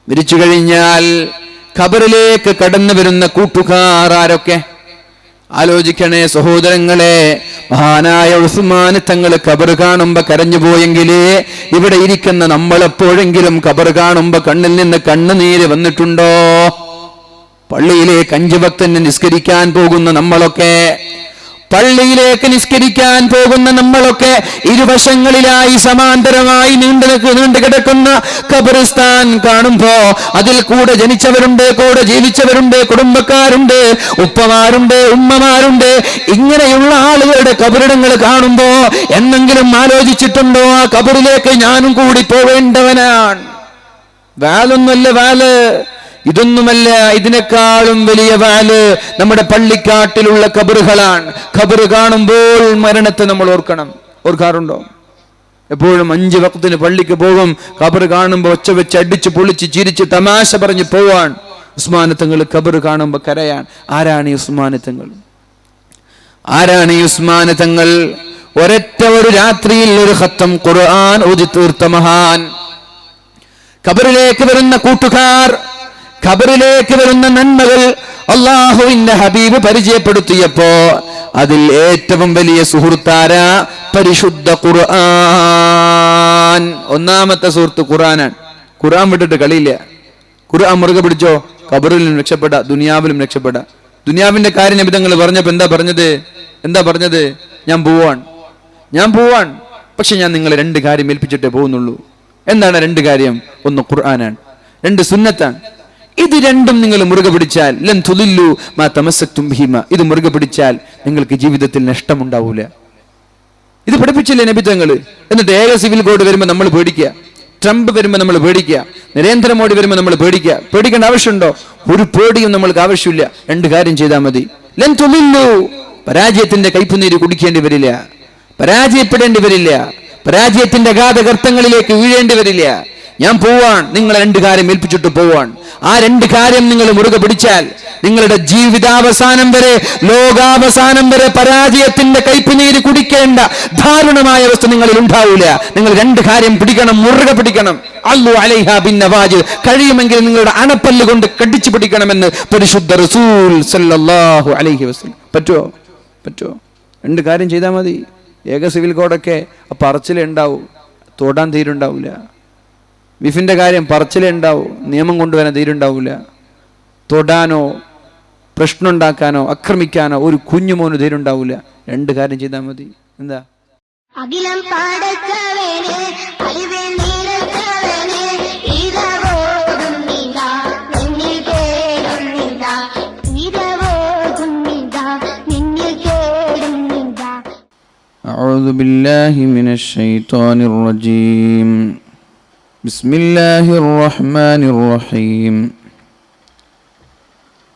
മരിച്ചു കഴിഞ്ഞാൽ ഖബറിലേക്ക് കടന്നു വരുന്ന കൂട്ടുകാർ ആരൊക്കെ? ആലോചിക്കണേ സഹോദരങ്ങളെ. മഹാനായ ഉസ്മാൻ തങ്ങൾ ഖബർ കാണുമ്പോ കരഞ്ഞു പോയെങ്കിലേ ഇവിടെ ഇരിക്കുന്ന നമ്മളെപ്പോഴെങ്കിലും ഖബർ കാണുമ്പോ കണ്ണിൽ നിന്ന് കണ്ണുനീര് വന്നിട്ടുണ്ടോ? പള്ളിയിലേക്ക് 5 വക്തിന് നിസ്കരിക്കാൻ പോകുന്ന നമ്മളൊക്കെ, പള്ളിയിലേക്ക് നിസ്കരിക്കാൻ പോകുന്ന നമ്മളൊക്കെ ഇരുവശങ്ങളിലായി സമാന്തരമായി നീണ്ടു കിടക്കുന്ന ഖബറിസ്ഥാൻ കാണുമ്പോ അതിൽ കൂടെ ജനിച്ചവരുണ്ട്, കൂടെ ജീവിച്ചവരുണ്ട്, കുടുംബക്കാരുണ്ട്, ഉപ്പമാരുണ്ട്, ഉമ്മമാരുണ്ട്. ഇങ്ങനെയുള്ള ആളുകളുടെ ഖബറിടങ്ങൾ കാണുമ്പോ എന്നെങ്കിലും ആലോചിച്ചിട്ടുണ്ടോ ആ ഖബറിലേക്ക് ഞാനും കൂടി പോവേണ്ടവനാണ്? വാലൊന്നുമല്ല വാല്, ഇതൊന്നുമല്ല. ഇതിനേക്കാളും വലിയ വാല് നമ്മുടെ പള്ളിക്കാട്ടിലുള്ള ഖബറുകളാണ്. ഖബർ കാണുമ്പോൾ മരണത്തെ നമ്മൾ ഓർക്കാറുണ്ടോ? എപ്പോഴും 5 വക്തിന് പള്ളിക്ക് പോകും. ഖബർ കാണുമ്പോൾ ഒച്ച വെച്ച് അടിച്ച് പൊളിച്ച് ചിരിച്ച് തമാശ പറഞ്ഞ് പോവാൻ. ഉസ്മാൻ തങ്ങൾ ഖബർ കാണുമ്പോൾ കരയാൻ. ആരാണ് ഈ ഉസ്മാൻ തങ്ങൾ? ആരാണ് ഈ ഉസ്മാൻ തങ്ങൾ? ഒരൊറ്റ ഒരു രാത്രിയിൽ ഒരു ഖത്തം ഖുർആൻ ഓതി തീർത്ത മഹാൻ. ഖബറിലേക്ക് വരുന്ന കൂട്ടുകാർ, ഖബറിലേക്ക് വരുന്ന നന്മകൾ അല്ലാഹുവിന്റെ ഹബീബ് പരിചയപ്പെടുത്തിയപ്പോ അതിൽ ഏറ്റവും വലിയ സുഹൃത്താരാ? പരിശുദ്ധ ഖുർആൻ. ഒന്നാമത്തെ സുഹൃത്ത് ഖുർആനാണ്. ഖുർആൻ വിട്ടിട്ട് കളിയില്ല. ഖുർആൻ മുറുകെ പിടിച്ചോ, ഖബറിലും രക്ഷപ്പെട, ദുനിയാവിലും രക്ഷപ്പെട. ദുനിയാവിന്റെ കാര്യം നബി തങ്ങൾ പറഞ്ഞപ്പോ എന്താ പറഞ്ഞത്? ഞാൻ പോവാൻ, പക്ഷെ ഞാൻ നിങ്ങളെ 2 കാര്യം ഏൽപ്പിച്ചിട്ടേ പോകുന്നുള്ളൂ. എന്താണ് 2 കാര്യം? ഒന്ന് ഖുർആനാണ്, 2 സുന്നത്താണ്. ഇത് 2ഉം നിങ്ങൾ മുറുകെ പിടിച്ചാൽ ലൻ തുദില്ലു മാ തമസ്സക്തും ബിഹിമാ. ഇത് മുറുകെ പിടിച്ചാൽ നിങ്ങൾക്ക് ജീവിതത്തിൽ നഷ്ടമുണ്ടാവൂല. ഇത് പഠിപ്പിച്ചില്ലേ നബി തങ്ങൾ? എന്നിട്ട് ഏക സിവിൽ കോഡ് വരുമ്പോൾ നമ്മൾ പേടിക്കുക, ട്രംപ് വരുമ്പോൾ നമ്മൾ പേടിക്കുക, നരേന്ദ്രമോദി വരുമ്പോൾ നമ്മൾ പേടിക്കേണ്ട ആവശ്യമുണ്ടോ? ഒരു പേടിയും നമ്മൾക്ക് ആവശ്യമില്ല. 2 കാര്യം ചെയ്താൽ മതി. ലൻ തുദില്ലു, പരാജയത്തിന്റെ കൈപ്പുനീര് കുടിക്കേണ്ടി വരില്ല, പരാജയപ്പെടേണ്ടി വരില്ല, പരാജയത്തിന്റെ അഗാധഗർത്തങ്ങളിലേക്ക് വീഴേണ്ടി വരില്ല. ഞാൻ പോവാൻ, നിങ്ങളെ 2 കാര്യം ഏൽപ്പിച്ചിട്ട് പോവാൻ. ആ 2 കാര്യം നിങ്ങൾ മുറുകെ പിടിച്ചാൽ നിങ്ങളുടെ ജീവിതാവസാനം വരെ, ലോകാവസാനം വരെ പരാജയത്തിന്റെ കൈപ്പുനീര് കുടിക്കേണ്ട ദാരുണമായ അവസ്ഥ നിങ്ങളിൽ ഉണ്ടാവൂല. നിങ്ങൾ 2 കാര്യം പിടിക്കണം, മുറുകെ പിടിക്കണം. അല്ലു അലൈഹാ ബിന്നവാജിദ്. കഴിയുമെങ്കിൽ നിങ്ങളുടെ അണപ്പല്ല് കൊണ്ട് കടിച്ചു പിടിക്കണമെന്ന് പരിശുദ്ധ റസൂൽ സല്ലല്ലാഹു അലൈഹി വസല്ലം. പറ്റുമോ? 2 കാര്യം ചെയ്താൽ മതി. ഏക സിവിൽ കോഡൊക്കെ പറച്ചിലേ ഉണ്ടാവും, തൊടാൻ തീരുണ്ടാവില്ല. വിഫിന്റെ കാര്യം പറച്ചിലേ ഉണ്ടാവും, നിയമം കൊണ്ടുവരാൻ തീരുണ്ടാവില്ല. തൊടാനോ പ്രശ്നം ഉണ്ടാക്കാനോ ആക്രമിക്കാനോ ഒരു കുഞ്ഞുമോന് തീരുണ്ടാവില്ല. 2 കാര്യം ചെയ്താൽ മതി. എന്താ? അഖിലം പാടച്ചവനെ അലിവേ നീലച്ചവനെ ഇരവോടുന്നിതാ നിന്നിൽ കേടുന്നിതാ ഇരവോടുന്നിതാ നിന്നിൽ കേടുന്നിതാ. അഊദു ബില്ലാഹി മിനശ് ശൈത്വാനിർ റജീം. ബിസ്മില്ലാഹിർ റഹ്മാനിർ റഹീം.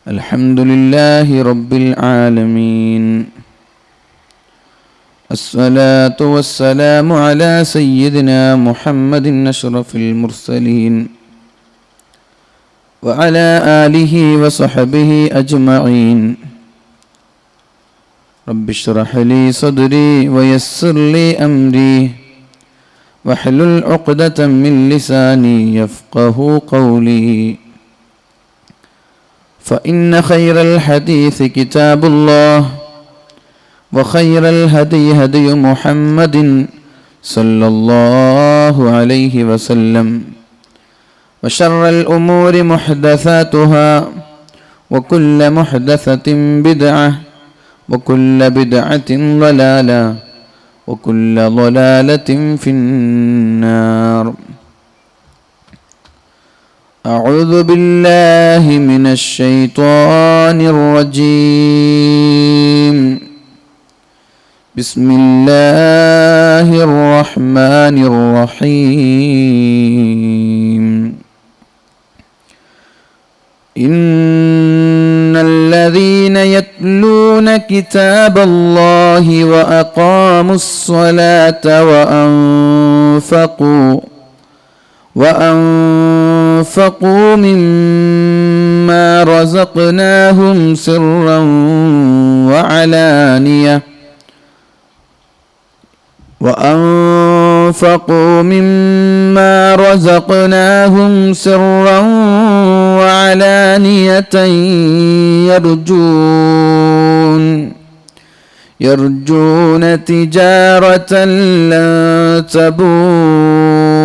അൽഹംദുലില്ലാഹി റബ്ബിൽ ആലമീൻ. അസ്സലാത്തു വസ്സലാമു അലാ സയ്യിദിനാ മുഹമ്മദിൻ അഷ്റഫിൽ മുർസലീൻ വഅലാ ആലിഹി വസഹ്ബിഹി അജ്മഈൻ. റബ്ബിശ്റഹ് ലീ സദ്രി വയസ്സിർ ലീ അംരി വഹ്ലുൽ ഉഖ്ദതം മിൻ ലിസാനി യഫ്ഖഹു ഖൗലി. فإن خير الحديث كتاب الله وخير الهدي هدي محمد صلى الله عليه وسلم وشر الأمور محدثاتها وكل محدثة بدعة وكل بدعة ضلالة وكل ضلالة في النار. أعوذ بالله من الشيطان الرجيم. بسم الله الرحمن الرحيم. إن الذين يتلون كتاب الله وأقاموا الصلاة وأنفقوا مما رزقناهم سرا وأنفقوا مما رزقناهم سرا وعلانية يرجون تجارة لن تبور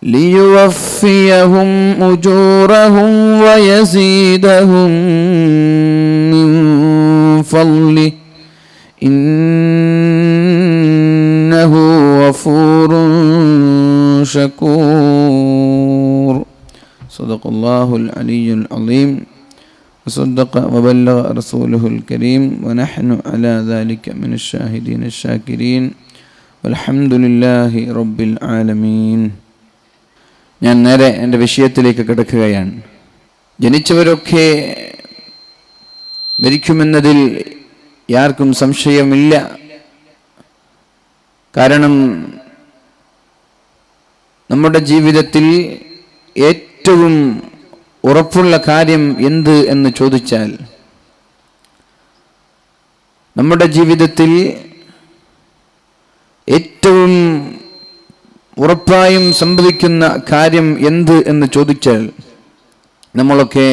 ليوفيهم أجورهم ويزيدهم من فضله إنه غفور شكور. صدق الله العلي العظيم وصدق وبلغ رسوله الكريم ونحن على ذلك من الشاهدين الشاكرين والحمد لله رب العالمين. ഞാൻ നേരെ എൻ്റെ വിഷയത്തിലേക്ക് കിടക്കുകയാണ്. ജനിച്ചവരൊക്കെ മരിക്കുമെന്നതിൽ ആർക്കും സംശയമില്ല. കാരണം നമ്മുടെ ജീവിതത്തിൽ ഏറ്റവും ഉറപ്പുള്ള കാര്യം എന്ത് എന്ന് ചോദിച്ചാൽ, നമ്മുടെ ജീവിതത്തിൽ ഏറ്റവും ഉറപ്പായും സംഭവിക്കുന്ന കാര്യം എന്ത് എന്ന് ചോദിച്ചാൽ, നമ്മളൊക്കെ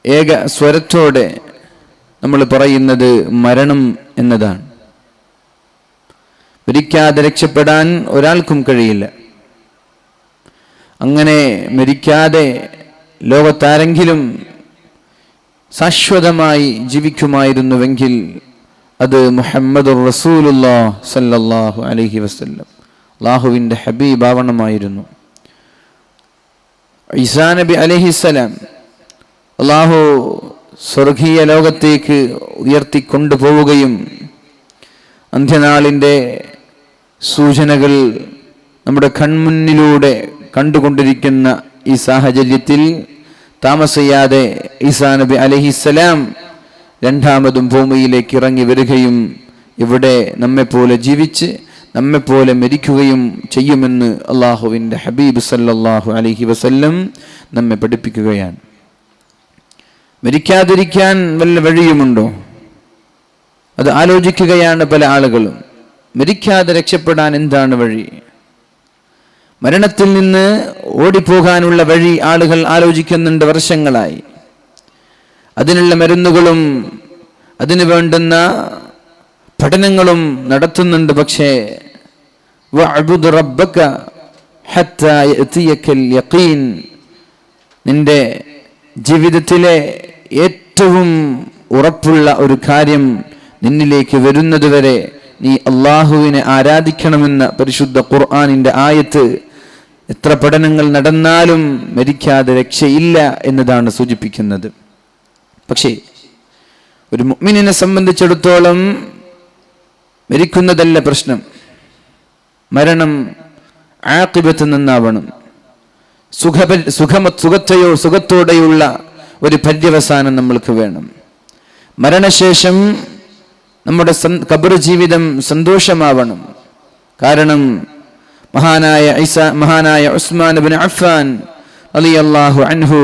ഏക സ്വരത്തോടെ നമ്മൾ പറയുന്നത് മരണം എന്നതാണ്. മരിക്കാതെ രക്ഷപ്പെടാൻ ഒരാൾക്കും കഴിയില്ല. അങ്ങനെ മരിക്കാതെ ലോകത്താരെങ്കിലും ശാശ്വതമായി ജീവിക്കുമായിരുന്നുവെങ്കിൽ അത് മുഹമ്മദുർ റസൂലുള്ളാഹി സ്വല്ലല്ലാഹു അലൈഹി വസല്ലം അല്ലാഹുവിൻ്റെ ഹബീബാവണമായിരുന്നു. ഈസാ നബി അലൈഹിസ്സലാം അല്ലാഹു സ്വർഗീയ ലോകത്തേക്ക് ഉയർത്തിക്കൊണ്ടുപോവുകയും അന്ത്യനാളിൻ്റെ സൂചനകൾ നമ്മുടെ കൺമുന്നിലൂടെ കണ്ടുകൊണ്ടിരിക്കുന്ന ഈ സാഹചര്യത്തിൽ താമസിയാതെ ഈസാ നബി അലൈഹിസ്സലാം രണ്ടാമതും ഭൂമിയിലേക്ക് ഇറങ്ങി വരികയും ഇവിടെ നമ്മെപ്പോലെ ജീവിച്ച് നമ്മെപ്പോലെ മരിക്കുകയും ചെയ്യുമെന്ന് അള്ളാഹുവിൻ്റെ ഹബീബ് സല്ലല്ലാഹു അലൈഹി വസല്ലം നമ്മെ പഠിപ്പിക്കുകയാണ്. മരിക്കാതിരിക്കാൻ വല്ല വഴിയുമുണ്ടോ? അത് ആലോചിക്കുകയാണ് പല ആളുകളും. മരിക്കാതെ രക്ഷപ്പെടാൻ എന്താണ് വഴി? മരണത്തിൽ നിന്ന് ഓടിപ്പോകാനുള്ള വഴി ആളുകൾ ആലോചിക്കുന്നുണ്ട് വർഷങ്ങളായി. അതിനുള്ള മരുന്നുകളും അതിനു വേണ്ടുന്ന പഠനങ്ങളും നടത്തുന്നുണ്ട്. പക്ഷേ വഅബ്ദു റബ്ബക ഹത്താ യഅതിയകൽ യഖീൻ, നിന്റെ ജീവിതത്തിലെ ഏറ്റവും ഉറപ്പുള്ള ഒരു കാര്യം നിന്നിലേക്ക് വരുന്നതുവരെ നീ അള്ളാഹുവിനെ ആരാധിക്കണമെന്ന പരിശുദ്ധ ഖുർആനിൻ്റെ ആയത്ത് എത്ര പഠനങ്ങൾ നടന്നാലും മരിക്കാതെ രക്ഷയില്ല എന്നതാണ് സൂചിപ്പിക്കുന്നത്. പക്ഷേ ഒരു മുഅ്മിനിനെ സംബന്ധിച്ചിടത്തോളം മരിക്കുന്നതല്ല പ്രശ്നം, മരണം ആഖിബത്ത് നിന്നാവണം. സുഖത്തോടെയുള്ള ഒരു പര്യവസാനം നമ്മൾക്ക് വേണം. മരണശേഷം നമ്മുടെ ജീവിതം സന്തോഷമാവണം. കാരണം മഹാനായ ഉസ്മാൻ ഇബ്നു അഫ്ഫാൻ റളിയല്ലാഹു അൻഹു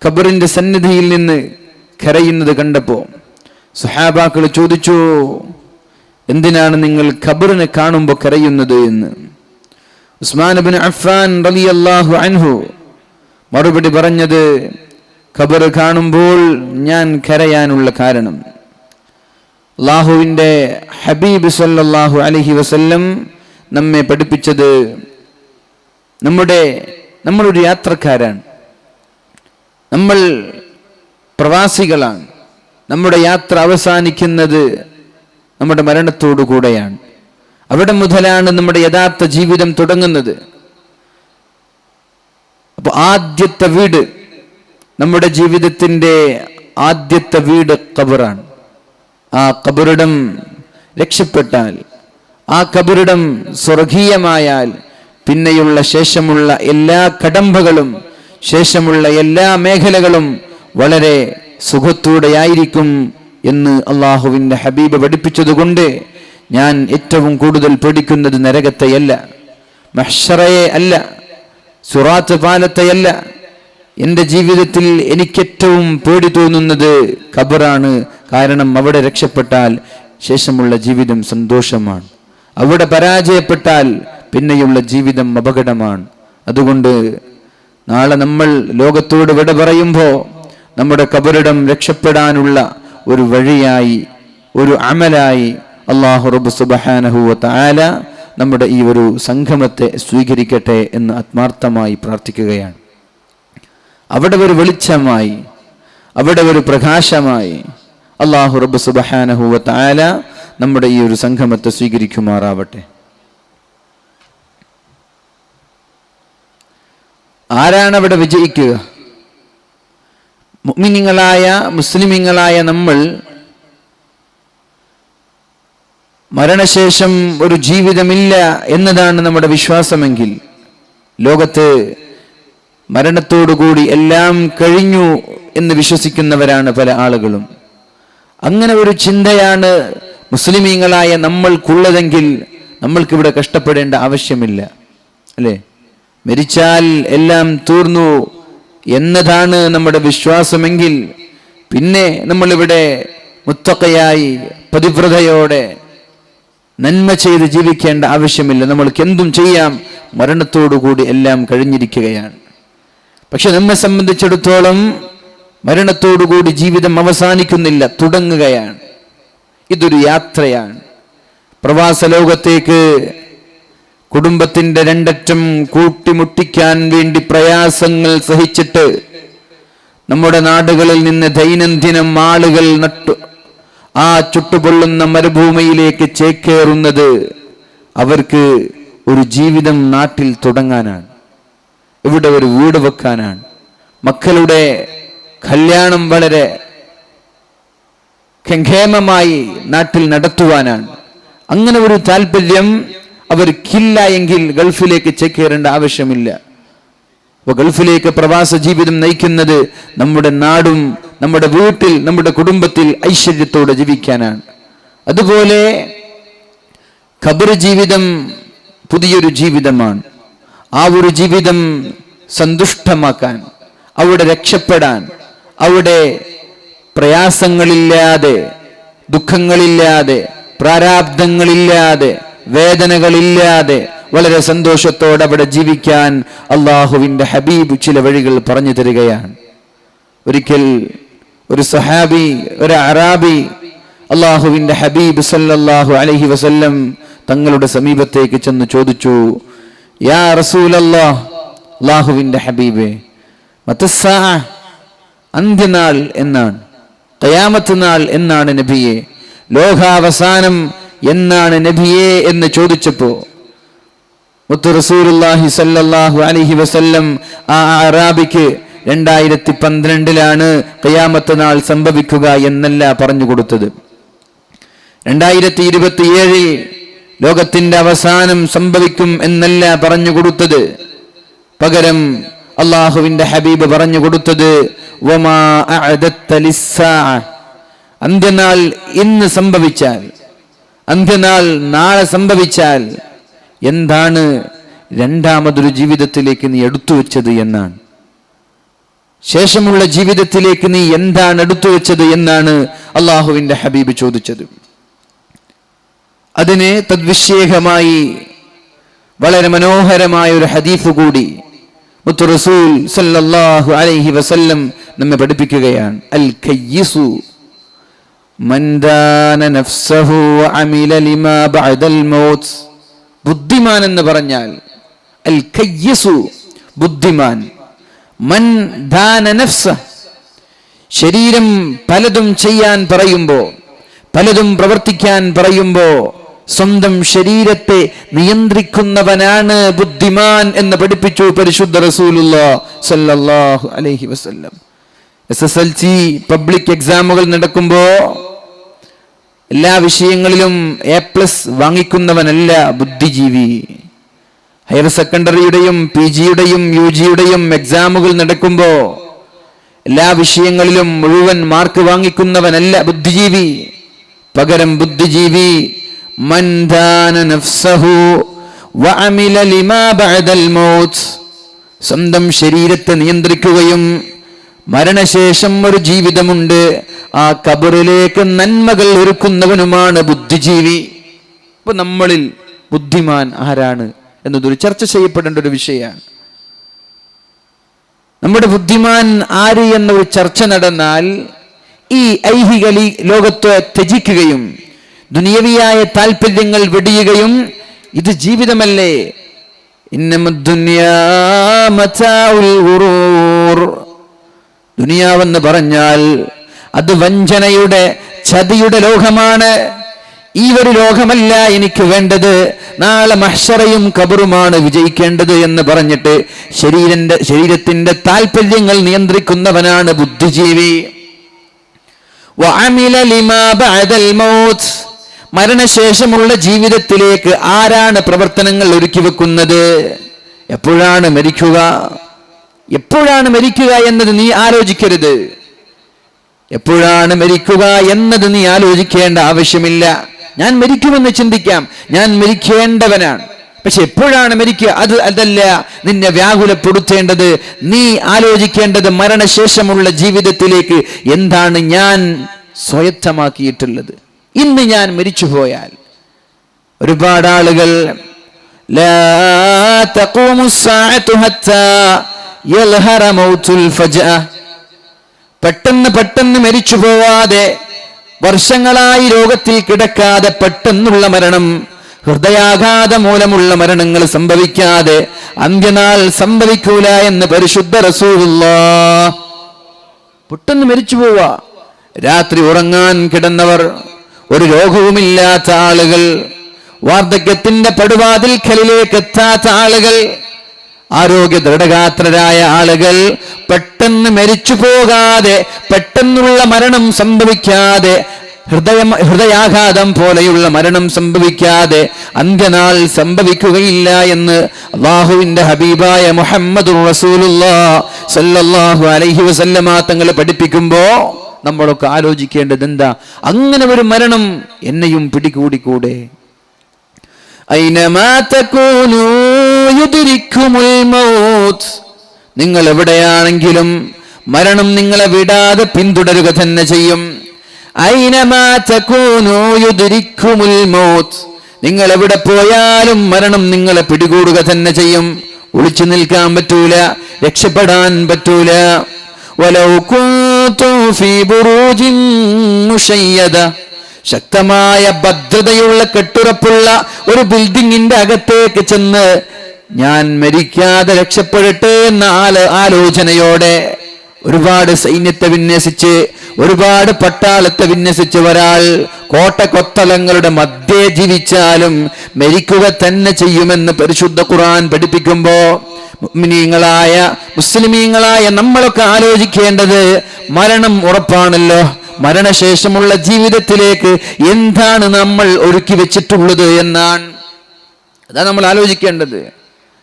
ഖബറിന്റെ സന്നിധിയിൽ നിന്ന് കരയുന്നത് കണ്ടപ്പോൾ സ്വഹാബാക്കൾ ചോദിച്ചു, എന്തിനാണ് നിങ്ങൾ ഖബറിനെ കാണുമ്പോൾ കരയുന്നത് എന്ന്. ഉസ്മാൻ ഇബ്നു അഫ്ഫാൻ റളിയല്ലാഹു അൻഹു മറുപടി പറഞ്ഞത്, ഖബർ കാണുമ്പോൾ ഞാൻ കരയാനുള്ള കാരണം അല്ലാഹുവിൻ്റെ ഹബീബ് സല്ലല്ലാഹു അലൈഹി വസല്ലം നമ്മെ പഠിപ്പിച്ചത്, നമ്മളൊരു യാത്രക്കാരാണ്, നമ്മൾ പ്രവാസികളാണ്. നമ്മുടെ യാത്ര അവസാനിക്കുന്നത് നമ്മുടെ മരണത്തോടു കൂടെയാണ്. അവിടെ മുതലാണ് നമ്മുടെ യഥാർത്ഥ ജീവിതം തുടങ്ങുന്നത്. അപ്പോൾ ആദ്യത്തെ വീട്, നമ്മുടെ ജീവിതത്തിൻ്റെ ആദ്യത്തെ വീട് ഖബറാണ്. ആ ഖബറിടം രക്ഷപ്പെട്ടാൽ, ആ ഖബറിടം സ്വർഗീയമായാൽ, പിന്നെയുള്ള ശേഷമുള്ള എല്ലാ കടമ്പകളും ശേഷമുള്ള എല്ലാ മേഖലകളും വളരെ സുഖത്തോടെയായിരിക്കും എന്ന് അള്ളാഹുവിൻ്റെ ഹബീബ് പഠിപ്പിച്ചതുകൊണ്ട് ഞാൻ ഏറ്റവും കൂടുതൽ പേടിക്കുന്നത് നരകത്തെയല്ല, മഹ്ശറയെ അല്ല, സിറാത്ത് പാലത്തെയല്ല. എൻ്റെ ജീവിതത്തിൽ എനിക്കേറ്റവും പേടി തോന്നുന്നത് ഖബറാണ്. കാരണം അവിടെ രക്ഷപ്പെട്ടാൽ ശേഷമുള്ള ജീവിതം സന്തോഷമാണ്. അവിടെ പരാജയപ്പെട്ടാൽ പിന്നെയുള്ള ജീവിതം അപകടമാണ്. അതുകൊണ്ട് നാളെ നമ്മൾ ലോകത്തോട് വിട പറയുമ്പോൾ നമ്മുടെ ഖബറിടം രക്ഷപ്പെടാനുള്ള ഒരു വഴിയായി, ഒരു അമലായി അല്ലാഹു റബ്ബ് സുബ്ഹാനഹു വ തആല നമ്മുടെ ഈ ഒരു സംഗമത്തെ സ്വീകരിക്കട്ടെ എന്ന് ആത്മാർത്ഥമായി പ്രാർത്ഥിക്കുകയാണ്. അവിടെ ഒരു വെളിച്ചമായി, അവിടെ ഒരു പ്രകാശമായി അല്ലാഹു റബ്ബ് സുബ്ഹാനഹു വ തആല നമ്മുടെ ഈ ഒരു സംഗമത്തെ സ്വീകരിക്കുമാറാവട്ടെ. ആരാണ് അവിടെ വിജയിക്കുക? മുഅ്മിനീങ്ങളായ മുസ്ലിമീങ്ങളായ നമ്മൾ മരണശേഷം ഒരു ജീവിതമില്ല എന്നതാണ് നമ്മുടെ വിശ്വാസമെങ്കിൽ, ലോകത്ത് മരണത്തോടുകൂടി എല്ലാം കഴിഞ്ഞു എന്ന് വിശ്വസിക്കുന്നവരാണ് പല ആളുകളും. അങ്ങനെ ഒരു ചിന്തയാണ് മുസ്ലിമീങ്ങളായ നമ്മൾക്കുള്ളതെങ്കിൽ നമ്മൾക്കിവിടെ കഷ്ടപ്പെടേണ്ട ആവശ്യമില്ല, അല്ലേ? മരിച്ചാൽ എല്ലാം തീർന്നു എന്നതാണ് നമ്മുടെ വിശ്വാസമെങ്കിൽ പിന്നെ നമ്മളിവിടെ മുത്തഖയായി പതിവ്രതയോടെ നന്മ ചെയ്ത് ജീവിക്കേണ്ട ആവശ്യമില്ല. നമ്മൾക്ക് എന്തും ചെയ്യാം, മരണത്തോടുകൂടി എല്ലാം കഴിഞ്ഞിരിക്കുകയാണ്. പക്ഷെ നമ്മെ സംബന്ധിച്ചിടത്തോളം മരണത്തോടുകൂടി ജീവിതം അവസാനിക്കുന്നില്ല, തുടങ്ങുകയാണ്. ഇതൊരു യാത്രയാണ്. പ്രവാസ ലോകത്തേക്ക് കുടുംബത്തിന്റെ രണ്ടറ്റം കൂട്ടിമുട്ടിക്കാൻ വേണ്ടി പ്രയാസങ്ങൾ സഹിച്ചിട്ട് നമ്മുടെ നാടുകളിൽ നിന്ന് ദൈനംദിനം ആളുകൾ ആ ചുട്ടുപൊള്ളുന്ന മരുഭൂമിയിലേക്ക് ചേക്കേറുന്നത് അവർക്ക് ഒരു ജീവിതം നാട്ടിൽ തുടങ്ങാനാണ്, ഇവിടെ ഒരു വീട് വെക്കാനാണ്, മക്കളുടെ കല്യാണം വളരെ ഖേമമായി നാട്ടിൽ നടത്തുവാനാണ്. അങ്ങനെ ഒരു താല്പര്യം അവർക്കില്ല എങ്കിൽ ഗൾഫിലേക്ക് ചേക്കേറേണ്ട ആവശ്യമില്ല. അപ്പൊ ഗൾഫിലേക്ക് പ്രവാസ ജീവിതം നയിക്കുന്നത് നമ്മുടെ നാടും നമ്മുടെ വീട്ടിൽ നമ്മുടെ കുടുംബത്തിൽ ഐശ്വര്യത്തോടെ ജീവിക്കാനാണ്. അതുപോലെ ഖബർ ജീവിതം പുതിയൊരു ജീവിതമാണ്. ആ ഒരു ജീവിതം സന്തുഷ്ടമാക്കാൻ, അവിടെ രക്ഷപ്പെടാൻ, അവിടെ പ്രയാസങ്ങളില്ലാതെ, ദുഃഖങ്ങളില്ലാതെ, പ്രാരാബ്ദങ്ങളില്ലാതെ, വേദനകളില്ലാതെ വളരെ സന്തോഷത്തോടെ അവിടെ ജീവിക്കാൻ അള്ളാഹുവിന്റെ ഹബീബ് ചില വഴികൾ പറഞ്ഞു തരികയാണ്. ഒരിക്കൽ ഒരു സഹാബി, ഒരു അറാബി അള്ളാഹുവിന്റെ ഹബീബ് സല്ലല്ലാഹു അലൈഹി വസല്ലം തങ്ങളുടെ സമീപത്തേക്ക് ചെന്ന് ചോദിച്ചു, യാ റസൂലല്ലാഹ്, അള്ളാഹുവിന്റെ ഹബീബേ, മതസ്സാ, അന്ത്യനാൾ എന്നാണ്, ഖിയാമത്ത് നാൾ എന്നാണ് നബിയെ, ലോകാവസാനം എന്നാണ് നബിയെ എന്ന് ചോദിച്ചപ്പോ മുത്തു റസൂലുള്ളാഹി സല്ലല്ലാഹു അലൈഹി വസല്ലം ആ അറാബിക്ക് 2012 ഖിയാമത്ത് നാൾ സംഭവിക്കുക എന്നല്ല പറഞ്ഞു കൊടുത്തത്. 2027 ലോകത്തിന്റെ അവസാനം സംഭവിക്കും എന്നല്ല പറഞ്ഞു കൊടുത്തത്. പകരം അള്ളാഹുവിന്റെ ഹബീബ് പറഞ്ഞു കൊടുത്തത് വമാ അഅദത്ത ലിസ്സാഅ, അന്ത്യനാൾ ഇന്ന് സംഭവിച്ചാൽ, അന്ത്യനാൾ നാളെ സംഭവിച്ചാൽ എന്താണ് രണ്ടാമതൊരു ജീവിതത്തിലേക്ക് നീ എടുത്തു വെച്ചത് എന്നാണ്. ശേഷമുള്ള ജീവിതത്തിലേക്ക് നീ എന്താണ് എടുത്തു വെച്ചത് എന്നാണ് അള്ളാഹുവിന്റെ ഹബീബ് ചോദിച്ചത്. അതിന് തദ്വിഷേകമായി വളരെ മനോഹരമായ ഒരു ഹദീസ് കൂടി മുത്തു റസൂൽ സല്ലല്ലാഹു അലൈഹി വസല്ലം നമ്മെ പഠിപ്പിക്കുകയാണ്. അൽ കയ്യിസു മൻ ദാന നഫ്സഹു വഅമില ലിമാ ബഅദൽ മൗത്ത്. ബുദ്ധിമാൻ എന്ന് പറഞ്ഞാൽ അൽ കയ്യിസു, ബുദ്ധിമാൻ. മൻ ദാന നഫ്സ, ശരീരം പലതും ചെയ്യാൻ പറയുമ്പോ, പലതും പ്രവർത്തിക്കാൻ പറയുമ്പോ സ്വന്തം ശരീരത്തെ നിയന്ത്രിക്കുന്നവനാണ് ബുദ്ധിമാൻ എന്ന് പഠിപ്പിച്ചു പരിശുദ്ധ റസൂലുള്ളാഹി സ്വല്ലല്ലാഹു അലൈഹി വസല്ലം. SSLC പബ്ലിക് എക്സാമുകൾ നടക്കുമ്പോ എല്ലാ വിഷയങ്ങളിലും A+ വാങ്ങിക്കുന്നവനല്ല ബുദ്ധിജീവി. ഹയർ സെക്കൻഡറിയുടെയും PGയുടെയും UGയുടെയും എക്സാമുകൾ നടക്കുമ്പോ എല്ലാ വിഷയങ്ങളിലും മുഴുവൻ മാർക്ക് വാങ്ങിക്കുന്നവനല്ല ബുദ്ധിജീവി. പകരം ബുദ്ധിജീവി മൻ ദാന നഫ്സഹു വഅമില ലിമാ ബഅദൽ മൗത്ത്, സ്വന്തം ശരീരത്തെ നിയന്ത്രിക്കുകയും മരണശേഷം ഒരു ജീവിതമുണ്ട്, ആ ഖബറിലേക്ക് നന്മകൾ ഒരുക്കുന്നവനുമാണ് ബുദ്ധിജീവി. ഇപ്പൊ നമ്മളിൽ ബുദ്ധിമാൻ ആരാണ് എന്നതൊരു ചർച്ച ചെയ്യപ്പെടേണ്ട ഒരു വിഷയമാണ്. നമ്മുടെ ബുദ്ധിമാൻ ആര് എന്നൊരു ചർച്ച നടന്നാൽ ഈ ഐഹിക ലോകത്തെ ത്യജിക്കുകയും ദുനിയവിയായ താല്പര്യങ്ങൾ വെടിയുകയും, ഇത് ജീവിതമല്ലേ, ദുനിയാവെന്ന് പറഞ്ഞാൽ അത് വഞ്ചനയുടെ ചതിയുടെ ലോകമാണ്. ഈ ഒരു ലോകമല്ല എനിക്ക് വേണ്ടത്, നാളെ മഹ്ശറയും ഖബറുമാണ് വിജയിക്കേണ്ടത് എന്ന് പറഞ്ഞിട്ട് ശരീരത്തിന്റെ താല്പര്യങ്ങൾ നിയന്ത്രിക്കുന്നവനാണ് ബുദ്ധിജീവി. മരണശേഷമുള്ള ജീവിതത്തിലേക്ക് ആരാണ് പ്രവർത്തനങ്ങൾ ഒരുക്കി വെക്കുന്നത്? എപ്പോഴാണ് മരിക്കുക എന്നത് നീ ആലോചിക്കരുത്. എപ്പോഴാണ് മരിക്കുക എന്നത് നീ ആലോചിക്കേണ്ട ആവശ്യമില്ല. ഞാൻ മരിക്കുമെന്ന് ചിന്തിക്കാം, ഞാൻ മരിക്കേണ്ടവനാണ്. പക്ഷെ എപ്പോഴാണ് മരിക്കുക അതല്ല നിന്നെ വ്യാകുലപ്പെടുത്തേണ്ടത്. നീ ആലോചിക്കേണ്ടത് മരണശേഷമുള്ള ജീവിതത്തിലേക്ക് എന്താണ് ഞാൻ സ്വായത്തമാക്കിയിട്ടുള്ളത്. ഇന്ന് ഞാൻ മരിച്ചുപോയാൽ, ഒരുപാട് ആളുകൾ ലാ തഖൂമുസ്സാഅതു ഹത്താ യൽഹറ മൗതുൽ ഫജ്അ, പെട്ടെന്ന് മരിച്ചു പോവാതെ, വർഷങ്ങളായി രോഗത്തിൽ കിടക്കാതെ പെട്ടെന്നുള്ള മരണം, ഹൃദയാഘാത മൂലമുള്ള മരണങ്ങൾ സംഭവിക്കാതെ അന്ത്യനാൾ സംഭവിക്കൂല എന്ന് പരിശുദ്ധ റസൂലുള്ളാഹ്. പെട്ടെന്ന് മരിച്ചു പോവാ. രാത്രി ഉറങ്ങാൻ കിടന്നവർ, ഒരു രോഗവുമില്ലാത്ത ആളുകൾ, വാർദ്ധക്യത്തിന്റെ പടുവാതിൽക്കലിലേക്ക് എത്താത്ത ആളുകൾ, ആരോഗ്യ ദൃഢഗാത്രരായ ആളുകൾ പെട്ടെന്ന് മരിച്ചു പോകാതെ, പെട്ടെന്നുള്ള മരണം സംഭവിക്കാതെ, ഹൃദയാഘാതം പോലെയുള്ള മരണം സംഭവിക്കാതെ അന്ത്യനാൾ സംഭവിക്കുകയില്ല എന്ന് അല്ലാഹുവിന്റെ ഹബീബായ മുഹമ്മദുർ റസൂലുള്ളാഹി സ്വല്ലല്ലാഹു അലൈഹി വസല്ലമ തങ്ങൾ പഠിപ്പിക്കുമ്പോ നമ്മളൊക്കെ ആലോചിക്കേണ്ടത് എന്താ? അങ്ങനെ ഒരു മരണം എന്നെയും പിടികൂടിക്കൂടെ? ഐനമാ തകൂനൂ യുദ്രിക്കുമുൽ മൗത്ത്, നിങ്ങൾ എവിടെയാണെങ്കിലും മരണം നിങ്ങളെ വിടാതെ പിന്തുടരുക തന്നെ ചെയ്യും. ഐനമാ തകൂനൂ യുദ്രിക്കുമുൽ മൗത്ത്, നിങ്ങൾ എവിടെ പോയാലും മരണം നിങ്ങളെ പിടികൂടുക തന്നെ ചെയ്യും. ഒളിച്ചു നിൽക്കാൻ പറ്റൂല, രക്ഷപ്പെടാൻ പറ്റൂല. വലൗ കുൻതും ഫീ ബുറൂജിൻ മുശയ്യദ, ശക്തമായ ഭദ്രതയുള്ള കെട്ടുറപ്പുള്ള ഒരു ബിൽഡിങ്ങിന്റെ അകത്തേക്ക് ചെന്ന് ഞാൻ മരിക്കാതെ രക്ഷപ്പെടട്ടെ എന്ന ആലോചനയോടെ ഒരുപാട് സൈന്യത്തെ വിന്യസിച്ച്, ഒരുപാട് പട്ടാളത്തെ വിന്യസിച്ച് ഒരാൾ കോട്ടകൊത്തളങ്ങളുടെ മധ്യേ ജീവിച്ചാലും മരിക്കുക തന്നെ ചെയ്യുമെന്ന് പരിശുദ്ധ ഖുർആൻ പഠിപ്പിക്കുമ്പോ മുസ്ലിമീങ്ങളായ നമ്മളൊക്കെ ആലോചിക്കേണ്ടത്, മരണം ഉറപ്പാണല്ലോ, മരണശേഷമുള്ള ജീവിതത്തിലേക്ക് എന്താണ് നമ്മൾ ഒരുക്കി വെച്ചിട്ടുള്ളത് എന്നാണ്. അതാ നമ്മൾ ആലോചിക്കേണ്ടത്.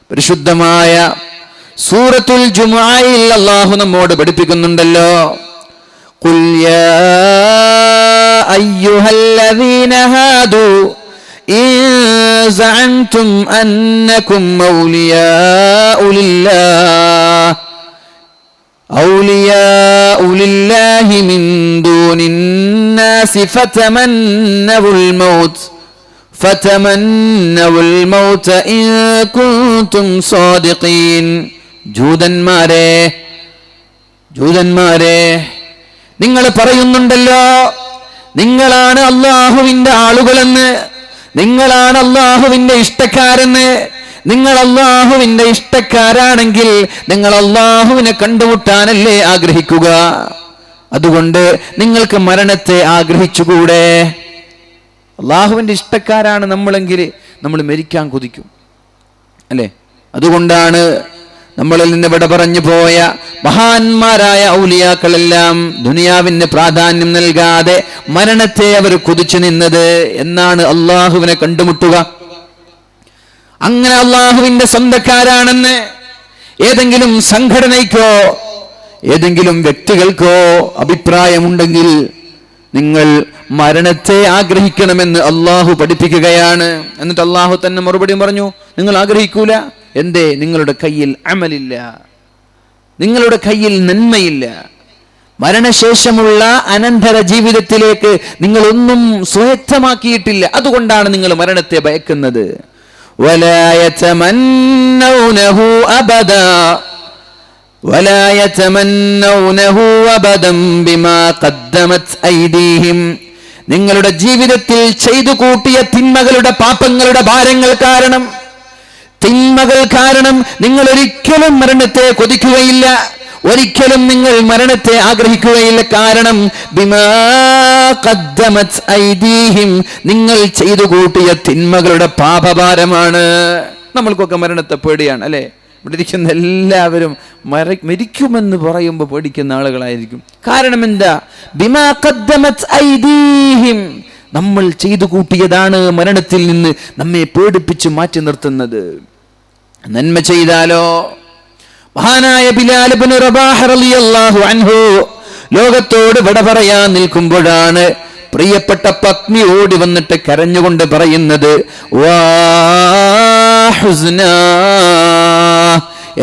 പരിശുദ്ധമായ സൂറത്തുൽ ജുമുഅയിൽ അല്ലാഹു നമ്മോട് പഠിപ്പിക്കുന്നുണ്ടല്ലോ, ഖുൽ യാ അയ്യുഹല്ലദീന ഹാദു ഇൻ സഅൻതും അന്നകും ഔലിയാഉ ലില്ലാഹി മിൻ ദൂനിൻ നാസി ഫതമന്നവുൽ മൗത്ത് ഇൻ കുൻതും സാദിഖീൻ. ജൂതന്മാരെ നിങ്ങൾ പറയുന്നുണ്ടല്ലോ, നിങ്ങളാണ് അല്ലാഹുവിന്റെ ആളുകളെന്ന്, നിങ്ങളാണ് അല്ലാഹുവിന്റെ ഇഷ്ടക്കാരെന്ന്. നിങ്ങൾ അല്ലാഹുവിന്റെ ഇഷ്ടക്കാരാണെങ്കിൽ നിങ്ങൾ അല്ലാഹുവിനെ കണ്ടുമുട്ടാനല്ലേ ആഗ്രഹിക്കുക? അതുകൊണ്ട് നിങ്ങൾക്ക് മരണത്തെ ആഗ്രഹിച്ചുകൂടെ? അല്ലാഹുവിന്റെ ഇഷ്ടക്കാരാണ് നമ്മളെങ്കിൽ നമ്മൾ മരിക്കാൻ കൊതിക്കും, അല്ലേ? അതുകൊണ്ടാണ് നമ്മളിൽ നിന്ന് ഇവിടെ പറഞ്ഞു പോയ മഹാന്മാരായ ഔലിയാക്കളെല്ലാം ദുനിയാവിന് പ്രാധാന്യം നൽകാതെ മരണത്തെ അവർ കൊതിച്ചു നിന്നത്. എന്നാണ് അല്ലാഹുവിനെ കണ്ടുമുട്ടുക. അങ്ങനെ അല്ലാഹുവിന്റെ സ്വന്തക്കാരാണെന്ന് ഏതെങ്കിലും സംഘടനയ്ക്കോ ഏതെങ്കിലും വ്യക്തികൾക്കോ അഭിപ്രായമുണ്ടെങ്കിൽ നിങ്ങൾ മരണത്തെ ആഗ്രഹിക്കണമെന്ന് അല്ലാഹു പഠിപ്പിക്കുകയാണ്. എന്നിട്ട് അല്ലാഹു തന്നെ മറുപടി പറഞ്ഞു, നിങ്ങൾ ആഗ്രഹിക്കൂല. എന്തേ? നിങ്ങളുടെ കയ്യിൽ അമലില്ല, നിങ്ങളുടെ കയ്യിൽ നന്മയില്ല. മരണശേഷമുള്ള അനന്തര ജീവിതത്തിലേക്ക് നിങ്ങൾ ഒന്നും സ്വായത്തമാക്കിയിട്ടില്ല. അതുകൊണ്ടാണ് നിങ്ങൾ മരണത്തെ ഭയക്കുന്നത്. വലാ യതമന്നൗനഹു അബദാ വലാ യതമന്നൗനഹു അബദൻ ബിമാ ഖദ്ദമത് ഐദീഹിം. നിങ്ങളുടെ ജീവിതത്തിൽ ചെയ്തു കൂട്ടിയ തിന്മകളുടെ, പാപങ്ങളുടെ ഭാരങ്ങൾ കാരണം, തിന്മകൾ കാരണം നിങ്ങൾ ഒരിക്കലും മരണത്തെ കൊതിക്കുകയില്ല, ഒരിക്കലും നിങ്ങൾ മരണത്തെ ആഗ്രഹിക്കുകയില്ല. കാരണം ബിമാ ഖദ്ദമത് ഐദീഹിം, നിങ്ങൾ ചെയ്തു കൂട്ടിയ തിന്മകളുടെ പാപഭാരമാണ്. നമ്മൾക്കൊക്കെ മരണത്തെ പേടിയാണ് അല്ലെ? ഇവിടെ ഇരിക്കുന്ന എല്ലാവരും മരിക്കുമെന്ന് പറയുമ്പോൾ പേടിക്കുന്ന ആളുകളായിരിക്കും. കാരണം എന്താ? ബിമാ ഖദ്ദമത് ഐദീഹിം, നമ്മൾ ചെയ്തു കൂട്ടിയതാണ് മരണത്തിൽ നിന്ന് നമ്മെ പേടിപ്പിച്ച് മാറ്റി നിർത്തുന്നത്. നന്മ ചെയ്താലോ? മഹാനായ ബിലാൽ ഇബ്നു റബാഹ് റളിയല്ലാഹു അൻഹു ലോകത്തോട് വിട പറയാൻ നിൽക്കുമ്പോഴാണ് പ്രിയപ്പെട്ട പത്നി ഓടി വന്നിട്ട് കരഞ്ഞുകൊണ്ട് പറയുന്നത്, വാ ഹുസ്നാ,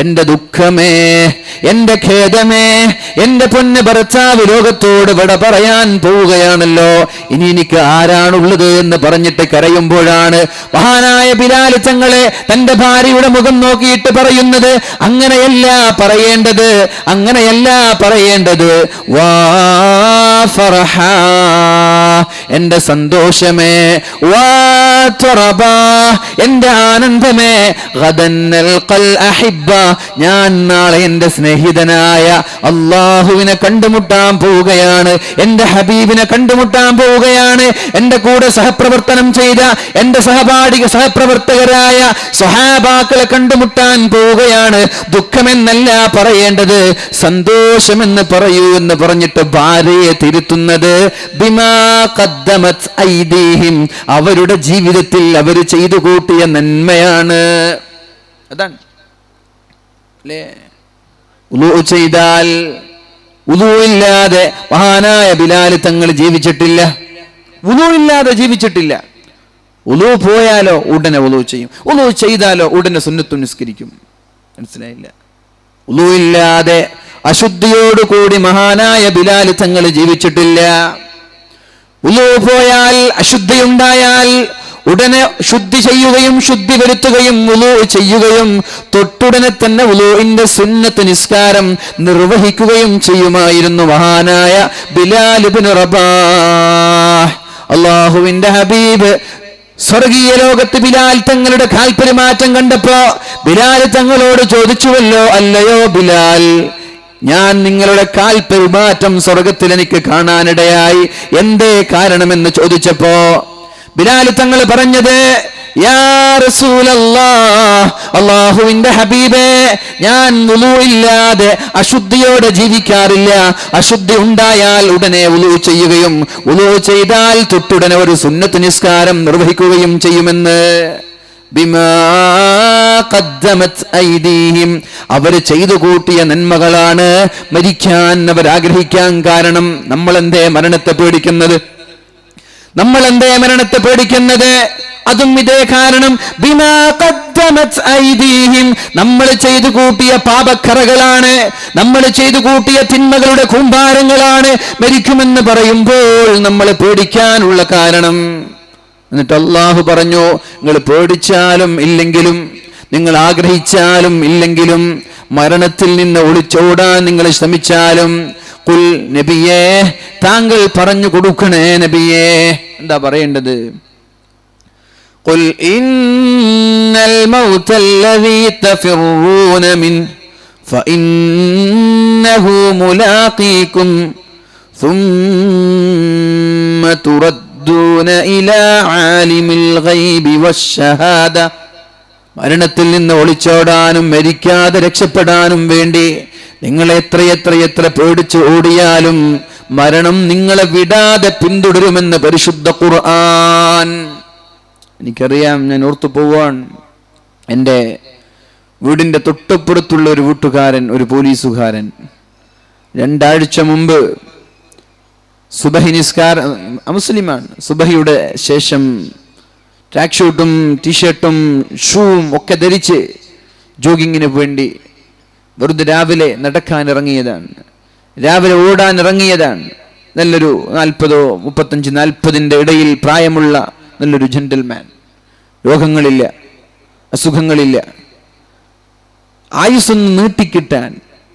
എന്റെ ദുഃഖമേ, എന്റെ ഖേദമേ, എന്റെ പൊന്ന് ഭർത്താവ് ലോകത്തോട് വിട പറയാൻ പോവുകയാണല്ലോ, ഇനി എനിക്ക് ആരാണുള്ളത് എന്ന് പറഞ്ഞിട്ട് കരയുമ്പോഴാണ് മഹാനായ ബിലാൽ തങ്ങളെ തന്റെ ഭാര്യയുടെ മുഖം നോക്കിയിട്ട് പറയുന്നത്, അങ്ങനെയല്ല പറയേണ്ടത്, അങ്ങനെയല്ല പറയേണ്ടത്. വാ ഫർഹ, എന്റെ സന്തോഷമേ, വാ തുറബാ, എന്റെ ആനന്ദമേ, ഗദൻ നൽഖൽ അഹിബ്ബ, ഞാൻ നാളെ എന്റെ സ്നേഹിതനായ അല്ലാഹുവിനെ കണ്ടുമുട്ടാൻ പോവുകയാണ്, എന്റെ ഹബീബിനെ കണ്ടുമുട്ടാൻ പോവുകയാണ്, എന്റെ കൂടെ സഹപ്രവർത്തനം ചെയ്ത എന്റെ സഹപ്രവർത്തകരായ സ്വഹാബാക്കളെ കണ്ടുമുട്ടാൻ പോവുകയാണ്. ദുഃഖമെന്നല്ല പറയേണ്ടത്, സന്തോഷമെന്ന് പറയൂ എന്ന് പറഞ്ഞിട്ട് ഭാര്യയെ തിരുത്തുന്നത് ബിമാ ഖദ്ദമത് ഐദീഹിം, അവരുടെ ജീവിതത്തിൽ അവർ ചെയ്തു കൂട്ടിയ നന്മയാണ്. അതാണ് അല്ലേ? ഉളൂ ചെയ്താൽ, ഉളൂ ഇല്ലാതെ മഹാനായ ബിലാൽ തങ്ങൾ ജീവിച്ചിട്ടില്ല, ഉളൂ ഇല്ലാതെ ജീവിച്ചിട്ടില്ല. ഉളൂ പോയാലോ ഉടനെ ഉളൂ ചെയ്യും, ഉളൂ ചെയ്താലോ ഉടനെ സുന്നത്ത് നിസ്കരിക്കും. മനസ്സിലായില്ല? ഉളൂ ഇല്ലാതെ അശുദ്ധിയോടുകൂടി മഹാനായ ബിലാൽ തങ്ങൾ ജീവിച്ചിട്ടില്ല. ഉളൂ പോയാൽ, അശുദ്ധിയുണ്ടായാൽ ഉടനെ ശുദ്ധി ചെയ്യുകയും ശുദ്ധി വരുത്തുകയും വുളൂ ചെയ്യുകയും തൊട്ടുടനെ തന്നെ വുളൂഇന്റെ സുന്നത്ത് നിസ്കാരം നിർവഹിക്കുകയും ചെയ്യുമായിരുന്നു മഹാനായ ബിലാൽ ഇബ്നു റബാഹ്. അല്ലാഹുവിന്റെ ഹബീബ് സ്വർഗീയ ലോകത്ത് ബിലാൽ തങ്ങളുടെ കാൽപെരുമാറ്റം കണ്ടപ്പോ ബിലാൽ തങ്ങളോട് ചോദിച്ചുവല്ലോ, അല്ലയോ ബിലാൽ, ഞാൻ നിങ്ങളുടെ കാൽപെരുമാറ്റം സ്വർഗത്തിൽ എനിക്ക് കാണാനിടയായി, എന്തേ കാരണമെന്ന് ചോദിച്ചപ്പോ ബിലാൽ തങ്ങൾ പറഞ്ഞത്, യാ റസൂലല്ലാഹ്, അല്ലാഹുവിന്റെ ഹബീബേ, ഞാൻ വുളൂ ഇല്ലാതെ അശുദ്ധിയോടെ ജീവിക്കാറില്ല. അശുദ്ധി ഉണ്ടായാൽ ഉടനെ വുളൂ ചെയ്യുകയും വുളൂ ചെയ്താൽ തൊട്ടുടനെ ഒരു സുന്നത്ത് നിസ്കാരം നിർവഹിക്കുകയും ചെയ്യുമെന്ന്. ബിമാ ഖദ്ദമത് ഐദീഹിം, അവർ ചെയ്തു കൂട്ടിയ നന്മകളാണ് മരിക്കാൻ അവർ ആഗ്രഹിക്കാൻ കാരണം. നമ്മൾ എന്തേ മരണത്തെ പേടിക്കുന്നത്? നമ്മൾ എന്തേ മരണത്തെ പേടിക്കുന്നത്? അതും ഇതേ കാരണം. ബിമാ ഖദ്ദമത് ഐദീഹിം, നമ്മൾ ചെയ്തു കൂട്ടിയ പാപക്കറകളാണ്, നമ്മൾ ചെയ്തു കൂട്ടിയ തിന്മകളുടെ കൂമ്പാരങ്ങളാണ് മരിക്കുമെന്ന് പറയുമ്പോൾ നമ്മൾ പേടിക്കാനുള്ള കാരണം. എന്നിട്ട് അല്ലാഹു പറഞ്ഞു, നിങ്ങൾ പേടിച്ചാലും ഇല്ലെങ്കിലും, നിങ്ങൾ ആഗ്രഹിച്ചാലും ഇല്ലെങ്കിലും, മരണത്തിൽ നിന്ന് ഒളിച്ചോടാൻ നിങ്ങൾ ശ്രമിച്ചാലും, ഖുൽ, നബിയേ, താങ്കൾ പറഞ്ഞു കൊടുക്കണേ നബിയേ. എന്താ പറയേണ്ടത്? ഖുൽ ഇന്നൽ മൗതല്ലദീ തഫിറൂന മിൻ ഫഇന്നഹു മുലാഖീകും സുമ്മ തുറദ്ദൂന ഇലാ ആലിമിൽ ഗൈബി വശ്ശഹാദ. മരണത്തിൽ നിന്ന് ഒളിച്ചോടാനും മരിക്കാതെ രക്ഷപ്പെടാനും വേണ്ടി നിങ്ങൾ എത്ര പേടിച്ച് ഓടിയാലും മരണം നിങ്ങളെ വിടാതെ പിന്തുടരുമെന്ന് പരിശുദ്ധ ഖുർആൻ. എനിക്കറിയാം, ഞാൻ ഓർത്തു പോവാൻ, എൻ്റെ വീടിൻ്റെ തൊട്ടപ്പുറത്തുള്ള ഒരു വീട്ടുകാരൻ, ഒരു പോലീസുകാരൻ, 2 ആഴ്ച മുമ്പ് സുബഹി നിസ്കാരം, മുസ്ലിമാണ്, സുബഹിയുടെ ശേഷം ട്രാക്ക് ഷൂട്ടും ടീഷർട്ടും ഷൂവും ഒക്കെ ധരിച്ച് ജോഗിങ്ങിന് വേണ്ടി വെറുതെ രാവിലെ നടക്കാൻ ഇറങ്ങിയതാണ്. രാവിലെ ഓടാൻ ഇറങ്ങിയതാണ്. നല്ലൊരു 35-40 ഇടയിൽ പ്രായമുള്ള നല്ലൊരു ജെന്റിൽമാൻ. രോഗങ്ങളില്ല, അസുഖങ്ങളില്ല. ആയുസ്സൊന്ന് നീട്ടിക്കിട്ടാൻ,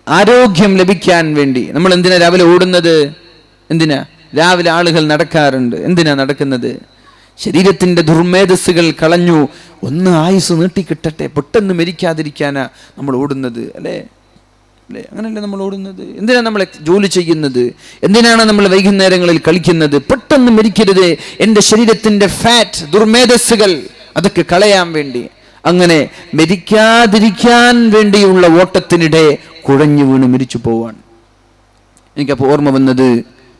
ആരോഗ്യം ലഭിക്കാൻ വേണ്ടി നമ്മൾ എന്തിനാ രാവിലെ ഓടുന്നത്? എന്തിനാ രാവിലെ ആളുകൾ നടക്കാറുണ്ട്? എന്തിനാ നടക്കുന്നത്? ശരീരത്തിന്റെ ദുർമേധസ്സുകൾ കളഞ്ഞു, ഒന്ന് ആയുസ് നീട്ടിക്കിട്ടട്ടെ, പെട്ടെന്ന് മരിക്കാതിരിക്കാനാ നമ്മൾ ഓടുന്നത്. അല്ലേ? അങ്ങനല്ലേ നമ്മൾ ഓടുന്നത്? എന്തിനാണ് നമ്മൾ ജോലി ചെയ്യുന്നത്? എന്തിനാണ് നമ്മൾ വൈകുന്നേരങ്ങളിൽ കളിക്കുന്നത്? പെട്ടെന്ന് മരിക്കരുത്, എൻ്റെ ശരീരത്തിന്റെ ഫാറ്റ്, ദുർമേധസ്സുകൾ അതൊക്കെ കളയാൻ വേണ്ടി. അങ്ങനെ മരിക്കാതിരിക്കാൻ വേണ്ടിയുള്ള ഓട്ടത്തിനിടെ കുഴഞ്ഞു വീണ് മരിച്ചു പോവാൻ. എനിക്കപ്പോൾ ഓർമ്മ വന്നത്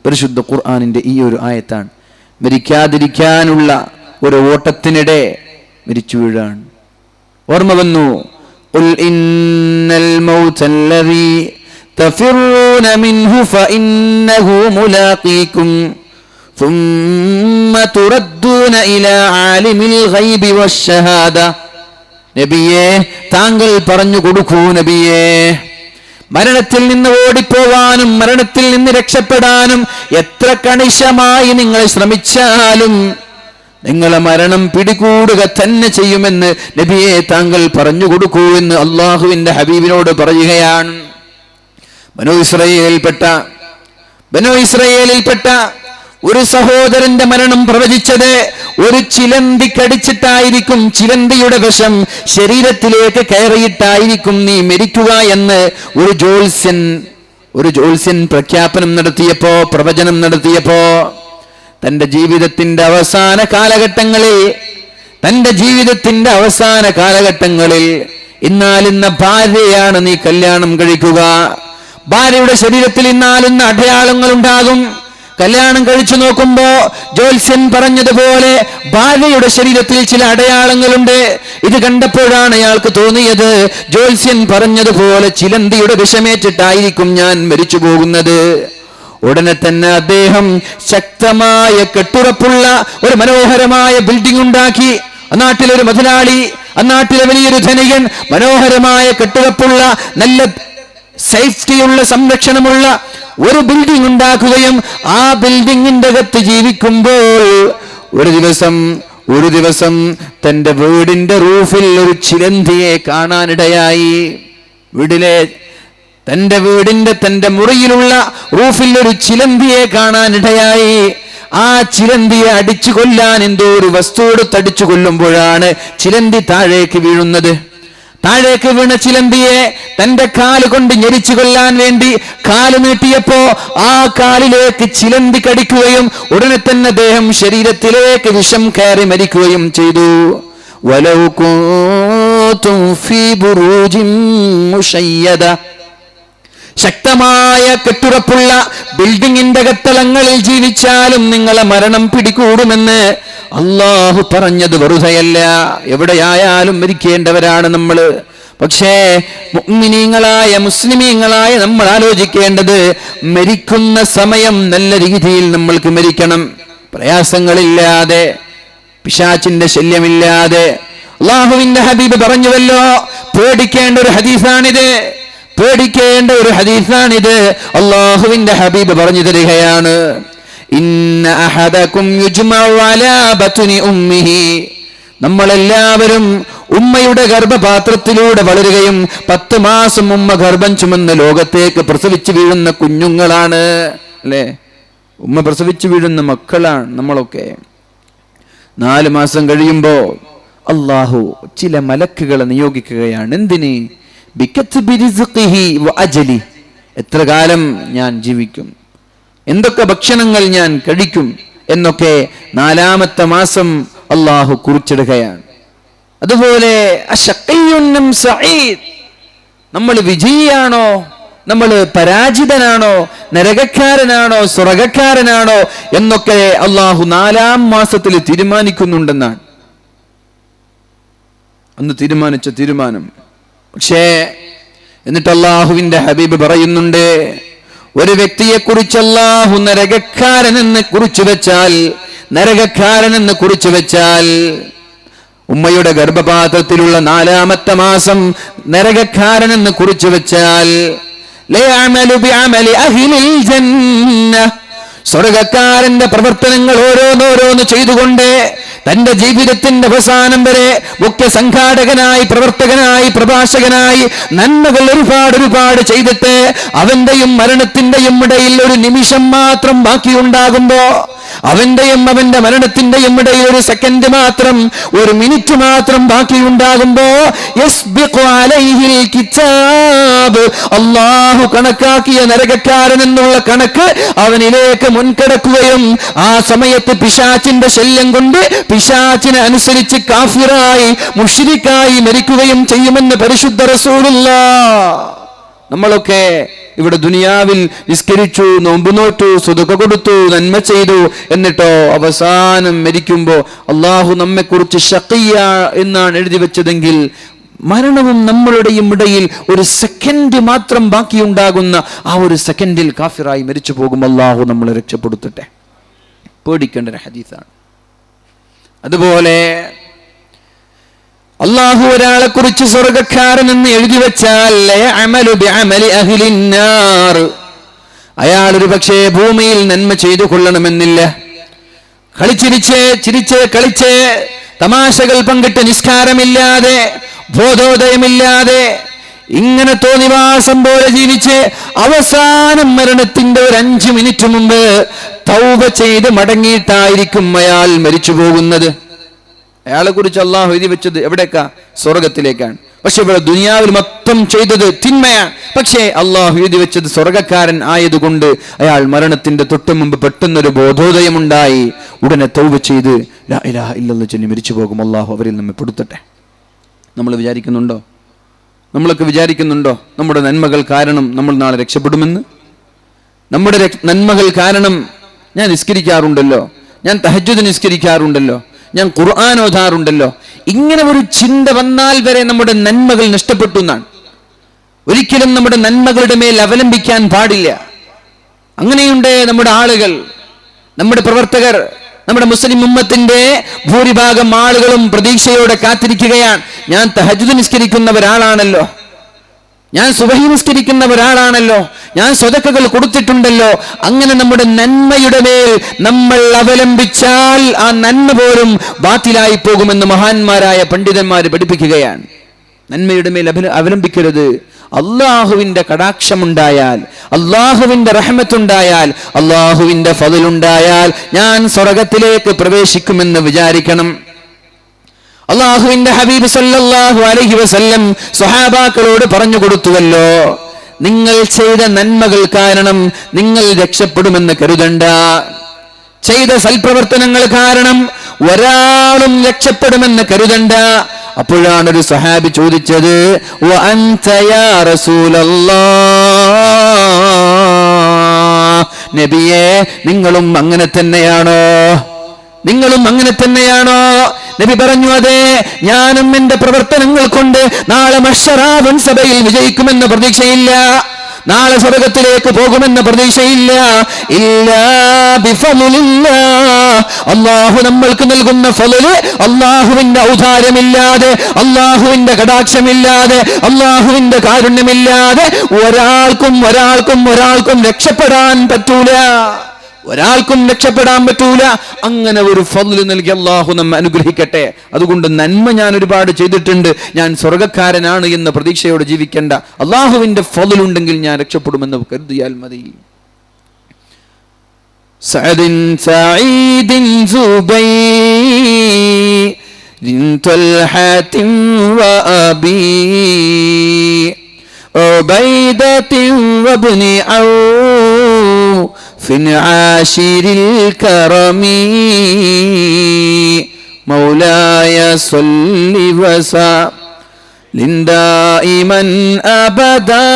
പരിശുദ്ധ ഖുർആനിന്റെ ഈ ഒരു ആയത്താണ്. മരിക്കാതിരിക്കാനുള്ള ഒരു ഓട്ടത്തിനിടെ മരിച്ചു വീഴാൻ. ഓർമ്മ വന്നു, ഖുൽ ഇന്നൽ മൗതല്ലദീ തഫിറൂന മിൻഹു ഫഇന്നഹു മുലാഖീകും ثم تردون إلى عالم الغيب والشهادة. നബിയേ, താങ്കൾ പറഞ്ഞു കൊടുക്കൂ നബിയേ, മരണത്തിൽ നിന്ന് ഓടിപ്പോവാനും മരണത്തിൽ നിന്ന് രക്ഷപ്പെടാനും എത്ര കണിശമായി നിങ്ങൾ ശ്രമിച്ചാലും നിങ്ങളെ മരണം പിടികൂടുക തന്നെ ചെയ്യുമെന്ന് നബിയെ താങ്കൾ പറഞ്ഞു കൊടുക്കൂ എന്ന് അള്ളാഹുവിന്റെ ഹബീബിനോട് പറയുകയാണ്. ബനൂ ഇസ്രായേലിൽപ്പെട്ട ഒരു സഹോദരന്റെ മരണം പ്രവചിച്ചത് ഒരു ചിലന്തി കടിച്ചിട്ടായിരിക്കും. ചിലന്തിയുടെ വിഷം ശരീരത്തിലേക്ക് കയറിയിട്ടായിരിക്കും നീ മരിക്കുക എന്ന് ഒരു ജ്യോത്സ്യൻ പ്രഖ്യാപനം നടത്തിയപ്പോ, പ്രവചനം നടത്തിയപ്പോ, തന്റെ ജീവിതത്തിന്റെ അവസാന കാലഘട്ടങ്ങളിൽ ഇന്നാലുന്ന ഭാര്യയാണ് നീ കല്യാണം കഴിക്കുക. ഭാര്യയുടെ ശരീരത്തിൽ ഇന്നാലുന്ന അടയാളങ്ങൾ ഉണ്ടാകും. കല്യാണം കഴിച്ചു നോക്കുമ്പോ ജ്യോത്സ്യൻ പറഞ്ഞതുപോലെ ഭാര്യയുടെ ശരീരത്തിൽ ചില അടയാളങ്ങളുണ്ട്. ഇത് കണ്ടപ്പോഴാണ് അയാൾക്ക് തോന്നിയത്, ജ്യോത്സ്യൻ പറഞ്ഞതുപോലെ ചിലന്തിയുടെ വിഷമേറ്റിട്ടായിരിക്കും ഞാൻ മരിച്ചു പോകുന്നത്. ഉടനെ തന്നെ അദ്ദേഹം ശക്തമായ കെട്ടുറപ്പുള്ള ഒരു മനോഹരമായ ബിൽഡിംഗ് ഉണ്ടാക്കി. അന്നാട്ടിലൊരു മുതലാളി, അന്നാട്ടിലെ വലിയൊരു ധനികൻ മനോഹരമായ കെട്ടുറപ്പുള്ള നല്ല സേഫ്റ്റിയുള്ള സംരക്ഷണമുള്ള ഒരു ബിൽഡിംഗ് ഉണ്ടാക്കുകയും ആ ബിൽഡിങ്ങിന്റെ അകത്ത് ജീവിക്കുമ്പോൾ ഒരു ദിവസം തന്റെ വീടിന്റെ റൂഫിൽ ഒരു ചിലന്തിയെ കാണാനിടയായി. തന്റെ മുറിയിലുള്ള റൂഫിൽ ഒരു ചിലന്തിയെ കാണാനിടയായി. ആ ചിലന്തിയെ അടിച്ചു കൊല്ലാൻ എന്തോ ഒരു വസ്തു എടുത്തടിച്ചു കൊല്ലുമ്പോഴാണ് ചിലന്തി താഴേക്ക് വീഴുന്നത്. താഴേക്ക് വീണ ചിലന്തിയെ തന്റെ കാല് കൊണ്ട് ഞെരിച്ചു കൊല്ലാൻ വേണ്ടി കാല് നീട്ടിയപ്പോ ആ കാലിലേക്ക് ചിലന്തി കടിക്കുകയും ഉടനെ തന്നെ അദ്ദേഹം ശരീരത്തിലേക്ക് വിഷം കയറി മരിക്കുകയും ചെയ്തു. വലൗ കുന്തും ഫീ ബുറൂജിൻ മുശയ്യദ, ശക്തമായ കെട്ടുറപ്പുള്ള ബിൽഡിങ്ങിന്റെ അകത്തളങ്ങളിൽ ജീവിച്ചാലും നിങ്ങളെ മരണം പിടികൂടുമെന്ന് അള്ളാഹു പറഞ്ഞത് വെറുതെയല്ല. എവിടെയായാലും മരിക്കേണ്ടവരാണ് നമ്മൾ. പക്ഷേ മുഅ്മിനീങ്ങളായ മുസ്ലിമീങ്ങളായ നമ്മൾ ആലോചിക്കേണ്ടത്, മരിക്കുന്ന സമയം നല്ല രീതിയിൽ നമ്മൾക്ക് മരിക്കണം. പ്രയാസങ്ങളില്ലാതെ, പിശാചിന്റെ ശല്യമില്ലാതെ. അള്ളാഹുവിന്റെ ഹബീബ് പറഞ്ഞുവല്ലോ, പേടിക്കേണ്ട ഒരു ഹദീസാണിത്. അള്ളാഹുവിന്റെ ഹബീബ് പറഞ്ഞു തരികയാണ്, ഇന്ന അഹദകും യുജ്മഉ അലാ ബത്നി ഉമ്മിഹി, നമ്മളെല്ലാവരും ഉമ്മയുടെ ഗർഭപാത്രത്തിലൂടെ വളരുകയും 10 മാസം ഉമ്മ ഗർഭം ചുമന്ന് ലോകത്തേക്ക് പ്രസവിച്ചു വീഴുന്ന കുഞ്ഞുങ്ങളാണ്. അല്ലേ? ഉമ്മ പ്രസവിച്ചു വീഴുന്ന മക്കളാണ് നമ്മളൊക്കെ. 4 മാസം കഴിയുമ്പോ അള്ളാഹു ചില മലക്കുകളെ നിയോഗിക്കുകയാണ്. എന്തിന്? ബികത്ബി റിസ്ഖിഹി വ അജലി, എത്ര കാലം ഞാൻ ജീവിക്കും, എന്തൊക്കെ ഭക്ഷണങ്ങൾ ഞാൻ കഴിക്കും എന്നൊക്കെ 4-ാമത്തെ മാസം അള്ളാഹു കുറിച്ചിടുകയാണ്. അതുപോലെ അശഖിയ്യുൻ സഈദ്, നമ്മൾ വിജയിയാണോ, നമ്മൾ പരാജിതനാണോ, നരകക്കാരനാണോ, സ്വർഗക്കാരനാണോ എന്നൊക്കെ അള്ളാഹു 4-ാം മാസത്തിൽ തീരുമാനിക്കുന്നുണ്ടെന്നാണ് അന്ന് തീരുമാനിച്ച തീരുമാനം. പക്ഷേ എന്നിട്ട് അള്ളാഹുവിന്റെ ഹബീബ് പറയുന്നുണ്ട്, ഒരു വ്യക്തിയെ കുറിച്ച് അള്ളാഹു നരകക്കാരനെന്ന് കുറിച്ചു വെച്ചാൽ ഉമ്മയുടെ ഗർഭപാത്രത്തിലുള്ള 4-ാമത്തെ മാസം നരകക്കാരനെന്ന് കുറിച്ചു വെച്ചാൽ ലയഅമലു ബിഅമലി അഹ്ലിൽ ജന്ന. സ്വർഗക്കാരന്റെ പ്രവർത്തനങ്ങൾ ഓരോന്നോരോന്ന് ചെയ്തുകൊണ്ട് തന്റെ ജീവിതത്തിന്റെ അവസാനം വരെ മുഖ്യ സംഘാടകനായി, പ്രവർത്തകനായി, പ്രഭാഷകനായി നന്മകൾ ഒരുപാട് ചെയ്തിട്ട് അവന്റെയും മരണത്തിന്റെയും ഇടയിൽ ഒരു നിമിഷം മാത്രം ബാക്കിയുണ്ടാകുമ്പോ, അവന്റെയും അവന്റെ മരണത്തിന്റെയും ഇടയിൽ ഒരു സെക്കൻഡ് മാത്രം, ഒരു മിനിറ്റ് മാത്രം ബാക്കിയുണ്ടാകുമ്പോ യസ്ബിഖു അലൈഹിൽ കിതാബ്, അല്ലാഹു കണക്കാക്കിയ നരകക്കാരൻ എന്നുള്ള കണക്ക് അവനിലേക്ക് മുൻകടക്കുകയും ആ സമയത്ത് പിശാചിന്റെ ശല്യം കൊണ്ട് പിശാചിനെ അനുസരിച്ച് കാഫിറായി മുശ്രിക്കായി മരിക്കുകയും ചെയ്യുമെന്ന് പരിശുദ്ധ റസൂലുള്ളാഹ്. നമ്മളൊക്കെ ഇവിടെ ദുനിയാവിൽ നിസ്കരിച്ചു, നോമ്പ് നോറ്റു, സ്വതക്ക കൊടുത്തു, നന്മ ചെയ്തു, എന്നിട്ടോ അവസാനം മരിക്കുമ്പോ അള്ളാഹു നമ്മെക്കുറിച്ച് ശഖിയ എന്നാണ് എഴുതി വെച്ചതെങ്കിൽ മരണവും നമ്മളുടെയും ഇടയിൽ ഒരു സെക്കൻഡ് മാത്രം ബാക്കിയുണ്ടാകുന്ന ആ ഒരു സെക്കൻഡിൽ കാഫിറായി മരിച്ചു പോകും. അള്ളാഹു നമ്മളെ രക്ഷപ്പെടുത്തട്ടെ. പേടിക്കേണ്ട ഒരു ഹദീസാണ്. അതുപോലെ അള്ളാഹു ഒരാളെ കുറിച്ച് സ്വർഗക്കാരൻ എന്ന് എഴുതി വെച്ചാൽ അയാൾ ഒരു പക്ഷേ ഭൂമിയിൽ നന്മ ചെയ്തു കൊള്ളണമെന്നില്ല. ചിരിച്ച് കളിച്ച് തമാശകൾ പങ്കിട്ട് നിസ്കാരമില്ലാതെ ബോധോദയമില്ലാതെ ഇങ്ങനെ തോന്നിവാസം പോലെ ജീവിച്ച് അവസാനം മരണത്തിന്റെ ഒരു 5 മിനിറ്റ് മുമ്പ് തൗബ ചെയ്ത് മടങ്ങിയിട്ടായിരിക്കും അയാൾ മരിച്ചു പോകുന്നത്. അയാളെ കുറിച്ച് അള്ളാഹു എഴുതി വെച്ചത് എവിടേക്കാ? സ്വർഗത്തിലേക്കാണ്. പക്ഷെ ഇവിടെ ദുനിയാവിൽ മൊത്തം ചെയ്തത് തിന്മയാണ്. പക്ഷേ അള്ളാഹു എഴുതി വെച്ചത് സ്വർഗക്കാരൻ ആയതുകൊണ്ട് അയാൾ മരണത്തിന്റെ തൊട്ടു മുമ്പ് പെട്ടെന്നൊരു ബോധോദയമുണ്ടായി, ഉടനെ തൗബ ചെയ്ത് ലാ ഇലാഹ ഇല്ലല്ലാഹ് ചൊല്ലി മരിച്ചു പോകും. അള്ളാഹു അവരിൽ നമ്മെ പെടുത്തട്ടെ. നമ്മളൊക്കെ വിചാരിക്കുന്നുണ്ടോ നമ്മുടെ നന്മകൾ കാരണം നമ്മൾ നാളെ രക്ഷപ്പെടുമെന്ന്? നമ്മുടെ നന്മകൾ കാരണം ഞാൻ നിസ്കരിക്കാറുണ്ടല്ലോ, ഞാൻ തഹജ്ജുദ് നിസ്കരിക്കാറുണ്ടല്ലോ, ഞാൻ ഖുർആൻ ഓതാറുണ്ടല്ലോ, ഇങ്ങനെ ഒരു ചിന്ത വന്നാൽ വരെ നമ്മുടെ നന്മകൾ നഷ്ടപ്പെട്ടു എന്നാണ്. ഒരിക്കലും നമ്മുടെ നന്മകളുടെ മേൽ അവലംബിക്കാൻ പാടില്ല. അങ്ങനെയുണ്ട് നമ്മുടെ ആളുകൾ, നമ്മുടെ പ്രവർത്തകർ. നമ്മുടെ മുസ്ലിം ഉമ്മത്തിന്റെ ഭൂരിഭാഗം ആളുകളും പ്രതീക്ഷയോടെ കാത്തിരിക്കുകയാണ്. ഞാൻ തഹജ്ജുദ് നിസ്കരിക്കുന്ന ഒരാളാണല്ലോ, ഞാൻ സുബഹി നിസ്കരിക്കുന്ന ഒരാളാണല്ലോ, ഞാൻ സ്വതക്കകൾ കൊടുത്തിട്ടുണ്ടല്ലോ. അങ്ങനെ നമ്മുടെ നന്മയുടെ മേൽ നമ്മൾ അവലംബിച്ചാൽ ആ നന്മ പോലും ബാത്തിലായി പോകുമെന്ന് മഹാന്മാരായ പണ്ഡിതന്മാർ പഠിപ്പിക്കുകയാണ്. നന്മയുടെ മേൽ അവലംബിക്കരുത്. അള്ളാഹുവിന്റെ കടാക്ഷമുണ്ടായാൽ, അള്ളാഹുവിന്റെ റഹ്മത്തുണ്ടായാൽ, അള്ളാഹുവിന്റെ ഫضലുണ്ടായാൽ ഞാൻ സ്വർഗത്തിലേക്ക് പ്രവേശിക്കുമെന്ന് വിചാരിക്കണം. അള്ളാഹുവിന്റെ ഹബീബ് സല്ലല്ലാഹു അലൈഹി വസല്ലം സ്വഹാബാക്കളോട് പറഞ്ഞു കൊടുത്തുവല്ലോ, നിങ്ങൾ ചെയ്ത നന്മകൾ കാരണം നിങ്ങൾ രക്ഷപ്പെടുമെന്ന് കരുതണ്ട. ചെയ്ത സൽപ്രവർത്തനങ്ങൾ കാരണം ഒരാളും രക്ഷപ്പെടുമെന്ന് കരുതണ്ട. അപ്പോഴാണ് ഒരു സഹാബി ചോദിച്ചത്, വഅൻത യാ റസൂലല്ലാഹ്, നബിയേ നിങ്ങളും അങ്ങനെ തന്നെയാണോ? നിങ്ങളും അങ്ങനെ തന്നെയാണോ? നബി പറഞ്ഞു, അതെ, ഞാനും എന്റെ പ്രവർത്തനങ്ങൾ കൊണ്ട് നാളെ മഹ്ശറാവൻ സഭയിൽ വിജയിക്കുമെന്ന പ്രതീക്ഷയില്ല, നാളെ സ്വർഗത്തിലേക്ക് പോകുമെന്ന പ്രതീക്ഷയില്ല. ഇല്ലാ ബിഫളില്ലാഹ്, അല്ലാഹു നമ്മൾക്ക് നൽകുന്ന ഫളല്, അല്ലാഹുവിന്റെ ഔദാര്യമില്ലാതെ, അല്ലാഹുവിന്റെ കടാക്ഷമില്ലാതെ, അല്ലാഹുവിന്റെ കാരുണ്യമില്ലാതെ ഒരാൾക്കും രക്ഷപ്പെടാൻ പറ്റൂല. അങ്ങനെ ഒരു ഫضൽ നൽകി അല്ലാഹു നമ്മെ അനുഗ്രഹിക്കട്ടെ. അതുകൊണ്ട് നന്മ ഞാൻ ഒരുപാട് ചെയ്തിട്ടുണ്ട്, ഞാൻ സ്വർഗക്കാരനാണ് എന്ന പ്രതീക്ഷയോടെ ജീവിക്കേണ്ട. അല്ലാഹുവിന്റെ ഫضൽ ഉണ്ടെങ്കിൽ ഞാൻ രക്ഷപ്പെടുമെന്ന് കരുതിയാൽ മതി. സഈദിൻ സുബൈരിൻ തൽഹത്തിൻ വഅബി ഉബൈദത്തിൻ വബ്നി في عاشر الكرم مولاي صل وسلم دائما أبدا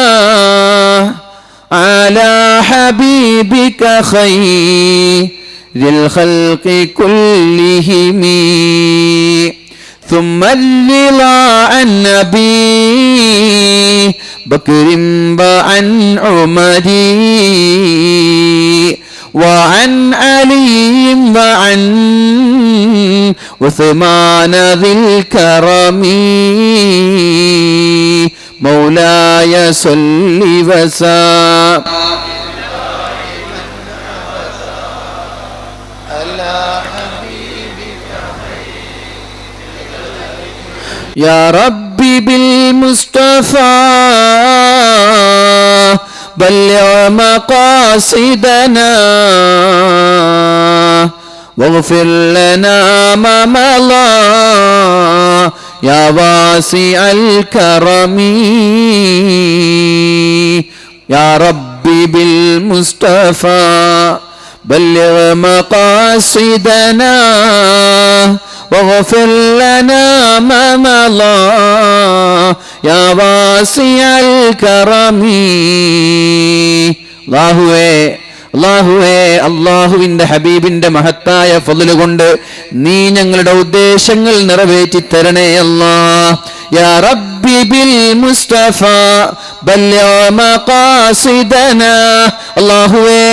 على حبيبك خير الخلق كلهم ثم الرضا عن نبي بكر وعن عمر وعن علي وعن عثمان ذي الكرم മൗലായ സല്ലി വസല്ലം يا ربي بالمصطفى بلغ مقاصدنا واغفر لنا ما مضى يا واسع الكرم يا ربي بالمصطفى بلغ مقاصدنا واغفر لنا ما مضى يا واسع الكرم അല്ലാഹുവേ അല്ലാഹുവിന്റെ ഹബീബിന്റെ മഹത്തായ ഫള് കൊണ്ട് നീ ഞങ്ങളുടെ ഉദ്ദേശങ്ങൾ നിറവേറ്റി തരണേ അല്ലാഹ്. യാ റബ്ബി ബിൽ മുസ്തഫ ബല്ലിഗ് മഖാസിദനാ. അല്ലാഹുവേ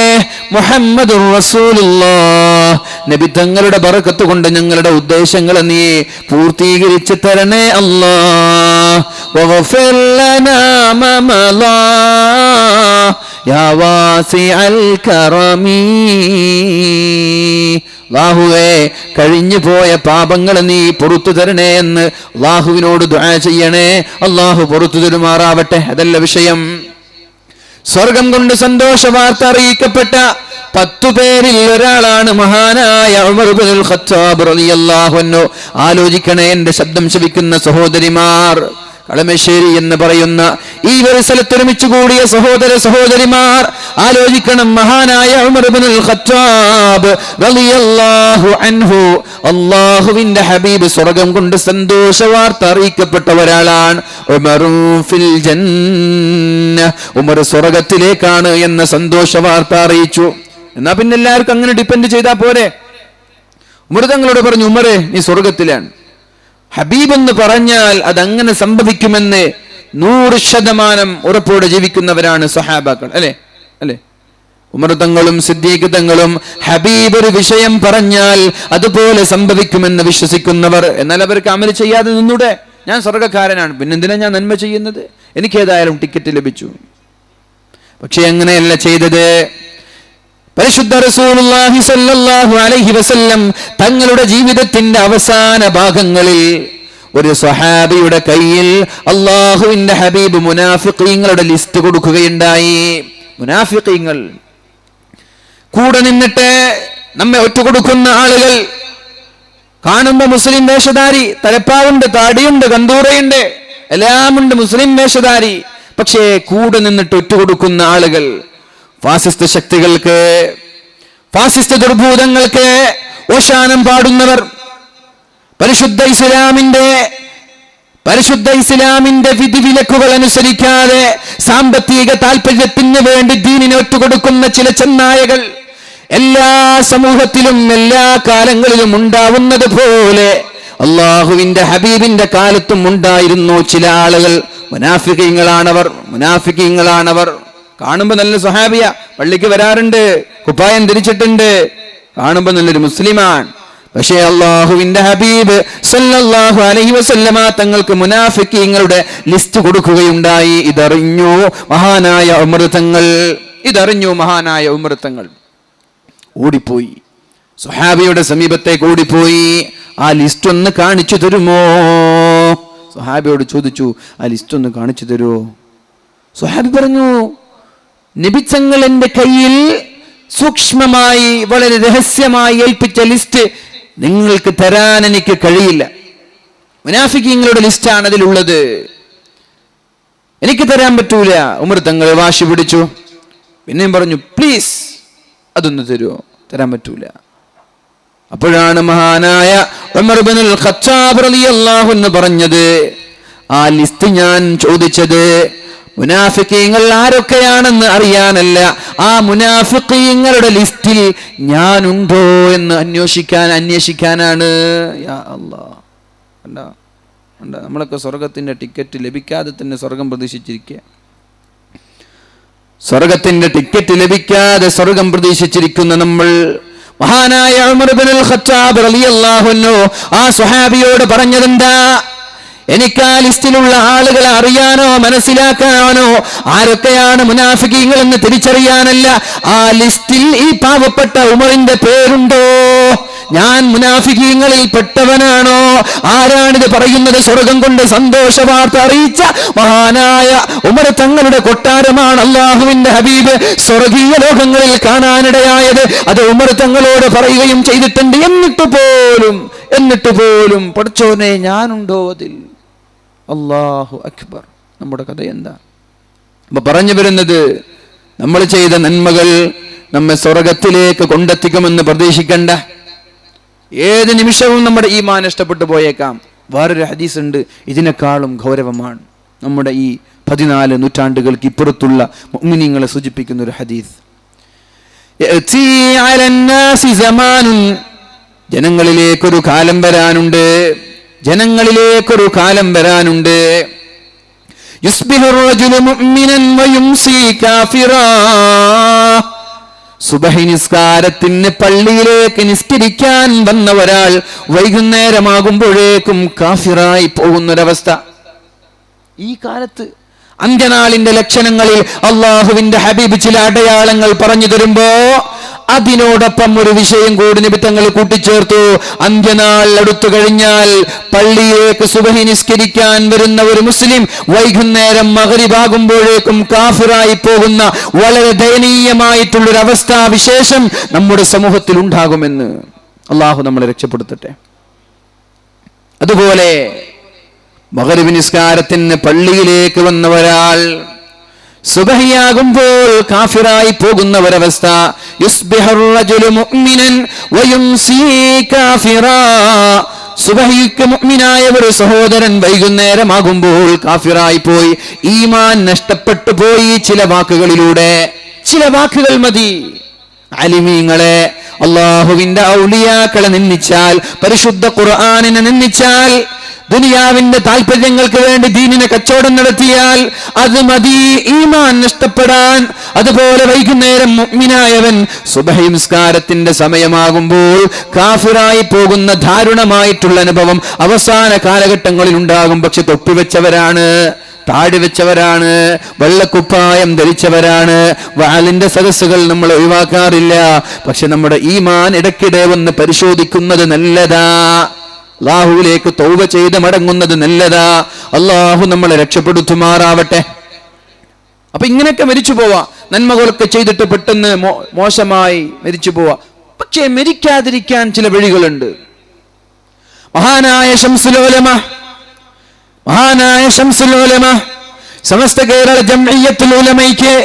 മുഹമ്മദുർ റസൂലുള്ളാഹ് നബി തങ്ങളുടെ ബറക്കത്ത് കൊണ്ട് ഞങ്ങളുടെ ഉദ്ദേശങ്ങൾ നീ പൂർത്തീകരിച്ചു തരണേ അല്ലാഹ്. വഗ്ഫിർ ലനാ മാ മളാ യാ വാസിഅൽ കറമി. അല്ലാഹുവേ കഴിഞ്ഞു പോയ പാപങ്ങൾ നീ പുറത്തു തരണേ എന്ന് അല്ലാഹുവിനോട് ദുആ ചെയ്യണേ. അല്ലാഹു പുറത്തു തരുമാറാവട്ടെ. അതല്ല വിഷയം. സ്വർഗം കൊണ്ട് സന്തോഷ വാർത്ത അറിയിക്കപ്പെട്ട 10 പേരിൽ ഒരാളാണ് മഹാനായ ഉമർ ഇബ്നുൽ ഖത്താബ് റളിയല്ലാഹു അൻഹു. ആലോചിക്കണേ എന്റെ ശബ്ദം ശ്രവിക്കുന്ന സഹോദരിമാർ, കളമശ്ശേരി എന്ന് പറയുന്ന ഈ ഒരു സ്ഥലത്ത് ഒരുമിച്ച് കൂടിയ സഹോദര സഹോദരിമാർ ആലോചിക്കണം. മഹാനായ ഉമർ ഇബ്നുൽ ഖത്താബ് റളിയല്ലാഹു അൻഹു അല്ലാഹുവിന്റെ ഹബീബ് സ്വർഗം കൊണ്ട് സന്തോഷ വാർത്ത അറിയിക്കപ്പെട്ട ഒരാളാണ്. ഉമറു ഫിൽ ജന്ന, ഉമർ സ്വർഗത്തിലേക്കാണ് എന്ന സന്തോഷ വാർത്ത അറിയിച്ചു. എന്നാ പിന്നെ എല്ലാവർക്കും അങ്ങനെ ഡിപ്പെൻഡ് ചെയ്താ പോരെ? ഉമർ തങ്ങളോട് പറഞ്ഞു, ഉമറേ നീ സ്വർഗത്തിലാണ്. ഹബീബ് എന്ന് പറഞ്ഞാൽ അതങ്ങനെ സംഭവിക്കുമെന്ന് 100% ഉറപ്പോടെ ജീവിക്കുന്നവരാണ് സ്വഹാബാക്കൾ, അല്ലെ അല്ലെ? ഉമർ തങ്ങളും സിദ്ദീഖ് തങ്ങളും ഹബീബ് ഒരു വിഷയം പറഞ്ഞാൽ അതുപോലെ സംഭവിക്കുമെന്ന് വിശ്വസിക്കുന്നവർ. എന്നാൽ അവർക്ക് അമൽ ചെയ്യാതെ നിന്നൂടെ? ഞാൻ സ്വർഗക്കാരനാണ്, പിന്നെന്തിനാ ഞാൻ നന്മ ചെയ്യുന്നത്? എനിക്കേതായാലും ടിക്കറ്റ് ലഭിച്ചു. പക്ഷെ അങ്ങനെയല്ല ചെയ്തത്. പരിശുദ്ധ റസൂലുള്ളാഹി സ്വല്ലല്ലാഹു അലൈഹി വസല്ലം തങ്ങളുടെ ജീവിതത്തിന്റെ അവസാന ഭാഗങ്ങളിൽ ഒരു സ്വഹാബിയുടെ കയ്യിൽ അല്ലാഹുവിന്റെ ഹബീബ് മുനാഫിഖീങ്ങളുടെ ലിസ്റ്റ് കൊടുക്കുകയുണ്ടായി. മുനാഫിഖീങ്ങൾ കൂടെ നിന്നിട്ട് നമ്മെ ഒറ്റുകൊടുക്കുന്ന ആളുകൾ. കാണുമ്പോ മുസ്ലിം വേഷധാരി, തലപ്പാവുണ്ട്, താടിയുണ്ട്, കന്തൂറയുണ്ട്, എല്ലാമുണ്ട്, മുസ്ലിം വേഷധാരി. പക്ഷേ കൂടെ നിന്നിട്ട് ഒറ്റുകൊടുക്കുന്ന ആളുകൾ ഫാസിസ്റ്റ് ശക്തികൾക്ക്, ഫാസിസ്റ്റ് ദുർഭൂതങ്ങൾക്ക് ഓശാനം പാടുന്നവർ, പരിശുദ്ധ ഇസ്ലാമിന്റെ വിധിവിലക്കുകൾ അനുസരിക്കാതെ സാമ്പത്തിക താല്പര്യത്തിന് വേണ്ടി ദീനിനെ ഒറ്റുകൊടുക്കുന്ന ചില ചെന്നായകൾ എല്ലാ സമൂഹത്തിലും എല്ലാ കാലങ്ങളിലും ഉണ്ടാവുന്നത് പോലെ അല്ലാഹുവിന്റെ ഹബീബിന്റെ കാലത്തും ഉണ്ടായിരുന്നു ചില ആളുകൾ. മുനാഫിഖീങ്ങളാണവർ. കാണുമ്പോ നല്ല സ്വഹാബിയ, പള്ളിക്ക് വരാറുണ്ട്, കുപ്പായം ധരിച്ചിട്ടുണ്ട്, കാണുമ്പോ നല്ലൊരു മുസ്ലിമാണ്. പക്ഷേ അല്ലാഹുവിന്റെ ഹബീബ് സല്ലല്ലാഹു അലൈഹി വസല്ലമ തങ്ങൾക്ക് മുനാഫിഖീങ്ങളുടെ ലിസ്റ്റ് കൊടുക്കുകയുണ്ടായി. ഇതറിഞ്ഞു മഹാനായ ഉമർ തങ്ങൾ ഓടിപ്പോയി, സ്വഹാബിയുടെ സമീപത്തേക്ക് ഓടിപ്പോയി. ആ ലിസ്റ്റ് ഒന്ന് കാണിച്ചു തരുമോ? സ്വഹാബിയോട് ചോദിച്ചു, ആ ലിസ്റ്റ് ഒന്ന് കാണിച്ചു തരുമോ? സ്വഹാബി പറഞ്ഞു, നബി തങ്ങൾ എന്റെ കയ്യിൽ സൂക്ഷ്മമായി വളരെ രഹസ്യമായി ഏൽപ്പിച്ച ലിസ്റ്റ് നിങ്ങൾക്ക് തരാൻ എനിക്ക് കഴിയില്ല. മുനാഫിഖീങ്ങളുടെ ലിസ്റ്റാണ് അതിലുള്ളത്, എനിക്ക് തരാൻ പറ്റൂല. ഉമർ തങ്ങൾ വാശി പിടിച്ചു. പിന്നെയും പറഞ്ഞു, പ്ലീസ് അതൊന്ന് തരുമോ? തരാൻ പറ്റൂല. അപ്പോഴാണ് മഹാനായ ഉമർ ഇബ്നുൽ ഖത്താബ് റളിയല്ലാഹു അൻഹു പറഞ്ഞത്, ആ ലിസ്റ്റ് ഞാൻ ചോദിച്ചത് മുനാഫിഖീങ്ങൾ ആരൊക്കെയാണെന്ന് അറിയാനല്ല, ആ മുനാഫിഖീങ്ങളുടെ ലിസ്റ്റിൽ ഞാനുണ്ടോ എന്ന് അന്വേഷിക്കാനാണ്. യാ അല്ലാഹ്, നമ്മളൊക്കെ സ്വർഗത്തിന്റെ ടിക്കറ്റ് ലഭിക്കാതെ തന്നെ സ്വർഗം പ്രതീക്ഷിച്ചിരിക്കുക. സ്വർഗത്തിന്റെ ടിക്കറ്റ് ലഭിക്കാതെ സ്വർഗം പ്രതീക്ഷിച്ചിരിക്കുന്ന നമ്മൾ. മഹാനായ ഉമർ ഇബ്നുൽ ഖത്താബ് റളിയല്ലാഹു അൻഹു ആ സ്വഹാബിയോട് പറഞ്ഞതെന്താ? എനിക്ക് ആ ലിസ്റ്റിലുള്ള ആളുകളെ അറിയാനോ മനസ്സിലാക്കാനോ, ആരൊക്കെയാണ് മുനാഫിഖീങ്ങൾ എന്ന് തിരിച്ചറിയാനല്ല. ആ ലിസ്റ്റിൽ ഈ പാവപ്പെട്ട ഉമറിന്റെ പേരുണ്ടോ? ഞാൻ മുനാഫിഖീങ്ങളിൽ പെട്ടവനാണോ? ആരാണിത് പറയുന്നത്? സ്വർഗം കൊണ്ട് സന്തോഷ വാർത്ത അറിയിച്ച മഹാനായ ഉമർ തങ്ങളുടെ കൊട്ടാരമാണ് അള്ളാഹുവിന്റെ ഹബീബ് സ്വർഗീയ ലോകങ്ങളിൽ കാണാനിടയായത്. അത് ഉമർ തങ്ങളോട് പറയുകയും ചെയ്തിട്ടുണ്ട്. എന്നിട്ട് പോലും പഠിച്ചോനെ ഞാനുണ്ടോ അതിൽ? അല്ലാഹു അക്ബർ. നമ്മുടെ കഥ എന്താ? അപ്പൊ പറഞ്ഞു വരുന്നത്, നമ്മൾ ചെയ്ത നന്മകൾ നമ്മെ സ്വർഗത്തിലേക്ക് കൊണ്ടെത്തിക്കുമെന്ന് പ്രതീക്ഷിക്കണ്ട. ഏത് നിമിഷവും നമ്മുടെ ഈമാൻ നഷ്ടപ്പെട്ടു പോയേക്കാം. വേറൊരു ഹദീസ് ഉണ്ട്, ഇതിനേക്കാളും ഗൗരവമാണ്. നമ്മുടെ ഈ 14 നൂറ്റാണ്ടുകൾക്ക് ഇപ്പുറത്തുള്ള മുഅ്മിനീങ്ങളെ സൂചിപ്പിക്കുന്ന ഒരു ഹദീസ്. ജനങ്ങളിലേക്കൊരു കാലം വരാനുണ്ട്. സുബഹി നിസ്കാരത്തിന് പള്ളിയിലേക്ക് നിസ്കരിക്കാൻ വന്ന ഒരാൾ വൈകുന്നേരമാകുമ്പോഴേക്കും കാഫിറായി പോകുന്നൊരവസ്ഥ. ഈ കാലത്ത് അന്ത്യനാളിന്റെ ലക്ഷണങ്ങളിൽ അള്ളാഹുവിന്റെ ഹബീബ് ചില അടയാളങ്ങൾ പറഞ്ഞു തരുമ്പോ അതിനോടൊപ്പം ഒരു വിഷയം കൂടി നബി തങ്ങൾ കൂട്ടിച്ചേർത്തു. അന്ത്യനാൾ അടുത്തു കഴിഞ്ഞാൽ പള്ളിയിലേക്ക് സുബഹി നിസ്കരിക്കാൻ വരുന്ന ഒരു മുസ്ലിം വൈകുന്നേരം മഗ്രിബാകുമ്പോഴേക്കും കാഫിറായി പോകുന്ന വളരെ ദയനീയമായിട്ടുള്ളൊരു അവസ്ഥാവിശേഷം നമ്മുടെ സമൂഹത്തിൽ ഉണ്ടാകുമെന്ന് അള്ളാഹു നമ്മളെ രക്ഷപ്പെടുത്തട്ടെ. അതുപോലെ മഗ്രിബ് നിസ്കാരത്തിന് പള്ളിയിലേക്ക് വന്ന ഒരാൾ സുബഹിയാകുമ്പോൾ കാഫിറായി പോകുന്ന ഒരവസ്ഥ. സുബഹിക്ക് മുഅ്മിനായ ഒരു സഹോദരൻ വൈകുന്നേരമാകുമ്പോൾ കാഫിറായി പോയി, ഈമാൻ നഷ്ടപ്പെട്ടു പോയി. ചില വാക്കുകൾ മതി. അലിമീങ്ങളെ, അല്ലാഹുവിന്റെ ഔലിയാക്കളെ നിന്ദിച്ചാൽ, പരിശുദ്ധ ഖുർആനിനെ നിന്ദിച്ചാൽ, ദുനിയാവിന്റെ താല്പര്യങ്ങൾക്ക് വേണ്ടി ദീനിനെ കച്ചവടം നടത്തിയാൽ അത് മതി ഈമാൻ നഷ്ടപ്പെടാൻ. അതുപോലെ വൈകുന്നേരം മുഅ്മിനായവൻ സുബഹി നിസ്കാരത്തിന്റെ സമയമാകുമ്പോൾ കാഫിറായി പോകുന്ന ദാരുണമായിട്ടുള്ള അനുഭവം അവസാന കാലഘട്ടങ്ങളിൽ ഉണ്ടാകും. പക്ഷെ തൊപ്പിവെച്ചവരാണ്, താടി വെച്ചവരാണ്, വെള്ളക്കുപ്പായം ധരിച്ചവരാണ്. വാലിന്റെ സദസ്സുകൾ നമ്മൾ ഒഴിവാക്കാറില്ല. പക്ഷെ നമ്മുടെ ഈമാൻ ഇടയ്ക്കിടെ ഒന്ന് പരിശോധിക്കുന്നത് നല്ലതാ. അല്ലാഹുവിലേക്ക് തൗബ ചെയ്ത് മടങ്ങുന്നത് നല്ലതാ. അല്ലാഹു നമ്മളെ രക്ഷപ്പെടുത്തുമാറാവട്ടെ. അപ്പൊ ഇങ്ങനെയൊക്കെ മരിച്ചു പോവാ. നന്മകളൊക്കെ ചെയ്തിട്ട് പെട്ടെന്ന് മോശമായി മരിച്ചു പോവാ. പക്ഷേ മരിക്കാതിരിക്കാൻ ചില വഴികളുണ്ട്. മഹാനായ ശംസുൽ ഉലമ സമസ്ത കേരള ജംഇയ്യത്തുൽ ഉലമയ്ക്ക്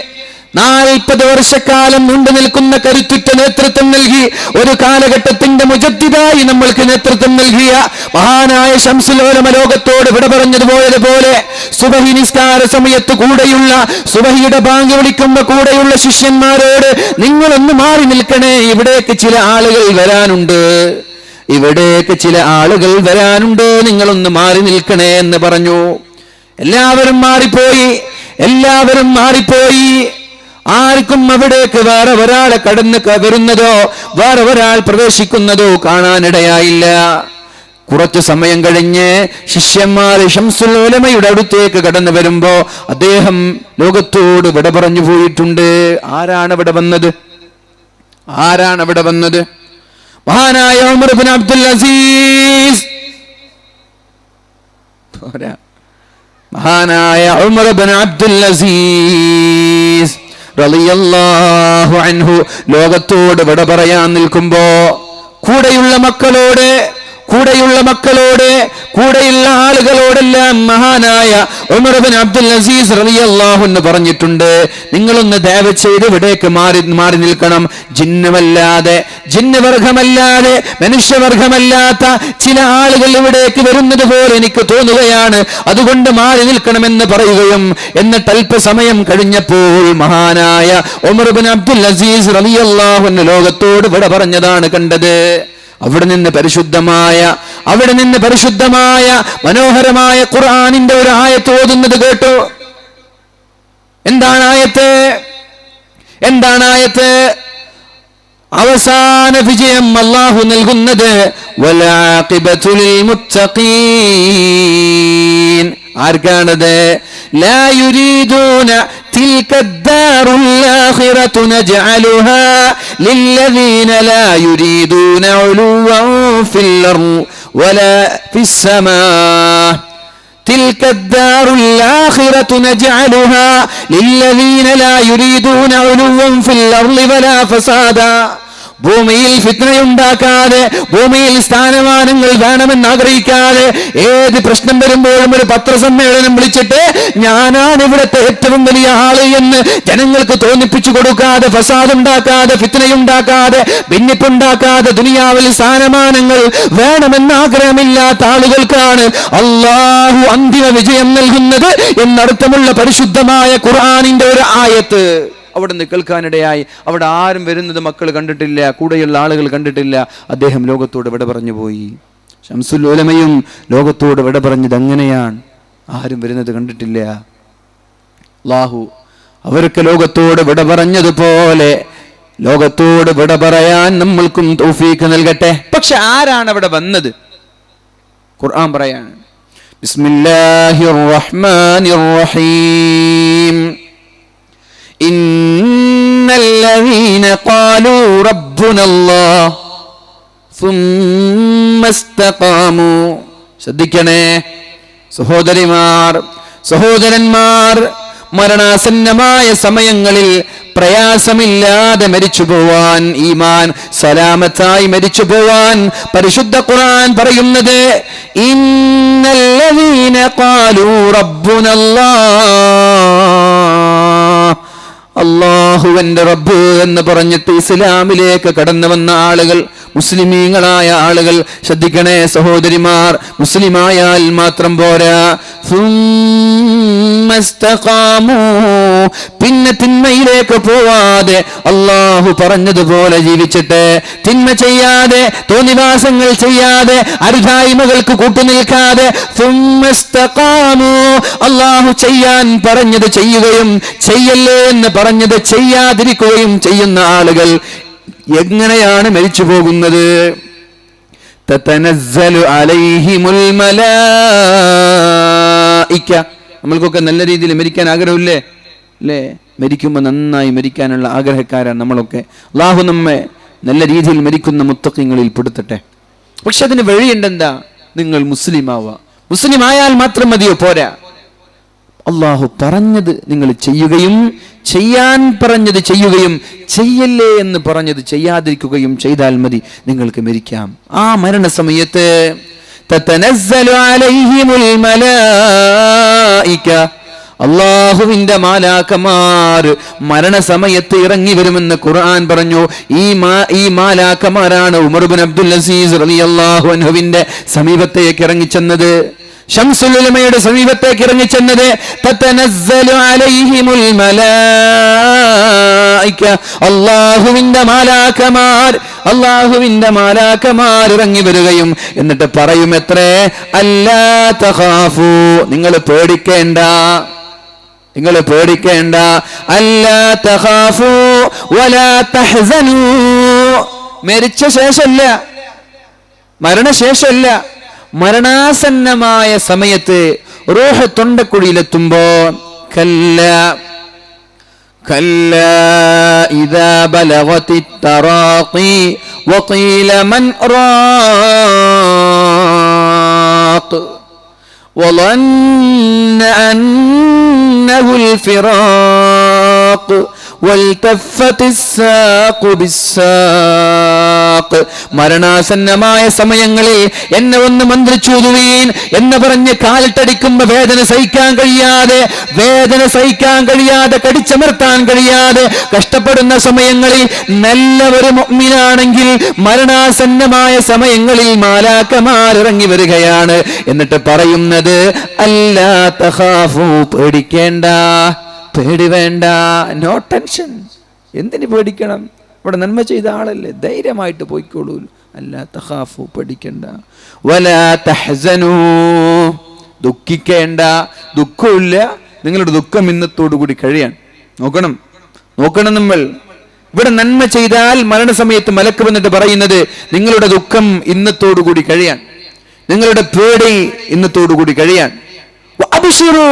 40 വർഷക്കാലം നീണ്ടു നിൽക്കുന്ന കരുത്തുറ്റ നേതൃത്വം നൽകി ഒരു കാലഘട്ടത്തിന്റെ മുജദ്ദിദായി നമ്മൾക്ക് നേതൃത്വം നൽകിയ മഹാനായ ശംസുൽ ഉലമ ലോകത്തോട് വിട പറഞ്ഞതുപോലെ സുബഹി നിസ്കാര സമയത്ത് കൂടെയുള്ള, സുബഹിയുടെ ബാങ്ക് വിളിക്കുമ്പോ കൂടെയുള്ള ശിഷ്യന്മാരോട് നിങ്ങളൊന്ന് മാറി നിൽക്കണേ, ഇവിടേക്ക് ചില ആളുകൾ വരാനുണ്ട്, നിങ്ങളൊന്ന് മാറി നിൽക്കണേ എന്ന് പറഞ്ഞു. എല്ലാവരും മാറിപ്പോയി. ആർക്കും അവിടേക്ക് വേറെ ഒരാളെ കടന്ന് വരുന്നതോ വേറെ ഒരാൾ പ്രവേശിക്കുന്നതോ കാണാനിടയായില്ല. കുറച്ചു സമയം കഴിഞ്ഞ് ശിഷ്യന്മാർ ശംസുൽ ഉലമയുടെ അടുത്തേക്ക് കടന്നു വരുമ്പോ അദ്ദേഹം ലോകത്തോട് വിട പറഞ്ഞു പോയിട്ടുണ്ട്. ആരാണ് അവിടെ വന്നത്? മഹാനായ ഉമർ ഇബ്നു അബ്ദുൽ അസീസ്. റളിയല്ലാഹു അൻഹു ലോകത്തോട് വിട പറയാൻ നിൽക്കുമ്പോ കൂടെയുള്ള ആളുകളോടെല്ലാം മഹാനായ ഉമർ ഇബ്നു അബ്ദുൽ അസീസ് റളിയല്ലാഹു അൻഹു പറഞ്ഞിട്ടുണ്ട്, നിങ്ങളൊന്ന് ദയവ് ചെയ്ത് ഇവിടേക്ക് മാറി നിൽക്കണം. ജിന്നവർഗമല്ലാതെ മനുഷ്യവർഗമല്ലാത്ത ചില ആളുകൾ ഇവിടേക്ക് വരുന്നത് പോലെ എനിക്ക് തോന്നുകയാണ്, അതുകൊണ്ട് മാറി നിൽക്കണമെന്ന് പറയുകയും എന്നിട്ട് അല്പസമയം കഴിഞ്ഞപ്പോൾ മഹാനായ ഉമർ ഇബ്നു അബ്ദുൽ അസീസ് റളിയല്ലാഹു അൻഹു ലോകത്തോട് വിട പറഞ്ഞതാണ് കണ്ടത്. അവിടെ നിന്ന് പരിശുദ്ധമായ മനോഹരമായ ഖുർആനിന്റെ ഒരു ആയത്ത് ഓതുന്നത് കേട്ടു. എന്താണ് ആയത്ത്? അവസാന വിജയം അല്ലാഹു നൽകുന്നത് വലാഖിബതുൽ മുത്തഖീൻ. ആർക്കാണത്? ലാ യുരീദൂന തിൽക ദാറുൽ ആഖിറത നജഅലുഹാ ലില്ലദീന ലാ യുരീദൂന ഉലുവൻ ഫിൽ അർളി വലാ ഫിസ് സമാ. تلك الدار الآخرة نجعلها للذين لا يريدون علوا في الأرض ولا فسادا. ഭൂമിയിൽ ഫിത്നയുണ്ടാക്കാതെ, ഭൂമിയിൽ സ്ഥാനമാനങ്ങൾ വേണമെന്ന് ആഗ്രഹിക്കാതെ, ഏത് പ്രശ്നം വരുമ്പോഴും ഒരു പത്രസമ്മേളനം വിളിച്ചിട്ട് ഞാനാണ് ഇവിടുത്തെ ഏറ്റവും വലിയ ആള് എന്ന് ജനങ്ങൾക്ക് തോന്നിപ്പിച്ചു കൊടുക്കാതെ, ഫസാദ് ഉണ്ടാക്കാതെ, ഫിത്നയുണ്ടാക്കാതെ, ഭിന്നിപ്പുണ്ടാക്കാതെ, ദുനിയാവിൽ സ്ഥാനമാനങ്ങൾ വേണമെന്ന് ആഗ്രഹമില്ലാത്ത ആളുകൾക്കാണ് അല്ലാഹു അന്തിമ വിജയം നൽകുന്നത് എന്നർത്ഥമുള്ള പരിശുദ്ധമായ ഖുർആനിന്റെ ഒരു ആയത്ത് അവിടെ നിന്ന് കേൾക്കാനിടയായി. അവിടെ ആരും വരുന്നത് മക്കൾ കണ്ടിട്ടില്ല, കൂടെയുള്ള ആളുകൾ കണ്ടിട്ടില്ല. അദ്ദേഹം ലോകത്തോട് വിട പറഞ്ഞു പോയി. ശംസുൽ ഉലമയും ലോകത്തോട് വിട പറഞ്ഞത് അങ്ങനെയാണ്. ആരും വരുന്നത് കണ്ടിട്ടില്ല. അല്ലാഹു അവർക്ക് ലോകത്തോട് വിട പറഞ്ഞതുപോലെ ലോകത്തോട് വിട പറയാൻ നമ്മൾക്കും തൗഫീഖ് നൽകട്ടെ. പക്ഷെ ആരാണ് അവിടെ വന്നത്? ഖുർആൻ പറയാണ്, ബിസ്മില്ലാഹിർ റഹ്മാനിർ റഹീം. ഇന്നല്ലദീന ഖാലൂ റബ്ബുനല്ലാഹ് സുമ്മ ഇസ്തഖാമൂ. ശ്രദ്ധിക്കണേ സഹോദരിമാർ, സഹോദരന്മാർ, മരണാസന്നമായ സമയങ്ങളിൽ പ്രയാസമില്ലാതെ മരിച്ചു പോവാൻ, ഈമാൻ സലാമത്തായി മരിച്ചു പോവാൻ പരിശുദ്ധ ഖുർആൻ പറയുന്നത് ഇന്നല്ലദീന ഖാലൂ റബ്ബുനല്ലാഹ്. അല്ലാഹുവിന്റെ റബ്ബ് എന്ന് പറഞ്ഞിട്ട് ഇസ്ലാമിലേക്ക് കടന്നു വന്ന ആളുകൾ, മുസ്ലിമീങ്ങളായ ആളുകൾ, ശ്രദ്ധിക്കണേ സഹോദരിമാർ, മുസ്ലിമായാൽ മാത്രം പോരാ, പിന്നെ തിന്മയിലേക്ക് പോവാതെ അല്ലാഹു പറഞ്ഞതുപോലെ ജീവിച്ചിട്ട്, തിന്മ ചെയ്യാതെ, തോന്നിവാസങ്ങൾ ചെയ്യാതെ, അരുതായ്മകൾക്ക് കൂട്ടുനിൽക്കാതെ, അല്ലാഹു ചെയ്യാൻ പറഞ്ഞത് ചെയ്യുകയും ചെയ്യല്ലേ എന്ന് പറഞ്ഞത് ചെയ്യാതിരിക്കുകയും ചെയ്യുന്ന ആളുകൾ എങ്ങനെയാണ് മരിച്ചു പോകുന്നത്? തതനസ്സലു അലൈഹിമുൽ മലായിക. നമ്മൾക്കൊക്കെ നല്ല രീതിയിൽ മരിക്കാൻ ആഗ്രഹമില്ലേ? അല്ലേ? മരിക്കുമ്പോൾ നന്നായി മരിക്കാനുള്ള ആഗ്രഹക്കാരാണ് നമ്മളൊക്കെ. അല്ലാഹു നമ്മെ നല്ല രീതിയിൽ മരിക്കുന്ന മുത്തഖീങ്ങളിൽ പെടുത്തട്ടെ. പക്ഷെ അതിന് വഴിയുണ്ടെന്താ? നിങ്ങൾ മുസ്ലിം ആവുക. മുസ്ലിം ആയാൽ മാത്രം മതിയോ? പോരാ. അല്ലാഹു പറഞ്ഞത് നിങ്ങൾ ചെയ്യുകയും, ചെയ്യാൻ പറഞ്ഞത് ചെയ്യുകയും, ചെയ്യല്ലേ എന്ന് പറഞ്ഞത് ചെയ്യാതിരിക്കുകയും ചെയ്താൽ മതി, നിങ്ങൾക്ക് മരിക്കാം. ആ മരണസമയത്ത് തതനസ്സലു അലൈഹിമുൽ മലായിക, അല്ലാഹുവിന്റെ മാലാക്കമാർ മരണസമയത്ത് ഇറങ്ങി വരുമെന്ന് ഖുർആൻ പറഞ്ഞു. ഈ മാലാക്കമാരാണ് ഉമർ ഇബ്നു അബ്ദുൽ അസീസ് റളിയല്ലാഹു അൻഹുവിന്റെ സമീപത്തേക്ക് ഇറങ്ങിച്ചെന്നത്, ശംസുൽ ഉലമയുടെ സമീപത്തേക്ക് ഇറങ്ങിച്ചെന്നത്. തതനസ്സലു അലൈഹിമുൽ മലായിക, അല്ലാഹുവിന്റെ മാലാക്കമാർ ഇറങ്ങി വരികയും എന്നിട്ട് പറയും എത്രേ, അല്ലാ തഖാഫു, നിങ്ങൾ പേടിക്കേണ്ട, നിങ്ങൾ പേടിക്കേണ്ട, അല്ലാ തഖാഫു വലാ തഹ്സനു. മരിച്ച ശേഷമല്ല, മരണശേഷമല്ല, മരണാസന്നമായ സമയത്ത് റൂഹ് തൊണ്ടക്കുഴിയിലെത്തുമ്പോ കല്ലാ ഇദാ ബലഗതിത് തറാഖി വഖീല മൻ റാഖ് വളന്ന അന്നഹുൽ ഫിറാഖ് വൽതഫത്തിസ് സാഖു ബിസ്സാഖ്. മരണാസന്നമായ സമയങ്ങളിൽ എന്നെ ഒന്ന് മന്ത്രിച്ചൂതുവീൻ എന്ന് പറഞ്ഞ് കാലിട്ടടിക്കുമ്പോ വേദന സഹിക്കാൻ കഴിയാതെ കടിച്ചമർത്താൻ കഴിയാതെ കഷ്ടപ്പെടുന്ന സമയങ്ങളിൽ നല്ല ഒരു മുഅ്മിനാണെങ്കിൽ മരണാസന്നമായ സമയങ്ങളിൽ മാലാക്കമാർ ഇറങ്ങി വരികയാണ്. എന്നിട്ട് പറയുന്നത് അല്ലാ തഖാഫു, പേടിക്കേണ്ട, പേടി വേണ്ട, നോ ടെൻഷൻ. എന്തിന് പേടിക്കണം? ഇവിടെ നന്മ ചെയ്ത ആളല്ലേ, ധൈര്യമായിട്ട് പോയിക്കോളൂ. അല്ലാ തഖാഫു, പേടിക്കണ്ട. വലാ തഹ്സനു, ദുഃഖിക്കേണ്ട, ദുഃഖമില്ല. നിങ്ങളുടെ ദുഃഖം ഇന്നത്തോടു കൂടി കഴിയാൻ നോക്കണം. നമ്മൾ ഇവിടെ നന്മ ചെയ്താൽ മരണസമയത്ത് മലക്ക് വന്നിട്ട് പറയുന്നത് നിങ്ങളുടെ ദുഃഖം ഇന്നത്തോടുകൂടി കഴിയാൻ, നിങ്ങളുടെ പേടി ഇന്നത്തോടുകൂടി കഴിയാൻ. വഅബ്ശിറൂ,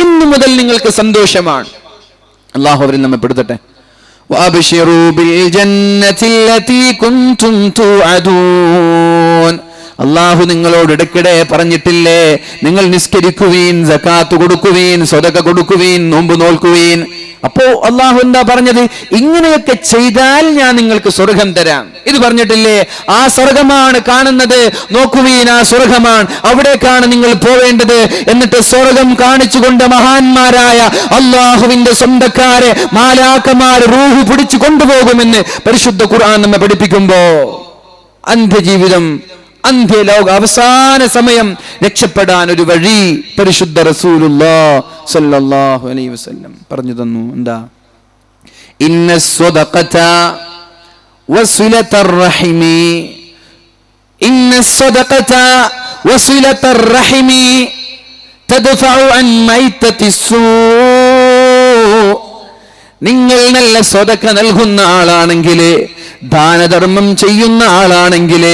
ഇന്നു മുതൽ നിങ്ങൾക്ക് സന്തോഷമാണ്. അല്ലാഹു അവരിൽ നമ്മെ പെടുത്തട്ടെ. വഅബ്ശിറൂ ബിൽ ജന്നത്തില്ലതി കുൻതും തുഅദൂൻ. അല്ലാഹു നിങ്ങളോട് ഇടയ്ക്കിടെ പറഞ്ഞിട്ടില്ലേ, നിങ്ങൾ നിസ്കരിക്കുവീൻ, സകാത്ത് കൊടുക്കുവീൻ, സ്വതക കൊടുക്കുവീൻ, നോമ്പ് നോൽക്കുവീൻ. അപ്പോ അല്ലാഹു എന്താ പറഞ്ഞത്? ഇങ്ങനെയൊക്കെ ചെയ്താൽ ഞാൻ നിങ്ങൾക്ക് സ്വർഗം തരാം. ഇത് പറഞ്ഞിട്ടില്ലേ? ആ സ്വർഗമാണ് കാണുന്നത്, നോക്കുവീൻ, ആ സ്വർഗമാണ്, അവിടേക്കാണ് നിങ്ങൾ പോവേണ്ടത്. എന്നിട്ട് സ്വർഗം കാണിച്ചുകൊണ്ട് മഹാന്മാരായ അല്ലാഹുവിന്റെ സ്വന്തക്കാരെ മാലാഖമാര് റൂഹ് പിടിച്ചു കൊണ്ടുപോകുമെന്ന് പരിശുദ്ധ ഖുർആൻ നമ്മെ പഠിപ്പിക്കുമ്പോ, അന്ത്യജീവിതം, അന്ത്യലോക അവസാന സമയം രക്ഷപ്പെടാൻ ഒരു വഴി പരിശുദ്ധ റസൂലുള്ളാഹി സ്വല്ലല്ലാഹു അലൈഹി വസല്ലം പറഞ്ഞു തന്നു. എന്താ? ഇന്ന സ്വദഖത വസിലതർ റഹിമി, ഇന്ന സ്വദഖത വസിലതർ റഹിമി തദ്ഫഉ അൻ മൈതതിസ്സൂ. നിങ്ങൾ നല്ല സ്വദഖ നൽകുന്ന ആളാണെങ്കിൽ, ദാനധർമ്മം ചെയ്യുന്ന ആളാണെങ്കിൽ,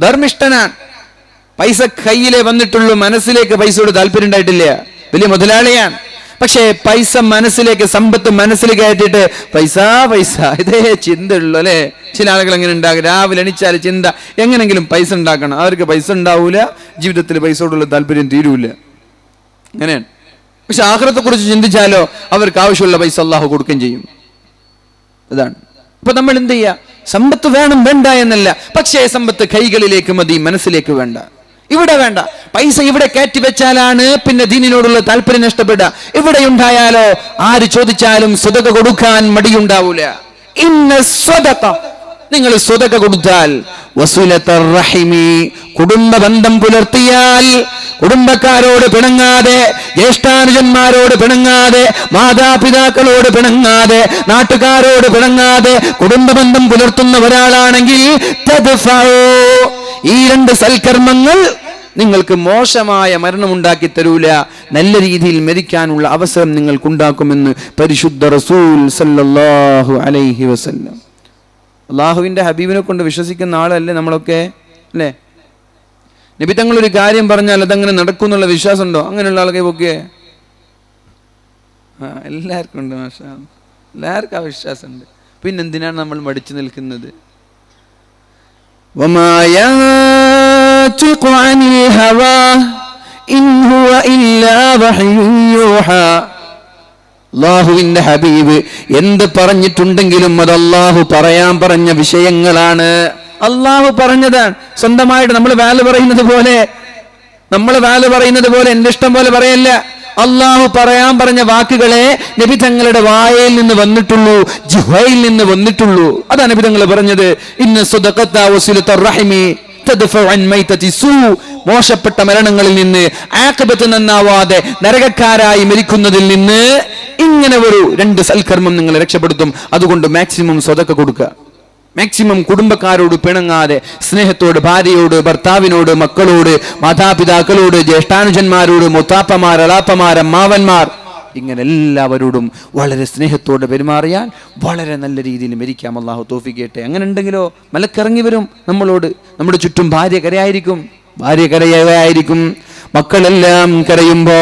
ധർമ്മിഷ്ഠനാണ്, പൈസ കയ്യിലേ വന്നിട്ടുള്ളൂ, മനസ്സിലേക്ക് പൈസയോട് താല്പര്യം ഉണ്ടായിട്ടില്ല, വലിയ മുതലാളിയാണ്. പക്ഷേ പൈസ മനസ്സിലേക്ക്, സമ്പത്ത് മനസ്സിലേക്ക് കയറ്റിയിട്ട് പൈസ പൈസ ഇതേ ചിന്ത ഉള്ളു അല്ലെ. ചില ആളുകൾ അങ്ങനെ ഉണ്ടാകും, രാവിലെ എണിച്ചാൽ ചിന്ത എങ്ങനെങ്കിലും പൈസ ഉണ്ടാക്കണം. അവർക്ക് പൈസ ഉണ്ടാവൂല, ജീവിതത്തിൽ പൈസയോടുള്ള താല്പര്യം തീരൂല, അങ്ങനെയാണ്. പക്ഷെ ആഖിറത്തെ കുറിച്ച് ചിന്തിച്ചാലോ അവർക്ക് ആവശ്യമുള്ള പൈസ അല്ലാഹു കൊടുക്കുകയും ചെയ്യും. അതാണ്. അപ്പൊ നമ്മൾ എന്ത് ചെയ്യാ? സമ്പത്ത് വേണം, വേണ്ട എന്നല്ല, പക്ഷേ സമ്പത്ത് കൈകളിലേക്ക് മതി, മനസ്സിലേക്ക് വേണ്ട. ഇവിടെ വേണ്ട. പൈസ ഇവിടെ കയറ്റി വെച്ചാലാണ് പിന്നെ ദീനിനോടുള്ള താല്പര്യം നഷ്ടപ്പെടുക. ഇവിടെ ഉണ്ടായാലോ ആര് ചോദിച്ചാലും സ്വതക കൊടുക്കാൻ മടിയുണ്ടാവൂല. ഇന്ന സ്വതക, നിങ്ങൾ സ്വതക കൊടുത്താൽ, വസുലതർ റഹിമി, കുടുംബ ബന്ധം പുലർത്തിയാൽ, കുടുംബക്കാരോട് പിണങ്ങാതെ, ജ്യേഷ്ഠാനുജന്മാരോട് പിണങ്ങാതെ, മാതാപിതാക്കളോട് പിണങ്ങാതെ, നാട്ടുകാരോട് പിണങ്ങാതെ കുടുംബ ബന്ധം പുലർത്തുന്ന ഒരാളാണെങ്കിൽ തദ്ഫഉ, ഈ രണ്ട് സൽക്കർമ്മങ്ങൾ നിങ്ങൾക്ക് മോശമായ മരണം ഉണ്ടാക്കി തരൂല, നല്ല രീതിയിൽ മരിക്കാനുള്ള അവസരം നിങ്ങൾക്കുണ്ടാക്കുമെന്ന് പരിശുദ്ധ റസൂൽ സല്ലല്ലാഹു അലൈഹി വസല്ലം. അള്ളാഹുവിന്റെ ഹബീബിനെ കൊണ്ട് വിശ്വസിക്കുന്ന ആളല്ലേ നമ്മളൊക്കെ, അല്ലേ? നബി തങ്ങൾ ഒരു കാര്യം പറഞ്ഞാൽ അതങ്ങനെ നടക്കും എന്നുള്ള വിശ്വാസം ഉണ്ടോ? അങ്ങനെയുള്ള ആൾക്കെ ഒക്കെ എല്ലാവർക്കും ഉണ്ട്, മാഷാ അല്ലാഹ്, എല്ലാവർക്കും ആ വിശ്വാസമുണ്ട്. പിന്നെന്തിനാണ് നമ്മൾ മടിച്ചു നിൽക്കുന്നത്? വമാ യൻതിഖു അനിൽ ഹവാ ഇൻ ഹുവ ഇല്ലാ വഹ്യുൻ യൂഹാ. അല്ലാഹുവിന്റെ ഹബീബ് എന്ത് പറഞ്ഞിട്ടുണ്ടെങ്കിലും അത് അല്ലാഹു പറയാൻ പറഞ്ഞ വിഷയങ്ങളാണ്. അല്ലാഹു പറഞ്ഞതാണ്. സ്വന്തമായിട്ട് നമ്മൾ വാല് പറയുന്നത് പോലെ എന്റെ ഇഷ്ടം പോലെ പറയല്ല. അല്ലാഹു പറയാൻ പറഞ്ഞ വാക്കുകളെ നബി തങ്ങളുടെ വായയിൽ നിന്ന് വന്നിട്ടുള്ളൂ, ജിഹ്വയിൽ നിന്ന് വന്നിട്ടുള്ളൂ. അതാണ് നബി തങ്ങൾ പറഞ്ഞത്. ഇന്ന സ്വദഖത വസിലതർ റഹിമി തദ്ഫഉ അൻ മൈതതിസ്സൂ. മോശപ്പെട്ട മരണങ്ങളിൽ നിന്ന്, ആഖിബത്ത് നന്നാവാതെ നരകക്കാരായി മരിക്കുന്നതിൽ നിന്ന് ഇങ്ങനെ ഒരു രണ്ട് സൽക്കർമ്മം നിങ്ങളെ രക്ഷപ്പെടുത്തും. അതുകൊണ്ട് മാക്സിമം സ്വതക്ക കൊടുക്കുക, മാക്സിമം കുടുംബക്കാരോട് പിണങ്ങാതെ സ്നേഹത്തോട്, ഭാര്യയോട്, ഭർത്താവിനോട്, മക്കളോട്, മാതാപിതാക്കളോട്, ജ്യേഷ്ഠാനുജന്മാരോട്, മുത്താപ്പമാർ, അളാപ്പമാർ, അമ്മാവന്മാർ, ഇങ്ങനെ എല്ലാവരോടും വളരെ സ്നേഹത്തോടെ പെരുമാറിയാൽ വളരെ നല്ല രീതിയിൽ മരിക്കാം. അല്ലാഹു തൗഫീഖ് ചെയ്യട്ടെ. അങ്ങനെ ഉണ്ടെങ്കിലോ മലക്കിറങ്ങി വരും നമ്മളോട്. നമ്മുടെ ചുറ്റും ഭാര്യ കരയായിരിക്കും, മക്കളെല്ലാം കരയുമ്പോ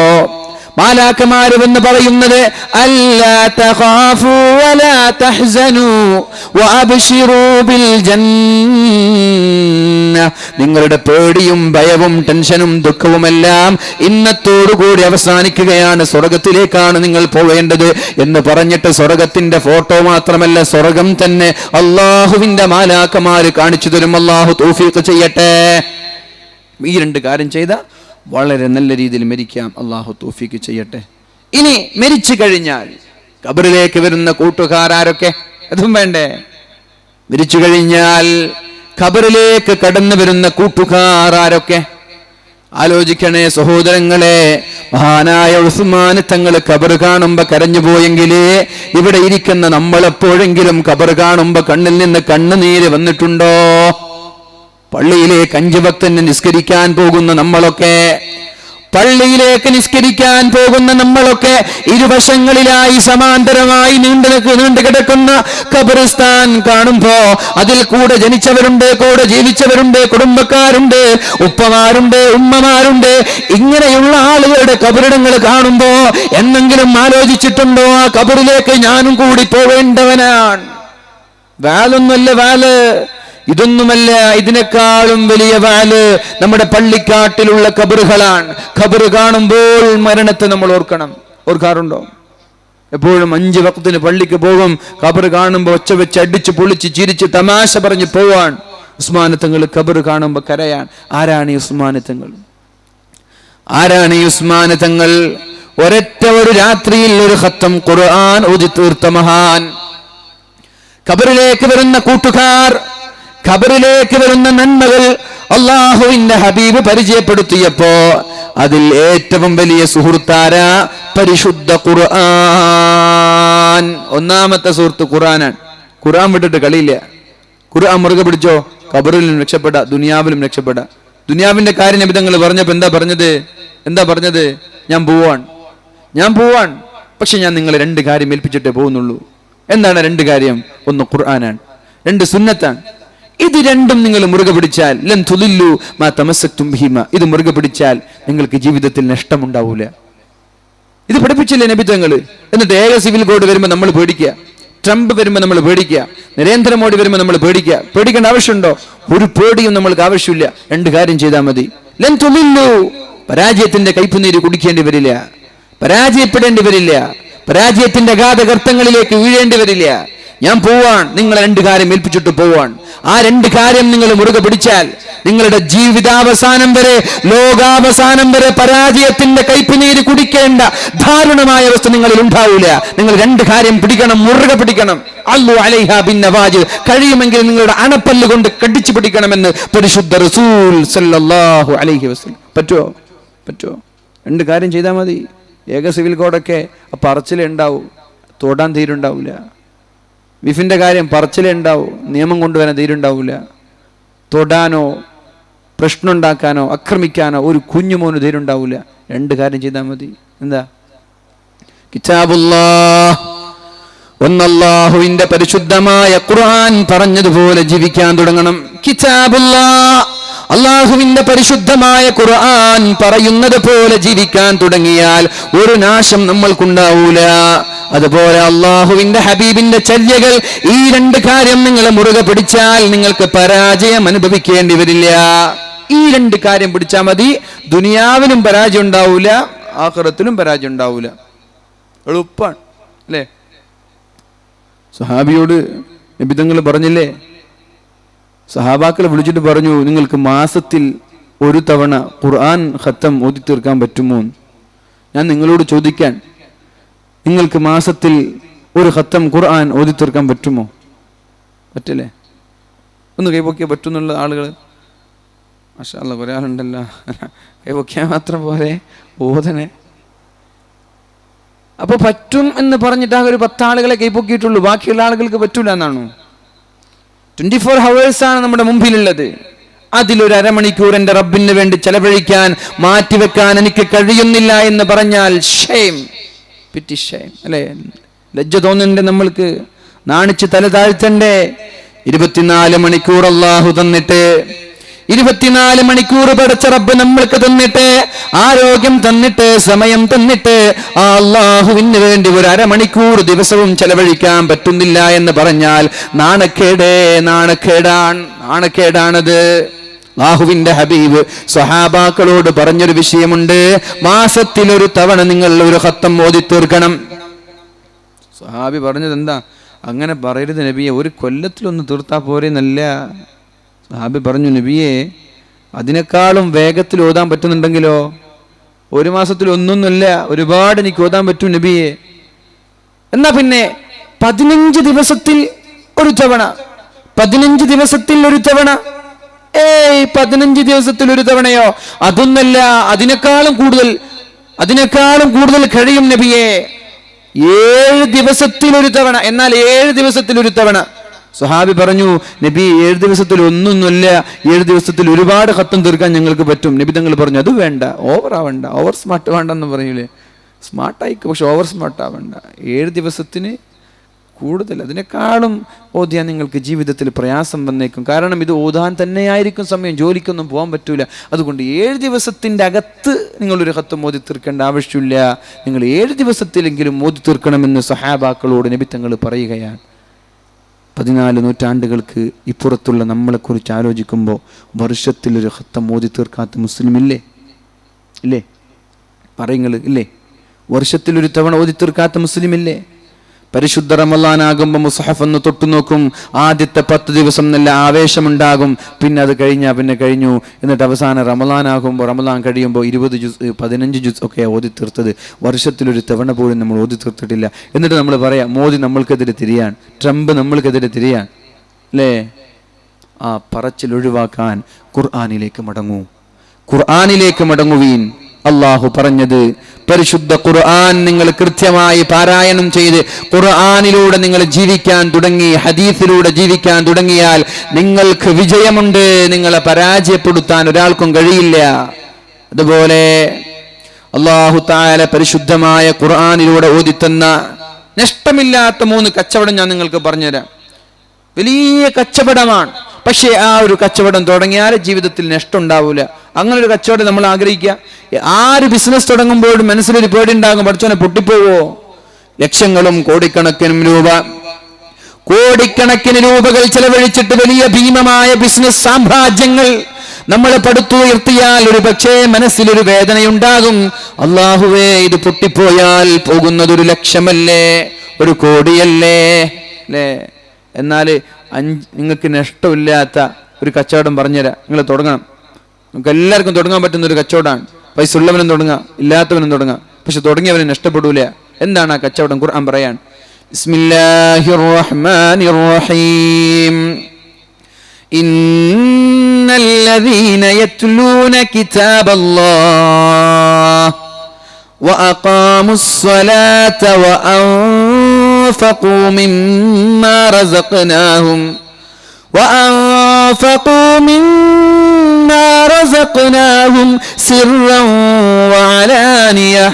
മാലാഖമാര് എന്ന് പറയുന്നത് അല്ലാ തഖാഫു വലാ തഹ്സനു വഅബ്ശിറൂ ബിൽ ജന്ന. നിങ്ങളുടെ പേടിയും ഭയവും ടെൻഷനും ദുഃഖവുമെല്ലാം ഇന്നത്തോടുകൂടി അവസാനിക്കുകയാണ്, സ്വർഗത്തിലേക്കാണ് നിങ്ങൾ പോവേണ്ടത് എന്ന് പറഞ്ഞിട്ട് സ്വർഗത്തിന്റെ ഫോട്ടോ മാത്രമല്ല, സ്വർഗം തന്നെ അല്ലാഹുവിന്റെ മാലാഖമാര് കാണിച്ചു തരും. അല്ലാഹു തൗഫീഖ് ചെയ്യട്ടെ. ഈ രണ്ട് കാര്യം ചെയ്ത വളരെ നല്ല രീതിയിൽ മരിക്കാം. അല്ലാഹു തൗഫീഖ് ചെയ്യട്ടെ. ഇനി മരിച്ചു കഴിഞ്ഞാൽ ഖബറിലേക്ക് വരുന്ന കൂട്ടുകാരൊക്കെ, അതും വേണ്ടേ? മരിച്ചു കഴിഞ്ഞാൽ ഖബറിലേക്ക് കടന്നു വരുന്ന കൂട്ടുകാരൊക്കെ ആലോചിക്കണേ സഹോദരങ്ങളെ. മഹാനായ ഉസ്മാൻ തങ്ങൾ ഖബർ കാണുമ്പോ കരഞ്ഞു പോയെങ്കിൽ ഇവിടെ ഇരിക്കുന്ന നമ്മളെപ്പോഴെങ്കിലും ഖബർ കാണുമ്പോ കണ്ണിൽ നിന്ന് കണ്ണുനീര് വന്നിട്ടുണ്ടോ? പള്ളിയിലേക്ക് 5 വക്തിന് നിസ്കരിക്കാൻ പോകുന്ന നമ്മളൊക്കെ പള്ളിയിലേക്ക് നിസ്കരിക്കാൻ പോകുന്ന നമ്മളൊക്കെ ഇരുവശങ്ങളിലായി സമാന്തരമായി നീണ്ടു കിടക്കുന്ന ഖബറിസ്ഥാൻ കാണുമ്പോ അതിൽ കൂടെ ജനിച്ചവരുണ്ട്, കൂടെ ജീവിച്ചവരുണ്ട്, കുടുംബക്കാരുണ്ട്, ഉപ്പമാരുണ്ട്, ഉമ്മമാരുണ്ട്. ഇങ്ങനെയുള്ള ആളുകളുടെ ഖബറിടങ്ങൾ കാണുമ്പോ എന്നെങ്കിലും ആലോചിച്ചിട്ടുണ്ടോ ആ ഖബറിലേക്ക് ഞാനും കൂടി പോവേണ്ടവനാണ്? വാലൊന്നുമല്ല വാല്, ഇതൊന്നുമല്ല, ഇതിനേക്കാളും വലിയ വാല് നമ്മുടെ പള്ളിക്കാട്ടിലുള്ള ഖബറുകളാണ്. ഖബറ് കാണുമ്പോൾ മരണത്തെ നമ്മൾ ഓർക്കാറുണ്ടോ? എപ്പോഴും 5 വഖ്തിന് പള്ളിക്ക് പോകും, ഖബറ് കാണുമ്പോൾ ഒച്ച വെച്ച് അടിച്ച് പൊളിച്ച് ചിരിച്ച് തമാശ പറഞ്ഞ് പോവാൻ. ഉസ്മാനത്തങ്ങൾ ഖബറ് കാണുമ്പോൾ കരയാൻ. ആരാണ് ഈ ഉസ്മാനത്തങ്ങൾ? ആരാണ് ഈ ഉസ്മാനത്തങ്ങൾ? ഒരൊറ്റ ഒരു രാത്രിയിൽ ഒരു ഖത്തം ഖുർആൻ ഓതി തീർത്ത മഹാൻ. ഖബറിലേക്ക് വരുന്ന കൂട്ടുകാർ, ഖബറിലേക്ക് വരുന്ന നന്മകൾ അല്ലാഹുവിന്റെ ഹബീബ് പരിചയപ്പെടുത്തിയപ്പോ അതിൽ ഏറ്റവും വലിയ സുഹൃത്താര പരിശുദ്ധ ഖുർആൻ. ഒന്നാമത്തെ സുഹൃത്ത് ഖുർആനാണ്. ഖുർആൻ വിട്ടിട്ട് കളിയില്ല. ഖുർആൻ മുറുകെ പിടിച്ചോ, ഖബറിലും രക്ഷപ്പെടാ, ദുനിയാവിലും രക്ഷപ്പെടാ. ദുനിയാവിന്റെ കാര്യം നബി തങ്ങൾ പറഞ്ഞപ്പോ എന്താ പറഞ്ഞത്? ഞാൻ പോവാൻ, പക്ഷെ ഞാൻ നിങ്ങളെ 2 കാര്യം ഏൽപ്പിച്ചിട്ടേ പോകുന്നുള്ളൂ. എന്താണ് 2 കാര്യം? ഒന്ന് ഖുർആനാണ്, 2 സുന്നത്താണ്. ഇത് രണ്ടും നിങ്ങൾ മുറുകെ പിടിച്ചാൽ ലൻ തുലില്ലു മാ തമസ്സക്തും ബിഹിമ. ഇത് മുറുകെ പിടിച്ചാൽ നിങ്ങൾക്ക് ജീവിതത്തിൽ നഷ്ടമുണ്ടാവൂല. ഇത് പഠിപ്പിച്ചില്ലേ നബി തങ്ങൾ? എന്നിട്ട് ഏക സിവിൽ കോഡ് വരുമ്പോൾ നമ്മൾ പേടിക്കുക, ട്രംപ് വരുമ്പോൾ നമ്മൾ പേടിക്കുക, നരേന്ദ്രമോദി വരുമ്പോൾ നമ്മൾ പേടിക്കേണ്ട ആവശ്യമുണ്ടോ? ഒരു പേടിയും നമ്മൾക്ക് ആവശ്യമില്ല. 2 കാര്യം ചെയ്താൽ മതി. ലൻ തുലില്ലു, പരാജയത്തിന്റെ കയ്പുനീര് കുടിക്കേണ്ടി വരില്ല, പരാജയപ്പെടേണ്ടി വരില്ല, പരാജയത്തിന്റെ അഗാധ ഗർത്തങ്ങളിലേക്ക് വീഴേണ്ടി വരില്ല. ഞാൻ പോവാൻ, നിങ്ങളെ 2 കാര്യം ഏൽപ്പിച്ചിട്ട് പോവാൻ. ആ 2 കാര്യം നിങ്ങൾ മുറുകെ പിടിച്ചാൽ നിങ്ങളുടെ ജീവിതാവസാനം വരെ, ലോകാവസാനം വരെ പരാജയത്തിന്റെ കയ്പുനീര് കുടിക്കേണ്ട ദാരുണമായ അവസ്ഥ നിങ്ങളിൽ ഉണ്ടാവില്ല. നിങ്ങൾ 2 കാര്യം പിടിക്കണം, മുറുകെ പിടിക്കണം. അല്ലു അലൈഹാ ബിന്നവാജിദ്, കഴിയുമെങ്കിൽ നിങ്ങളുടെ അണപ്പല്ല് കൊണ്ട് കടിച്ചു പിടിക്കണമെന്ന് പരിശുദ്ധ റസൂൽ സല്ലല്ലാഹു അലൈഹി വസല്ലം. പറ്റുമോ? 2 കാര്യം ചെയ്താൽ മതി. ഏക സിവിൽ കോഡൊക്കെ പറച്ചിലേ ഉണ്ടാവും, തൊടാൻ തീരുണ്ടാവില്ല. വിഫിന്റെ കാര്യം പറച്ചിലേ ഉണ്ടാവും, നിയമം കൊണ്ടുവരാൻ തീരുണ്ടാവില്ല. തൊടാനോ പ്രശ്നം ഉണ്ടാക്കാനോ ആക്രമിക്കാനോ ഒരു കുഞ്ഞുമോന് തീരുണ്ടാവില്ല. 2 കാര്യം ചെയ്താൽ മതി. എന്താ? കിതാബുല്ലാഹ്, അല്ലാഹുവിന്റെ പരിശുദ്ധമായ ഖുർആൻ പറഞ്ഞതുപോലെ ജീവിക്കാൻ തുടങ്ങണം. കിതാബുല്ലാഹ്, അല്ലാഹുവിന്റെ പരിശുദ്ധമായ ഖുർആൻ പറയുന്നത് പോലെ ജീവിക്കാൻ തുടങ്ങിയാൽ ഒരു നാശം നമ്മൾക്കുണ്ടാവൂല. അതുപോലെ അല്ലാഹുവിന്റെ ഹബീബിന്റെ ചര്യകൾ, ഈ 2 കാര്യം നിങ്ങൾ മുറുകെ പിടിച്ചാൽ നിങ്ങൾക്ക് പരാജയം അനുഭവിക്കേണ്ടി വരില്ല. ഈ 2 കാര്യം പിടിച്ചാൽ മതി. ദുനിയാവിലും പരാജയം ഉണ്ടാവൂല, ആഖിറത്തിലും പരാജയം ഉണ്ടാവൂല. എളുപ്പാണ് അല്ലേ? സഹാബിയോട് നബി തങ്ങൾ പറഞ്ഞില്ലേ, സഹാബാക്കളെ വിളിച്ചിട്ട് പറഞ്ഞു, നിങ്ങൾക്ക് മാസത്തിൽ 1 തവണ ഖുർആൻ ഖത്തം ഓതി തീർക്കാൻ പറ്റുമോ? ഞാൻ നിങ്ങളോട് ചോദിക്കാൻ, നിങ്ങൾക്ക് മാസത്തിൽ 1 ഖത്തം ഖുർആൻ ഓതി തീർക്കാൻ പറ്റുമോ? പറ്റില്ലേ? ഒന്ന് കൈപൊക്കിയാൽ പറ്റുന്നുള്ള ആളുകൾ മാഷാ അല്ലാഹ് കുറേ ആളുണ്ടല്ലോ. കൈപൊക്കിയാൽ മാത്രം പോലെ ഓതനെ. അപ്പൊ പറ്റും എന്ന് പറഞ്ഞിട്ട് ഒരു 10 ആളുകളെ കൈപൊക്കിയിട്ടുള്ളൂ, ബാക്കിയുള്ള ആളുകൾക്ക് പറ്റൂല എന്നാണോ? 24 hours ആണ് നമ്മുടെ മുമ്പിലുള്ളത്. അതിലൊരു അരമണിക്കൂർ എൻ്റെ റബ്ബിന് വേണ്ടി ചെലവഴിക്കാൻ, മാറ്റിവെക്കാൻ എനിക്ക് കഴിയുന്നില്ല എന്ന് പറഞ്ഞാൽ ഷെയിം, പിറ്റി ഷെയിം അല്ലേ? ലജ്ജ തോന്നുന്നുണ്ട് നമ്മൾക്ക്, നാണിച്ച് തല താഴ്ത്തണ്ടേ? 24 മണിക്കൂർ അല്ലാഹു തന്നിട്ട്, 24 മണിക്കൂർ പടച്ച റബ്ബ് നമ്മൾക്ക് തന്നിട്ട്, ആരോഗ്യം തന്നിട്ട്, സമയം തന്നിട്ട്, ആ അല്ലാഹുവിന് വേണ്ടി ഒരു അരമണിക്കൂർ ദിവസവും ചെലവഴിക്കാൻ പറ്റുന്നില്ല എന്ന് പറഞ്ഞാൽ നാണക്കേടാണത്. അല്ലാഹുവിന്റെ ഹബീബ് സ്വഹാബാക്കളോട് പറഞ്ഞൊരു വിഷയമുണ്ട്, മാസത്തിൽ 1 തവണ നിങ്ങൾ 1 ഖത്തം ഓതി തീർക്കണം. സ്വഹാബി പറഞ്ഞത് എന്താ? അങ്ങനെ പറയരുത് നബിയെ, 1 കൊല്ലത്തിലൊന്ന് തീർത്താ പോരെന്നല്ല. സ്വഹാബി പറഞ്ഞു, നബിയെ അതിനേക്കാളും വേഗത്തിൽ ഓതാൻ പറ്റുന്നുണ്ടെങ്കിലോ? 1 മാസത്തിൽ ഒന്നൊന്നുമില്ല, ഒരുപാട് എനിക്ക് ഓതാൻ പറ്റും നബിയെ. എന്നാ പിന്നെ 15 ദിവസത്തിൽ 1 തവണ, 15 ദിവസത്തിൽ 1 തവണ. 15 ദിവസത്തിൽ 1 തവണയോ? അതൊന്നല്ല, അതിനേക്കാളും കൂടുതൽ കഴിയും നബിയെ. 7 ദിവസത്തിൽ 1 തവണ. എന്നാൽ 7 ദിവസത്തിൽ 1 തവണ സ്വഹാബി പറഞ്ഞു, നബി 7 ദിവസത്തിൽ ഒന്നൊന്നുമില്ല, 7 ദിവസത്തിൽ ഒരുപാട് ഖത്തം തീർക്കാൻ ഞങ്ങൾക്ക് പറ്റും. നബി തങ്ങൾ പറഞ്ഞു, അത് വേണ്ട, ഓവർ ആവണ്ട, ഓവർ സ്മാർട്ട് വേണ്ടെന്ന് പറയൂലേ, സ്മാർട്ടായിക്കും പക്ഷെ ഓവർ സ്മാർട്ട് ആവണ്ട. 7 ദിവസത്തിന് കൂടുതൽ അതിനേക്കാളും ഓതിയാൻ നിങ്ങൾക്ക് ജീവിതത്തിൽ പ്രയാസം വന്നേക്കും. കാരണം ഇത് ഓതാൻ തന്നെയായിരിക്കും സമയം, ജോലിക്കൊന്നും പോകാൻ പറ്റൂല. അതുകൊണ്ട് 7 ദിവസത്തിൻ്റെ അകത്ത് നിങ്ങളൊരു ഖത്തം ഓതി തീർക്കേണ്ട ആവശ്യമില്ല, നിങ്ങൾ 7 ദിവസത്തിലെങ്കിലും ഓതി തീർക്കണമെന്ന് സഹാബാക്കളോട് നബി തങ്ങൾ പറയുകയാണ്. 14 നൂറ്റാണ്ടുകൾക്ക് ഇപ്പുറത്തുള്ള നമ്മളെക്കുറിച്ച് ആലോചിക്കുമ്പോൾ വർഷത്തിലൊരു ഖത്തം ഓതി തീർക്കാത്ത മുസ്ലിം ഇല്ലേ? ഇല്ലേ? പറയുങ്ങൾ ഇല്ലേ? വർഷത്തിലൊരു തവണ ഓതി തീർക്കാത്ത മുസ്ലിം ഇല്ലേ? പരിശുദ്ധ റമളാനാകുമ്പോൾ മുസ്ഹഫ് ഒന്ന് തൊട്ടു നോക്കും. ആദ്യത്തെ 10 ദിവസം നല്ല ആവേശമുണ്ടാകും, പിന്നെ അത് പിന്നെ കഴിഞ്ഞു. എന്നിട്ട് അവസാനം റമളാൻ കഴിയുമ്പോൾ 20 ജുസ് 15 ജുസ് ഒക്കെ ഓതി തീർത്തത്. വർഷത്തിലൊരു തവണ പോലും നമ്മൾ ഓതി തീർത്തിട്ടില്ല. എന്നിട്ട് നമ്മൾ പറയാം മോദി നമ്മൾക്കെതിരെ തിരിയാൻ, ട്രംപ് നമ്മൾക്കെതിരെ തിരിയാൻ അല്ലേ? ആ പറച്ചിൽ ഒഴിവാക്കാൻ ഖുർആനിലേക്ക് മടങ്ങുവീൻ. അള്ളാഹു പറഞ്ഞത് പരിശുദ്ധ ഖുർആൻ നിങ്ങൾ കൃത്യമായി പാരായണം ചെയ്ത് ഖുർആനിലൂടെ നിങ്ങൾ ജീവിക്കാൻ തുടങ്ങി, ഹദീസിലൂടെ ജീവിക്കാൻ തുടങ്ങിയാൽ നിങ്ങൾക്ക് വിജയമുണ്ട്, നിങ്ങളെ പരാജയപ്പെടുത്താൻ ഒരാൾക്കും കഴിയില്ല. അതുപോലെ അല്ലാഹു തആല പരിശുദ്ധമായ ഖുർആനിലൂടെ ഓതിത്തന്ന നഷ്ടമില്ലാത്ത 3 കച്ചവടം ഞാൻ നിങ്ങൾക്ക് പറഞ്ഞുതരാം. വലിയ കച്ചവടമാണ്, പക്ഷേ ആ ഒരു കച്ചവടം തുടങ്ങിയാൽ ജീവിതത്തിൽ നഷ്ടം ഉണ്ടാവില്ല. അങ്ങനെ ഒരു കച്ചവടം നമ്മൾ ആഗ്രഹിക്കുക. ആര് ബിസിനസ് തുടങ്ങുമ്പോഴും മനസ്സിലൊരു പേടി ഉണ്ടാകും, പഠിച്ചോനെ പൊട്ടിപ്പോവോ? ലക്ഷങ്ങളും കോടിക്കണക്കിന് രൂപകൾ ചെലവഴിച്ചിട്ട് വലിയ ഭീമമായ ബിസിനസ് സാമ്രാജ്യങ്ങൾ നമ്മൾ പടുത്തുയർത്തിയാൽ ഒരു പക്ഷേ മനസ്സിലൊരു വേദനയുണ്ടാകും. അല്ലാഹുവേ, ഇത് പൊട്ടിപ്പോയാൽ പോകുന്നത് 1 ലക്ഷമല്ലേ, 1 കോടിയല്ലേ അല്ലേ? എന്നാൽ നിങ്ങൾക്ക് നഷ്ടമില്ലാത്ത ഒരു കച്ചവടം പറഞ്ഞുതരാം, നിങ്ങൾ തുടങ്ങണം. നമുക്ക് എല്ലാവർക്കും തുടങ്ങാൻ പറ്റുന്ന ഒരു കച്ചവടമാണ്. പൈസ ഉള്ളവനും തുടങ്ങാം, ഇല്ലാത്തവനും തുടങ്ങാം, പക്ഷെ തുടങ്ങിയവനും നഷ്ടപ്പെടൂല. എന്താണ് ആ കച്ചവടം? ഖുർആൻ പറയാൻ, ബിസ്മില്ലാഹിർ റഹ്മാനിർ റഹീം, ഇന്നല്ലദീന യത്ലൂന കിതാബല്ലാഹ് വഅഖാമുസ് സ്വലാത وأنفقوا مما رزقناهم سرا وعلانية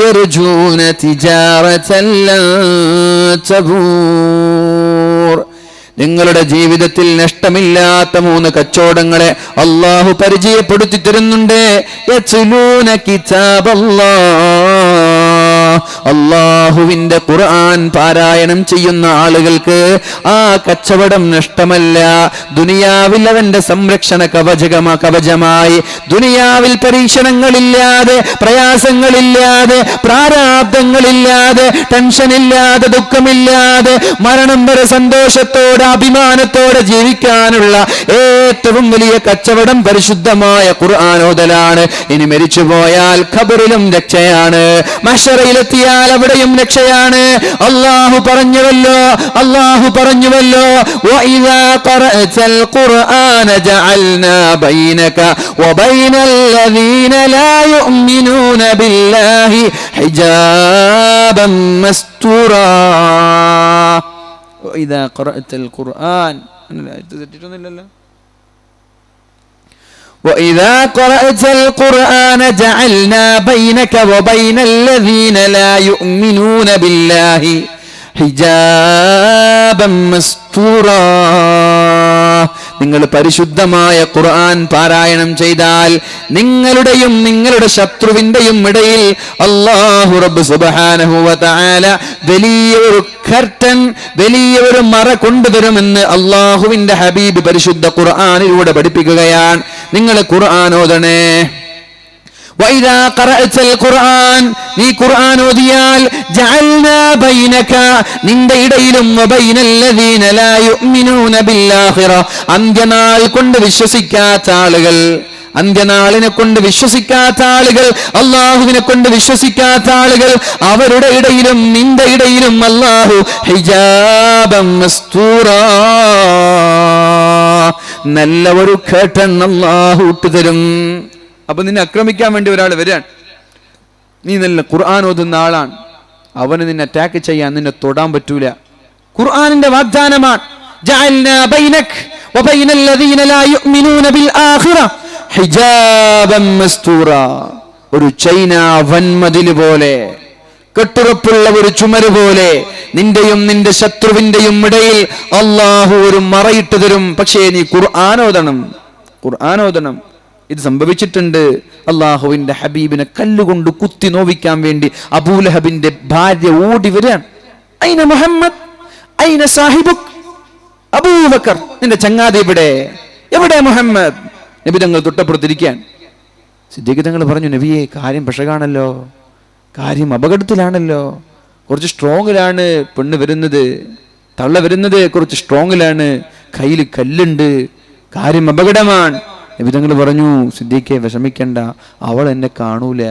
يرجون تجارة لن تبور. നിങ്ങളുടെ ജീവിതത്തിൽ നഷ്ടമില്ലാത്ത 3 കച്ചവടങ്ങളെ അല്ലാഹു പരിചയപ്പെടുത്തി തരുന്നുണ്ട്. യത്ലൂന കിതാബല്ലാഹ്, അല്ലാഹുവിന്റെ ഖുർആൻ പാരായണം ചെയ്യുന്ന ആളുകൾക്ക് ആ കച്ചവടം നഷ്ടമല്ല. ദുനിയാവിൽ അവന്റെ സംരക്ഷണ കവചമായി, ദുനിയാവിൽ പരീക്ഷണങ്ങളില്ലാതെ, പ്രയാസങ്ങളില്ലാതെ, പ്രാരാബ്ദങ്ങളില്ലാതെ, ടെൻഷനില്ലാതെ, ദുഃഖമില്ലാതെ, മരണം വരെ സന്തോഷത്തോടെ അഭിമാനത്തോടെ ജീവിക്കാനുള്ള ഏറ്റവും വലിയ കച്ചവടം പരിശുദ്ധമായ ഖുർആൻ ഓതലാണ്. ഇനി മരിച്ചുപോയാൽ ഖബറിലും രക്ഷയാണ്, മഹ്ശറയിലെത്തിയാൽ അവിടെയും രക്ഷയാണ്. അല്ലാഹു പറഞ്ഞുവല്ലോ വഇദാ ഖറഅതൽ ഖുർആന ജഅൽനാ ബൈനക വബൈനൽ ലദീന ലാ യുഅ്മിനൂന ബില്ലാഹി ഹിജാബൻ മസ്തൂറാ. وإذا قرأت القرآن وإذا قرأت القرآن جعلنا بينك وبين الذين لا يؤمنون بالله حجابا مستورا. നിങ്ങൾ പരിശുദ്ധമായ ഖുർആൻ പാരായണം ചെയ്താൽ നിങ്ങളുടെയും നിങ്ങളുടെ ശത്രുവിന്റെയും ഇടയിൽ അല്ലാഹു റബ്ബ് സുബ്ഹാനഹു വ തആല വലിയൊരു കർട്ടൻ, വലിയൊരു മറ കൊണ്ടുവരുമെന്ന് അല്ലാഹുവിന്റെ ഹബീബ് പരിശുദ്ധ ഖുർആനിലൂടെ പഠിപ്പിക്കുകയാണ്. നിങ്ങൾ ഖുർആൻ ഓതണേ. وإذا قرأت القرآن, നീ ഖുർആൻ ഓതിയാൽ ജഅൽനാ ബൈനക, നിന്റെ ഇടയിലും വബൈനൽ ലദീന ലാ യുഅ്മിനൂന ബിൽആഖിറ, അന്ത്യനാൾ കൊണ്ട് വിശ്വസിക്കാത്ത ആളുകൾ, അന്ത്യനാളിനെ കൊണ്ട് വിശ്വസിക്കാത്ത ആളുകൾ, അല്ലാഹുവിനെ കൊണ്ട് വിശ്വസിക്കാത്ത ആളുകൾ, അവരുടെ ഇടയിലും നിന്റെ ഇടയിലും അല്ലാഹു ഹിജാബൻ മസ്തൂറാ, നല്ല ഒരു കർട്ടൻ അല്ലാഹു ഇട്ടുതരും. അപ്പൊ നിന്നെ ആക്രമിക്കാൻ വേണ്ടി ഒരാൾ വരാൻ, നീ നല്ല ഖുർആൻ ഓതുന്ന ആളാണ്, അവന് നിന്നെ അറ്റാക്ക് ചെയ്യാൻ, നിന്നെ തൊടാൻ പറ്റൂല. ഖുർആനിന്റെ വാഗ്ദാനമാണ്. ജഅൽനാ ബൈനക വബൈന അല്ലദീന ലാ യുഅ്മിനൂന ബിൽ ആഖിറ ഹിജാബൻ മസ്തൂറാ. ഒരു ചൈന വൻമതിൽ പോലെ, കെട്ടുറപ്പുള്ള ഒരു ചുമര് പോലെ നിന്റെയും നിന്റെ ശത്രുവിന്റെയും ഇടയിൽ അള്ളാഹു ഒരു മറയിട്ട് തരും. പക്ഷേ നീ ഖുർആൻ ഓതണം. ഇത് സംഭവിച്ചിട്ടുണ്ട്. അള്ളാഹുവിന്റെ ഹബീബിനെ കല്ലുകൊണ്ട് കുത്തി നോവിക്കാൻ വേണ്ടി അബൂലഹബിന്റെ ഭാര്യ ഓടി വരാൻ. ഐന മുഹമ്മദ് ഐന സാഹിബുക്, അബൂബക്കർ നിന്റെ ചങ്ങാതി എവിടെ മുഹമ്മദ്? നബി തങ്ങൾ തൊട്ടപ്പുറത്തിരിക്കാൻ. സിദ്ദീഖ് തങ്ങൾ പറഞ്ഞു, നബിയെ കാര്യം പെശകാണല്ലോ, കാര്യം അപകടത്തിലാണല്ലോ, കുറച്ച് സ്ട്രോങ്ങിലാണ് പെണ്ണ് വരുന്നത്, തള്ള വരുന്നത് കുറച്ച് സ്ട്രോങ്ങിലാണ്, കയ്യിൽ കല്ലുണ്ട്, കാര്യം അപകടമാണ്. നബി തങ്ങൾ പറഞ്ഞു, സിദ്ദീഖെ വിഷമിക്കണ്ട, അവൾ എന്നെ കാണൂല.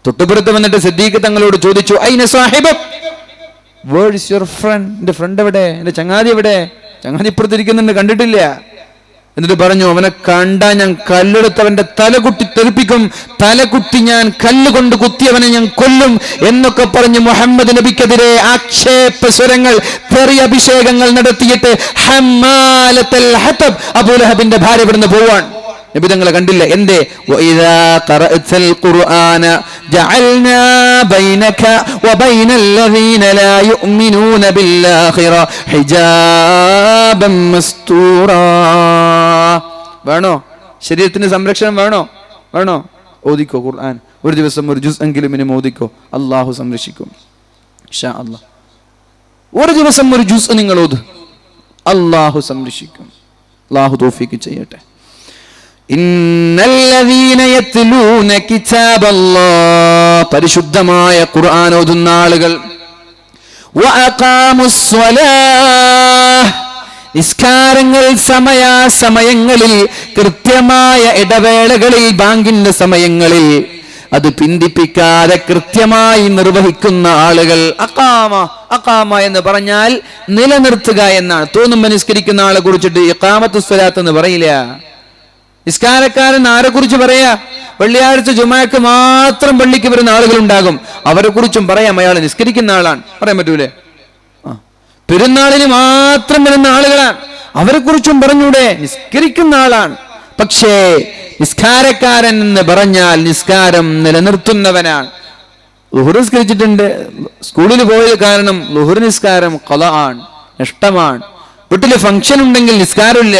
തൊട്ടുപുറത്ത് വന്നിട്ട് സിദ്ദീഖ് തങ്ങളോട് ചോദിച്ചു, ഐന സാഹിബക്, വേർ ഇസ് യുവർ ഫ്രണ്ട്? എന്റെ ഫ്രണ്ട് എവിടെ? എന്റെ ചങ്ങാതി എവിടെ? ചങ്ങാതി ഇപ്പുറത്തിരിക്കുന്നുണ്ട്, കണ്ടിട്ടില്ല. എന്നിട്ട് പറഞ്ഞു, അവനെ കണ്ടാ ഞാൻ കല്ലെടുത്ത് അവന്റെ തലകുത്തി തെറിപ്പിക്കും, തലകുത്തി ഞാൻ കല്ലുകൊണ്ട് കുത്തിയവനെ ഞാൻ കൊല്ലും എന്നൊക്കെ പറഞ്ഞ് മുഹമ്മദ് നബിക്കെതിരെ ആക്ഷേപ സ്വരങ്ങൾ, തെറി അഭിഷേകങ്ങൾ നടത്തിയിട്ട് ഹമ്മാലത്തുൽ ഹതബ്, അബൂലഹബിന്റെ ഭാര്യ ഇവിടുന്ന് പോവാൻ. നബി തങ്ങളെ കണ്ടില്ല. എന്തേ? വഇദാ ഖറഅതൽ ഖുർആന ജഅൽനാ ബൈനക വബൈനൽ ലദീന ലാ യുഅ്മിനൂന ബിൽ ആഖിറ ഹിജാബൻ മസ്തൂറാ. വേണോ? ശരീരത്തിന് സംരക്ഷണം വേണോ? ഓദിക്കോ ഖുർആൻ. ഒരു ദിവസം ഒരു ജുസ് എങ്കിലും ഇനി ഓദിക്കോ, അല്ലാഹു സംരക്ഷിക്കും ഇൻഷാ അല്ലാഹ്. ഒരു ദിവസം ഒരു ജുസ് നിങ്ങൾ ഓത്, അല്ലാഹു സംരക്ഷിക്കും. അല്ലാഹു തൗഫീഖ് ചെയ്യട്ടെ. ഇന്നല്ലദീന യത്ലൂന കിതാബല്ലാഹ്, പരിശുദ്ധമായ ഖുർആൻ ഓതുന്ന ആളുകൾ, വഅഖാമുസ്സലാഹ്, നിസ്കാരങ്ങൾ സമയാസമയങ്ങളിൽ, കൃത്യമായ ഇടവേളകളിൽ, ബാങ്കിന്റെ സമയങ്ങളിൽ അത് പിന്തിപ്പിക്കാതെ കൃത്യമായി നിർവഹിക്കുന്ന ആളുകൾ. അഖാമ എന്ന് പറഞ്ഞാൽ നിലനിർത്തുക എന്നാണ്. തോന്നുമ്പോൾ നിസ്കരിക്കുന്ന ആളെ കുറിച്ചിട്ട് ഇഖാമത്തുസ് സ്വലാത്ത് എന്ന് പറയില്ല. നിസ്കാരക്കാരൻ ആരെ കുറിച്ച് പറയാ? വെള്ളിയാഴ്ച ജുമാക്ക് മാത്രം പള്ളിക്ക് വരുന്ന ആളുകൾ ഉണ്ടാകും, അവരെ കുറിച്ചും പറയാം അയാൾ നിസ്കരിക്കുന്ന ആളാണ്, പറയാൻ പറ്റൂലേ? പെരുന്നാളിന് മാത്രം വരുന്ന ആളുകളാണ്, അവരെ കുറിച്ചും പറഞ്ഞൂടെ? നിസ്കരിക്കുന്ന ആളാണ്. പക്ഷേ നിസ്കാരക്കാരൻ എന്ന് പറഞ്ഞാൽ നിസ്കാരം നിലനിർത്തുന്നവനാണ്. ളുഹുർ നിസ്കരിച്ചിട്ടുണ്ട്, സ്കൂളിൽ പോയത് കാരണം ളുഹുർ നിസ്കാരം ഖളഅാണ്, നഷ്ടമാണ്. വീട്ടില് ഫംഗ്ഷൻ ഉണ്ടെങ്കിൽ നിസ്കാരമില്ല,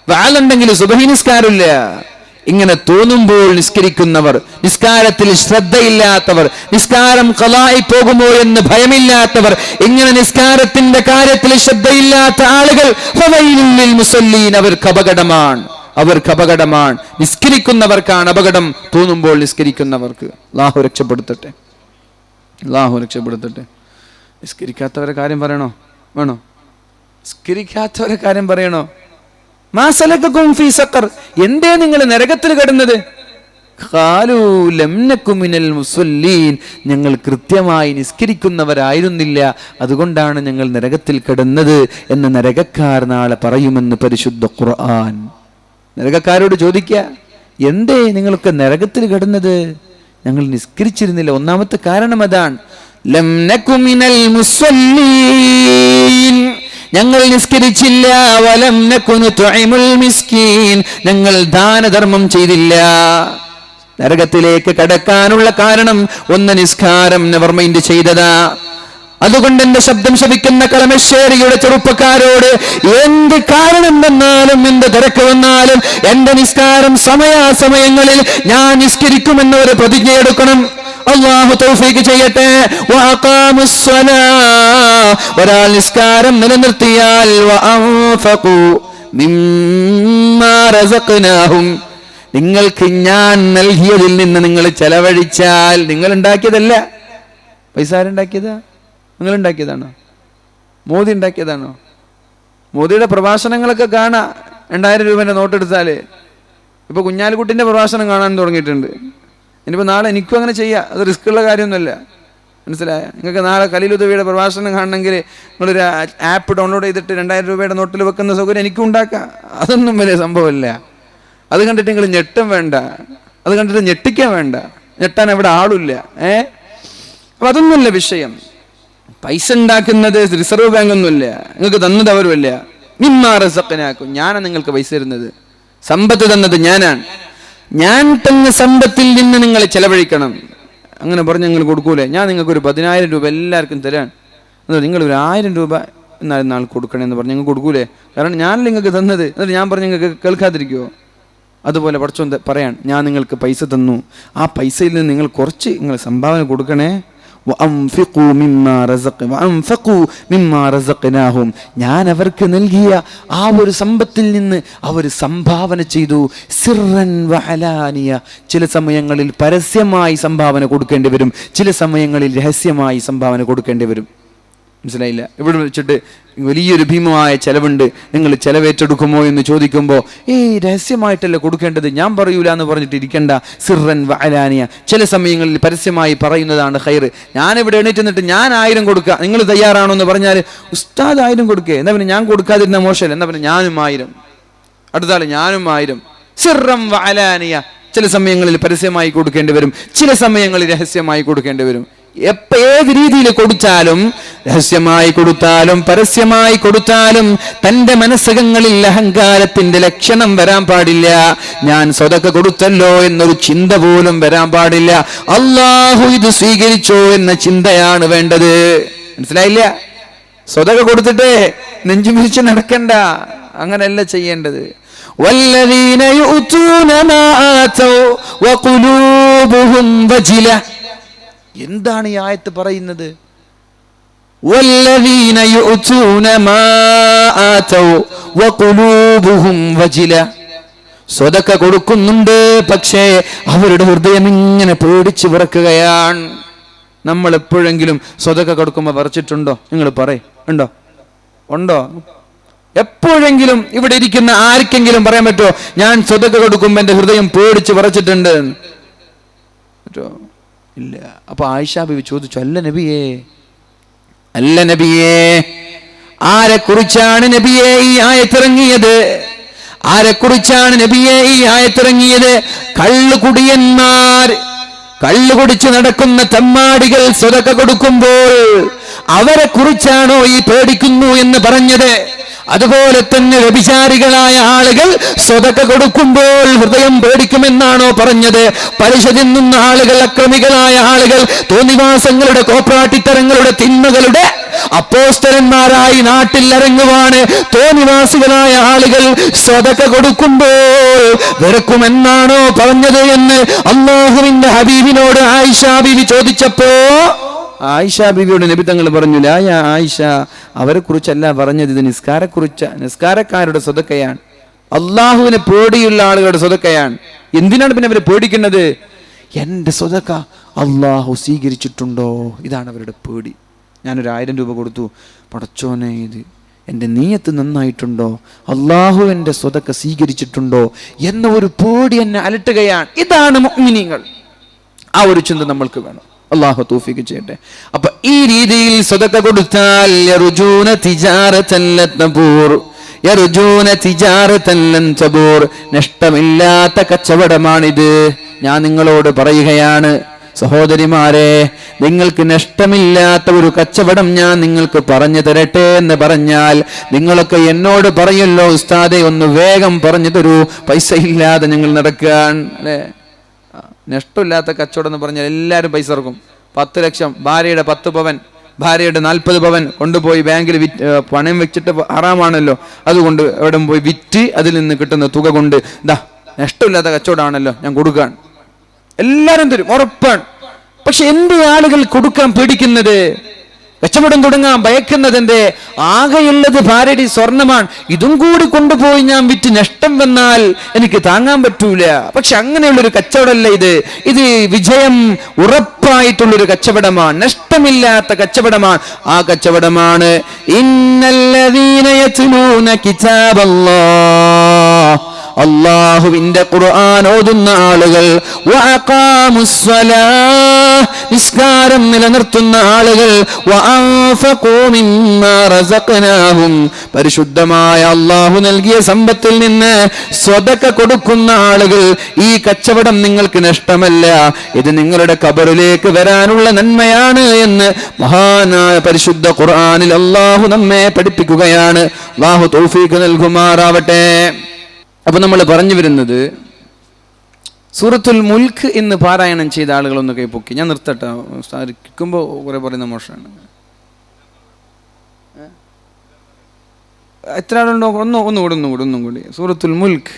വാലുണ്ടെങ്കിൽ സുബഹി നിസ്കാരമില്ല. ഇങ്ങനെ തോന്നുമ്പോൾ നിസ്കരിക്കുന്നവർ, നിസ്കാരത്തിൽ ശ്രദ്ധയില്ലാത്തവർ, നിസ്കാരം ഖളായി പോകുമോ എന്ന് ഭയമില്ലാത്തവർ, ഇങ്ങനെ നിസ്കാരത്തിന്റെ കാര്യത്തിൽ ശ്രദ്ധയില്ലാത്ത ആളുകൾ ഫവൈലുൽ ലിൽ മുസല്ലീൻ, അവർക്ക് അപകടമാണ്. നിസ്കരിക്കുന്നവർക്കാണ് അപകടം, തോന്നുമ്പോൾ നിസ്കരിക്കുന്നവർക്ക്. അല്ലാഹു രക്ഷപ്പെടുത്തട്ടെ. നിസ്കരിക്കാത്തവരെ കാര്യം പറയണോ? വേണോ? നിസ്കരിക്കാത്തവരെ കാര്യം പറയണോ? മാ സലകകും ഫീ സഖർ, എന്തേ നിങ്ങൾ നരകത്തിൽ കിടന്നത്? ഖാലൂ ലം നകു മിനൽ മുസല്ലീൻ, ഞങ്ങൾ കൃത്യമായി നിസ്കരിക്കുന്നവരായിരുന്നില്ല, അതുകൊണ്ടാണ് ഞങ്ങൾ നരകത്തിൽ കിടന്നത് എന്ന് നരകക്കാർ നാളെ പറയുമെന്ന് പരിശുദ്ധ ഖുർആൻ. നരകക്കാരോട് ചോദിക്കുക, എന്തേ നിങ്ങളൊക്കെ നരകത്തിൽ കിടന്നത്? ഞങ്ങൾ നിസ്കരിച്ചിരുന്നില്ല. ഒന്നാമത്തെ കാരണം അതാണ്, ലം നകു മിനൽ മുസല്ലീൻ, ഞങ്ങൾ നിസ്കരിച്ചില്ല. വലം നകു നുത്ഇമുൽ മിസ്കീൻ, ഞങ്ങൾ ദാനധർമ്മം ചെയ്തില്ല. നരകത്തിലേക്ക് കടക്കാനുള്ള കാരണം ഒന്ന്, നിസ്കാരം നെവർ മൈൻഡ് ചെയ്തതാ. അതുകൊണ്ട് എന്റെ ശബ്ദം ശവിക്കുന്ന കളമശ്ശേരിയുടെ ചെറുപ്പക്കാരോട്, എന്ത് കാരണം വന്നാലും, എന്ത് തിരക്ക് വന്നാലും, എന്റെ നിസ്കാരം സമയാസമയങ്ങളിൽ ഞാൻ നിസ്കരിക്കുമെന്ന ഒരു പ്രതിജ്ഞയെടുക്കണം. അല്ലാഹു തൗഫീഖ് ചെയ്യട്ടെ. ഒരാൾ നിസ്കാരം നിലനിർത്തിയാൽ, നിങ്ങൾക്ക് ഞാൻ നൽകിയതിൽ നിന്ന് നിങ്ങൾ ചെലവഴിച്ചാൽ, നിങ്ങൾ ഉണ്ടാക്കിയതല്ല. പൈസ ആരുണ്ടാക്കിയതാ? നിങ്ങൾ ഉണ്ടാക്കിയതാണോ? മോദി ഉണ്ടാക്കിയതാണോ? മോദിയുടെ പ്രഭാഷണങ്ങളൊക്കെ കാണാം. 2000 രൂപേന്റെ നോട്ടെടുത്താല് ഇപ്പൊ കുഞ്ഞാലിക്കുട്ടിന്റെ പ്രഭാഷണം കാണാൻ തുടങ്ങിയിട്ടുണ്ട്. ഇനിയിപ്പോൾ നാളെ എനിക്കും അങ്ങനെ ചെയ്യാം, അത് റിസ്ക് ഉള്ള കാര്യമൊന്നുമല്ല. മനസ്സിലായ? നിങ്ങൾക്ക് നാളെ ഖലീലുദ്ദീയുടെ പ്രഭാഷണം കാണണമെങ്കിൽ നിങ്ങളൊരു ആപ്പ് ഡൗൺലോഡ് ചെയ്തിട്ട് 2000 രൂപയുടെ നോട്ടിൽ വെക്കുന്ന സൗകര്യം എനിക്കും ഉണ്ടാക്കാം. അതൊന്നും വലിയ സംഭവമല്ല. അത് കണ്ടിട്ട് നിങ്ങൾ ഞെട്ടും വേണ്ട, അത് കണ്ടിട്ട് ഞെട്ടിക്കാൻ വേണ്ട, ഞെട്ടാൻ എവിടെ ആളില്ല. അപ്പൊ അതൊന്നുമല്ല വിഷയം. പൈസ ഉണ്ടാക്കുന്നത് റിസർവ് ബാങ്ക് ഒന്നുമില്ല, നിങ്ങൾക്ക് തന്നത് അവരുമല്ല. മിമ്മാ റസഖ്നാക്കും, ഞാനാണ് നിങ്ങൾക്ക് പൈസ തരുന്നത്, സമ്പത്ത് തന്നത് ഞാനാണ്. ഞാൻ തന്ന സമ്പത്തിൽ നിന്ന് നിങ്ങൾ ചെലവഴിക്കണം. അങ്ങനെ പറഞ്ഞ് നിങ്ങൾ കൊടുക്കൂലേ? ഞാൻ നിങ്ങൾക്ക് ഒരു 10,000 രൂപ എല്ലാവർക്കും തരാൻ, എന്നിട്ട് നിങ്ങൾ ഒരു 1000 രൂപ എന്നാലും നാൾ കൊടുക്കണമെന്ന് പറഞ്ഞ് നിങ്ങൾ കൊടുക്കൂലേ? കാരണം ഞാനല്ല നിങ്ങൾക്ക് തന്നത്. എന്നിട്ട് ഞാൻ പറഞ്ഞ് നിങ്ങൾക്ക് കേൾക്കാതിരിക്കുമോ? അതുപോലെ പടച്ചോൻ പറയാൻ, ഞാൻ നിങ്ങൾക്ക് പൈസ തന്നു, ആ പൈസയിൽ നിന്ന് നിങ്ങൾ കുറച്ച് നിങ്ങൾ സംഭാവന കൊടുക്കണേ. ഞാൻ അവർക്ക് നൽകിയ ആ ഒരു സമ്പത്തിൽ നിന്ന് അവർ സംഭാവന ചെയ്തു. സിർറൻ വഅലാനിയ, ചില സമയങ്ങളിൽ പരസ്യമായി സംഭാവന കൊടുക്കേണ്ടി വരും, ചില സമയങ്ങളിൽ രഹസ്യമായി സംഭാവന കൊടുക്കേണ്ടി വരും. മനസ്സിലായില്ല? ഇവിടെ വെച്ചിട്ട് വലിയൊരു ഭീമമായ ചെലവുണ്ട്, നിങ്ങൾ ചെലവേറ്റെടുക്കുമോ എന്ന് ചോദിക്കുമ്പോൾ രഹസ്യമായിട്ടല്ലേ കൊടുക്കേണ്ടത്, ഞാൻ പറയൂല എന്ന് പറഞ്ഞിട്ട് ഇരിക്കണ്ട. സിർറൻ വഅലാനിയ, ചില സമയങ്ങളിൽ പരസ്യമായി പറയുന്നതാണ് ഖൈർ. ഞാനിവിടെ എണീറ്റ് നിന്നിട്ട് ഞാൻ 1000 കൊടുക്കുക, നിങ്ങൾ തയ്യാറാണോ എന്ന് പറഞ്ഞാൽ ഉസ്താദ് 1000 കൊടുക്കുക, എന്നാ പിന്നെ ഞാൻ കൊടുക്കാതിരുന്ന മോശമല്ല, എന്നാ പിന്നെ ഞാനും 1000, അടുത്താൾ ഞാനും 1000. സിർറൻ വഅലാനിയ, ചില സമയങ്ങളിൽ പരസ്യമായി കൊടുക്കേണ്ടി വരും, ചില സമയങ്ങളിൽ രഹസ്യമായി കൊടുക്കേണ്ടി വരും. ഏത് രീതിയിൽ കൊടുത്താലും, രഹസ്യമായി കൊടുത്താലും പരസ്യമായി കൊടുത്താലും, തന്റെ മനസ്സകങ്ങളിൽ അഹങ്കാരത്തിന്റെ ലക്ഷണം വരാൻ പാടില്ല. ഞാൻ സ്വതക്ക കൊടുത്തല്ലോ എന്നൊരു ചിന്ത പോലും വരാൻ പാടില്ല. അല്ലാഹു ഇത് സ്വീകരിച്ചോ എന്ന ചിന്തയാണ് വേണ്ടത്. മനസ്സിലായില്ല? സ്വതക്ക കൊടുത്തിട്ട് നെഞ്ചുമിരിച്ച് നടക്കണ്ട, അങ്ങനെയല്ല ചെയ്യേണ്ടത്. വല്ലദീന യുഅ്തൂന മാ ആതൗ വഖുലൂബുഹും വജില, എന്താണ് ഈ ആയത്ത് പറയുന്നത്? വല്ലദീന യുഅ്തൂന മാ ആതൗ വഖുലൂബുഹും വജില, സ്വതക്ക കൊടുക്കുന്നുണ്ട്, പക്ഷേ അവരുടെ ഹൃദയം ഇങ്ങനെ പേടിച്ച് വിറക്കുകയാണ്. നമ്മൾ എപ്പോഴെങ്കിലും സ്വതക്ക കൊടുക്കുമ്പോൾ വിറച്ചിട്ടുണ്ടോ? നിങ്ങൾ പറയ്, ഉണ്ടോ? ഉണ്ടോ? എപ്പോഴെങ്കിലും ഇവിടെ ഇരിക്കുന്ന ആർക്കെങ്കിലും പറയാൻ പറ്റുമോ ഞാൻ സ്വതക്ക കൊടുക്കുമ്പോൾ എൻ്റെ ഹൃദയം പേടിച്ച് വിറച്ചിട്ടുണ്ട്? പറ്റുമോ? ഇല്ല. അപ്പൊ ആയിഷ ബീവി ചോദിച്ചു, അല്ല നബിയേ, അല്ല നബിയേ, ആരെക്കുറിച്ചാണ് നബിയേ ഈ ആയത്തിറങ്ങിയത്? ആരെക്കുറിച്ചാണ് നബിയേ ഈ ആയത്തിറങ്ങിയത്? കള്ളുകുടിയന്മാർ, കള്ളുകുടിച്ച് നടക്കുന്ന തെമ്മാടികൾ സ്വതക്ക കൊടുക്കുമ്പോൾ അവരെ കുറിച്ചാണോ ഈ പേടിക്കുന്നു എന്ന് പറഞ്ഞത്? അതുപോലെ തന്നെ വ്യഭിചാരികളായ ആളുകൾ സ്വതക്ക കൊടുക്കുമ്പോൾ ഹൃദയം പേടിക്കുമെന്നാണോ പറഞ്ഞത്? പലിശ തിന്നുന്ന ആളുകൾ, അക്രമികളായ ആളുകൾ, തോന്നിവാസങ്ങളുടെ, കോപ്രാട്ടിത്തരങ്ങളുടെ, തിന്മകളുടെ അപ്പോസ്തലന്മാരായി നാട്ടിൽ ഇറങ്ങുവാണ് തോന്നിവാസികളായ ആളുകൾ. സ്വതക്ക കൊടുക്കുമ്പോൾ വെറുക്കുമെന്നാണോ പറഞ്ഞത് എന്ന് അല്ലാഹുവിന്റെ ഹബീബിനോട് ആയിഷ ബീവി ചോദിച്ചപ്പോ ആയിഷ ബീവിയോട് നബി തങ്ങൾ പറഞ്ഞു, ലാ യാ ആയിഷ, അവരെ കുറിച്ചല്ല പറഞ്ഞത്, ഇത് നിസ്കാരക്കാരുടെ സ്വതക്കയാണ്, അള്ളാഹുവിനെ പേടിയുള്ള ആളുകളുടെ സ്വതക്കയാണ്. എന്തിനാണ് പിന്നെ അവരെ പേടിക്കുന്നത്? എൻ്റെ സ്വതക്ക അള്ളാഹു സ്വീകരിച്ചിട്ടുണ്ടോ, ഇതാണ് അവരുടെ പേടി. ഞാനൊരു 1000 രൂപ കൊടുത്തു, പടച്ചോനെ ഇത് എൻ്റെ നീയത്ത് നന്നായിട്ടുണ്ടോ, അള്ളാഹു എൻ്റെ സ്വതക്ക സ്വീകരിച്ചിട്ടുണ്ടോ എന്ന ഒരു പേടി എന്നെ അലട്ടുകയാണ്. ഇതാണ് മുഅ്മിനീങ്ങൾ. ആ ഒരു ചിന്ത നമ്മൾക്ക് വേണം. അല്ലാഹു തൗഫീഖ് ചെയ്യട്ടെ. അപ്പൊ ഈ രീതിയിൽ സ്വതക്ക കൊടുത്താൽ യർജൂന തിജാറതൻ ലൻ തബൂർ, യർജൂന തിജാറതൻ ലൻ തബൂർ, നഷ്ടമില്ലാത്ത കച്ചവടമാണിത്. ഞാൻ നിങ്ങളോട് പറയുകയാണ് സഹോദരിമാരെ, നിങ്ങൾക്ക് നഷ്ടമില്ലാത്ത ഒരു കച്ചവടം ഞാൻ നിങ്ങൾക്ക് പറഞ്ഞു തരട്ടെ എന്ന് പറഞ്ഞാൽ നിങ്ങളൊക്കെ എന്നോട് പറയല്ലോ, ഉസ്താദെ ഒന്ന് വേഗം പറഞ്ഞു തരൂ, പൈസ ഇല്ലാതെ ഞങ്ങൾ നടക്കാൻ, അല്ലേ? നഷ്ടമില്ലാത്ത കച്ചവടം എന്ന് പറഞ്ഞാൽ എല്ലാവരും പൈസ ഇറക്കും. 10 ലക്ഷം, ഭാര്യയുടെ 10 പവൻ, ഭാര്യയുടെ 40 പവൻ കൊണ്ടുപോയി ബാങ്കിൽ പണയം വെച്ചിട്ട് ഹറാമാണല്ലോ, അതുകൊണ്ട് എവിടെ പോയി വിറ്റ് അതിൽ നിന്ന് കിട്ടുന്ന തുക കൊണ്ട് നഷ്ടമില്ലാത്ത കച്ചവടമാണല്ലോ ഞാൻ കൊടുക്കാൻ, എല്ലാവരും തരും, ഉറപ്പാണ്. പക്ഷെ എന്റെ ആളുകൾ കൊടുക്കാൻ പേടിക്കുന്നത്, കച്ചവടം തുടങ്ങാൻ ഭയക്കുന്നതിന്റെ ആകെയുള്ളത് ഭാര്യയുടെ സ്വർണമാണ്, ഇതും കൂടി കൊണ്ടുപോയി ഞാൻ വിറ്റ് നഷ്ടം വന്നാൽ എനിക്ക് താങ്ങാൻ പറ്റൂല. പക്ഷെ അങ്ങനെയുള്ളൊരു കച്ചവടമല്ല ഇത്. ഇത് വിജയം ഉറപ്പായിട്ടുള്ളൊരു കച്ചവടമാണ്, നഷ്ടമില്ലാത്ത കച്ചവടമാണ്. ആ കച്ചവടമാണ് ഇന്നല്ലദീന യത്ലൂന കിതാബല്ലാഹ്, അല്ലാഹുവിന്റെ ഖുർആൻ ഓതുന്ന ആളുകൾ, വഅഖാമുസ്സലാ, നിസ്കാരം നിലനിർത്തുന്ന ആളുകൾ, വഅൻഫഖൂ മിമ്മാ റസഖ്നാഹും, പരിശുദ്ധമായ അല്ലാഹു നൽകിയ സമ്പത്തിൽ നിന്ന് സ്വതക്ക കൊടുക്കുന്ന ആളുകൾ, ഈ കച്ചവടം നിങ്ങൾക്ക് നഷ്ടമല്ല, ഇത് നിങ്ങളുടെ ഖബറിലേക്ക് വരാനുള്ള നന്മയാണ് എന്ന് മഹാനായ പരിശുദ്ധ ഖുർആനിൽ അല്ലാഹു നമ്മെ പഠിപ്പിക്കുകയാണ്. അല്ലാഹു തൗഫീഖ് നൽകുമാറാവട്ടെ. അപ്പൊ നമ്മൾ പറഞ്ഞു വരുന്നത്, സൂറത്തുൽ മുൽക്ക് എന്ന് പാരായണം ചെയ്ത ആളുകളൊന്ന് കൈപ്പൊക്കി. ഞാൻ നിർത്തട്ടെ, കേൾക്കുമ്പോൾ കുറെ പറയുന്ന മോശമാണ്. എത്ര ആളുണ്ടോ? ഒന്നും കൂടി സൂറത്തുൽ മുൽക്ക്.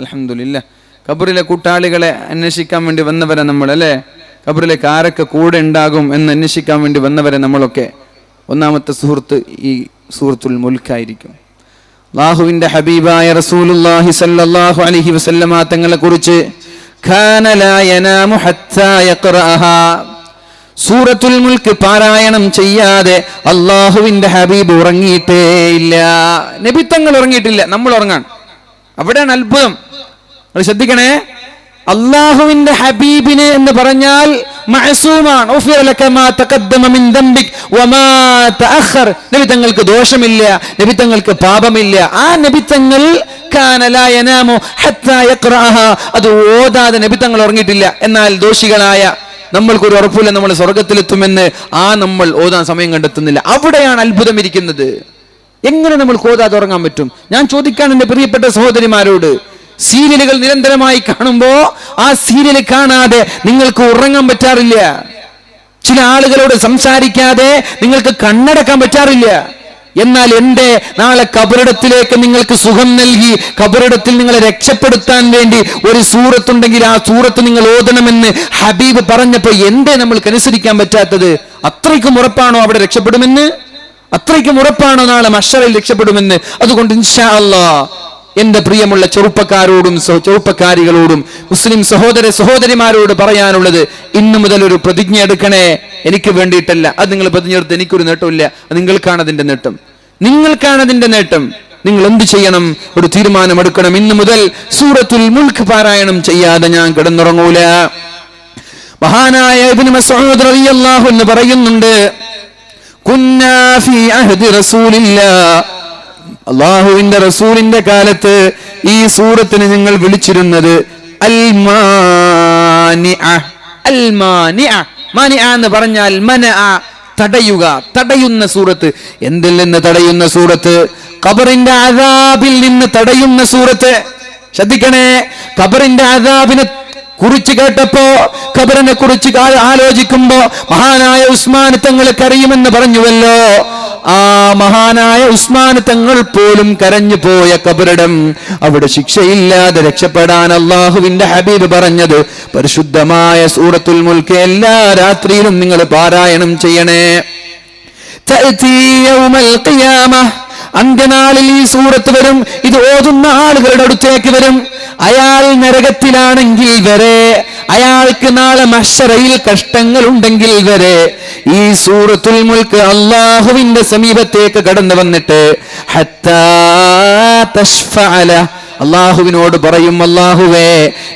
അൽഹംദുലില്ലാ. ഖബറിലെ കൂട്ടാളികളെ അന്വേഷിക്കാൻ വേണ്ടി വന്നവരെ നമ്മൾ, അല്ലേ? ഖബറിലേക്ക് ആരൊക്കെ കൂടെ ഉണ്ടാകും എന്ന് അന്വേഷിക്കാൻ വേണ്ടി വന്നവരെ നമ്മളൊക്കെ. ഒന്നാമത്തെ സുഹൃത്ത് ഈ സൂറത്തുൽ മുൽക്കായിരിക്കും. അല്ലാഹുവിന്റെ ഹബീബായ റസൂലുള്ളാഹി സ്വല്ലല്ലാഹു അലൈഹി വസല്ലമ തങ്ങളെ കുറിച്ച് കാന ലാ യനാമു ഹത്താ യഖറഅഹാ, സൂറത്തുൽ മുൽക്ക് പാരായണം ചെയ്യാതെ അല്ലാഹുവിന്റെ ഹബീബ് ഉറങ്ങിയിട്ടേ ഇല്ല. നബി തങ്ങൾ ഉറങ്ങിയിട്ടില്ല, നമ്മൾ ഉറങ്ങാൻ. അവിടെയാണ് അത്ഭുതം. ശ്രദ്ധിക്കണേ, അല്ലാഹുവിന്റെ ഹബീബിനെ എന്ന് പറഞ്ഞാൽ മഅസൂമാണ്. നബി തങ്ങൾക്ക് ദോഷമില്ല, നബി തങ്ങൾക്ക് പാപമില്ല. ആ നബി തങ്ങൾ അത് ഓതാതെ നബി തങ്ങൾ ഉറങ്ങിയിട്ടില്ല. എന്നാൽ ദോഷികളായ നമ്മൾക്കൊരു ഉറപ്പില്ല നമ്മൾ സ്വർഗത്തിലെത്തുമെന്ന്. നമ്മൾ ഓതാൻ സമയം കണ്ടെത്തുന്നില്ല. അവിടെയാണ് അത്ഭുതം ഇരിക്കുന്നത്. എങ്ങനെ നമ്മൾ ഓതാതെ ഉറങ്ങാൻ പറ്റും? ഞാൻ ചോദിക്കാൻ എന്റെ പ്രിയപ്പെട്ട സഹോദരിമാരോട്, സീരിയലുകൾ നിരന്തരമായി കാണുമ്പോ ആ സീരിയൽ കാണാതെ നിങ്ങൾക്ക് ഉറങ്ങാൻ പറ്റാറില്ല. ചില ആളുകളോട് സംസാരിക്കാതെ നിങ്ങൾക്ക് കണ്ണടക്കാൻ പറ്റാറില്ല. എന്നാൽ എന്റെ നാളെ ഖബറിടത്തിലേക്ക് നിങ്ങൾക്ക് സുഖം നൽകി ഖബറിടത്തിൽ നിങ്ങളെ രക്ഷപ്പെടുത്താൻ വേണ്ടി ഒരു സൂറത്തുണ്ടെങ്കിൽ ആ സൂറത്ത് നിങ്ങൾ ഓതണമെന്ന് ഹബീബ് പറഞ്ഞപ്പോ എന്തേ നമ്മൾക്ക് അനുസരിക്കാൻ പറ്റാത്തത്? അത്രയ്ക്കും ഉറപ്പാണോ അവിടെ രക്ഷപ്പെടുമെന്ന്? അത്രയ്ക്കും ഉറപ്പാണോ നാളെ മഹ്ശറിൽ രക്ഷപ്പെടുമെന്ന്? അതുകൊണ്ട് ഇൻഷാ അല്ലാഹ് എന്റെ പ്രിയമുള്ള ചെറുപ്പക്കാരോടും ചെറുപ്പക്കാരികളോടും മുസ്ലിം സഹോദരിമാരോട് പറയാനുള്ളത്, ഇന്നു മുതൽ ഒരു പ്രതിജ്ഞ എടുക്കണേ. എനിക്ക് വേണ്ടിയിട്ടല്ല, അത് നിങ്ങൾ പ്രതിജ്ഞയെടുത്ത് എനിക്കൊരു നേട്ടമില്ല. നിങ്ങൾക്കാണ് അതിന്റെ നേട്ടം, നിങ്ങൾക്കാണ് അതിന്റെ നേട്ടം. നിങ്ങൾ എന്ത് ചെയ്യണം? ഒരു തീരുമാനമെടുക്കണം. ഇന്നു മുതൽ സൂറത്തുൽ മുൽക്ക് പാരായണം ചെയ്യാതെ ഞാൻ കിടന്നുറങ്ങൂല. മഹാനായ ഇബ്നു മസ്ഊദ് റളിയല്ലാഹു അൻഹു പറയുന്നുണ്ട്, കുന്നാ ഫീ അഹ്ദി റസൂലില്ലാഹ്, അല്ലാഹുവിന്റെ റസൂലിന്റെ കാലത്ത് ഈ സൂറത്തിന് ഞങ്ങൾ വിളിച്ചിരുന്നത് അൽ മാനിഅ. അൽ മാനിഅ, മാനിഅ എന്ന് പറഞ്ഞാൽ മനഅ, തടയുക, തടയുന്ന സൂറത്ത്. എന്തിൽ നിന്ന് തടയുന്ന സൂറത്ത്? ഖബറിന്റെ അദാബിൽ നിന്ന് തടയുന്ന സൂറത്ത്. ശ്രദ്ധിക്കണേ, ഖബറിന്റെ അദാബിനെ കുറിച്ച് കേട്ടപ്പോ, ഖബറിനെ കുറിച്ച് ആലോചിക്കുമ്പോ മഹാനായ ഉസ്മാൻ തങ്ങൾ കരയുമെന്ന് പറഞ്ഞുവല്ലോ. ആ മഹാനായ ഉസ്മാൻ തങ്ങൾ പോലും കരഞ്ഞു പോയ ഖബറിടം, അവിടെ ശിക്ഷയില്ലാതെ രക്ഷപ്പെടാൻ അല്ലാഹുവിന്റെ ഹബീബ് പറഞ്ഞത് പരിശുദ്ധമായ സൂറത്തുൽ മുൽക്ക് എല്ലാ രാത്രിയിലും നിങ്ങൾ പാരായണം ചെയ്യണേ. തഅതി യൗമൽ ഖിയാമ, അന്ത്യനാളിൽ ഈ സൂറത്ത് വരും. ഇത് ഓതുന്ന ആളുകളുടെ അടുത്തേക്ക് വരും. അയാൾ നരകത്തിലാണെങ്കിൽ വരെ, അയാൾക്ക് നാളെ മഹ്ശറയിൽ കഷ്ടങ്ങൾ ഉണ്ടെങ്കിൽ വരെ ഈ സൂറത്തുൽ മുൽക്ക് അല്ലാഹുവിന്റെ സമീപത്തേക്ക് കടന്നു വന്നിട്ട് ഹത്താ തശ്ഫഅല, അല്ലാഹുവിനോട് പറയും, അല്ലാഹുവേ,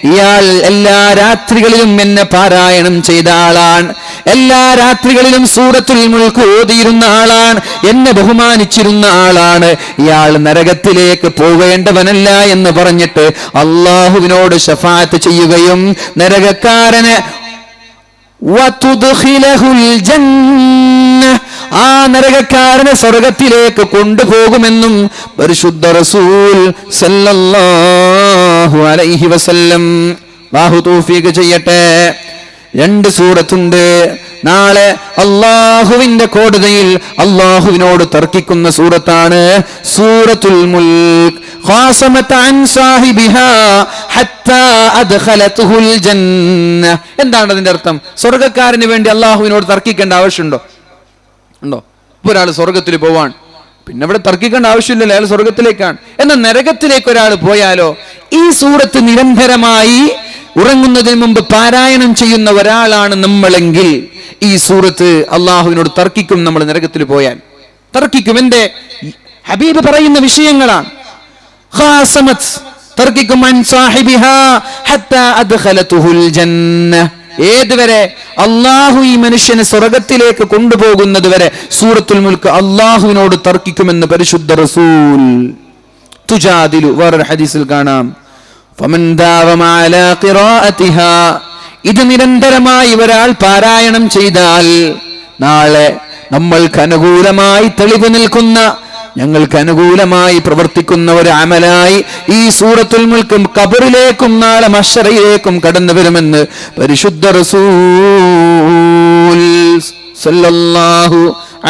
ഇയാൾ എല്ലാ രാത്രികളിലും എന്നെ പാരായണം ചെയ്ത ആളാണ്, എല്ലാ രാത്രികളിലും സൂറത്തുൽ മുൽക്ക് ഓതിയിരുന്ന ആളാണ്, എന്നെ ബഹുമാനിച്ചിരുന്ന ആളാണ്, ഇയാൾ നരകത്തിലേക്ക് പോവേണ്ടവനല്ല എന്ന് പറഞ്ഞിട്ട് അല്ലാഹുവിനോട് ശഫാഅത്ത് ചെയ്യുകയും നരകക്കാരനെ ആ നരകക്കാരനെ സ്വർഗത്തിലേക്ക് കൊണ്ടുപോകുമെന്നും പരിശുദ്ധ റസൂൽ സല്ലല്ലാഹു അലൈഹി വസല്ലം. അല്ലാഹു തൗഫീഖ് ചെയ്യട്ടെ. 2 സൂറത്തുണ്ട്. നാളെ അല്ലാഹുവിന്റെ കോടതിയിൽ അല്ലാഹുവിനോട് തർക്കിക്കുന്ന സൂറത്താണ് സൂറത്തുൽ മുൽക്ക്. ഖാസമത അൻ സാഹിബിഹാ ഹത്താ അദ്ഖലതുൽ ജന്ന. എന്താണ് അതിന്റെ അർത്ഥം? സ്വർഗ്ഗക്കാരന് വേണ്ടി അല്ലാഹുവിനോട് തർക്കിക്കേണ്ട ആവശ്യമുണ്ടോ? ഉണ്ടോ? ഇപ്പൊ ഒരാൾ സ്വർഗത്തിൽ പോവാൻ, പിന്നെ അവിടെ തർക്കിക്കേണ്ട ആവശ്യമില്ലല്ലോ, അയാൾ സ്വർഗത്തിലേക്കാണ്. എന്നാൽ നരകത്തിലേക്ക് ഒരാൾ പോയാലോ? ഈ സൂറത്ത് നിരന്തരമായി ഉറങ്ങുന്നതിന് മുമ്പ് പാരായണം ചെയ്യുന്ന ഒരാളാണ് നമ്മളെങ്കിൽ ഈ സൂറത്ത് അള്ളാഹുവിനോട് തർക്കിക്കും. നമ്മൾ നരകത്തിൽ പോയാൽ തർക്കിക്കും. എന്റെ ഹബീബ് പറയുന്ന വിഷയങ്ങളാണ്. തർക്കിക്കും അൻ സാഹിബിഹാ ഹത്താ അദ്ഖലതുൽ ജന്ന. ഏതുവരെ? അള്ളാഹു ഈ മനുഷ്യനെ സ്വർഗത്തിലേക്ക് കൊണ്ടുപോകുന്നത് വരെ സൂറത്തുൽ മുൽക്ക് അള്ളാഹുവിനോട് തർക്കിക്കുമെന്ന് പരിശുദ്ധ റസൂൽ. തുജാദിലു, വേറൊരു ഹദീസിൽ കാണാം, ഫമൻ ദാവമ അലാ ഖിറാഅതിഹാ, ഇത് നിരന്തരമായി ഒരാൾ പാരായണം ചെയ്താൽ നാളെ നമ്മൾക്ക് അനുകൂലമായി തെളിവ് നിൽക്കുന്ന, ഞങ്ങൾക്ക് അനുകൂലമായി പ്രവർത്തിക്കുന്ന ഒരു അമലായി ഈ സൂറത്തുൽ മുൽക്ക് ഖബറിലേക്കും നാളെ മഹ്ശറയിലേക്കും കടന്നു വരുമെന്ന് പരിശുദ്ധ റസൂൽ സല്ലല്ലാഹു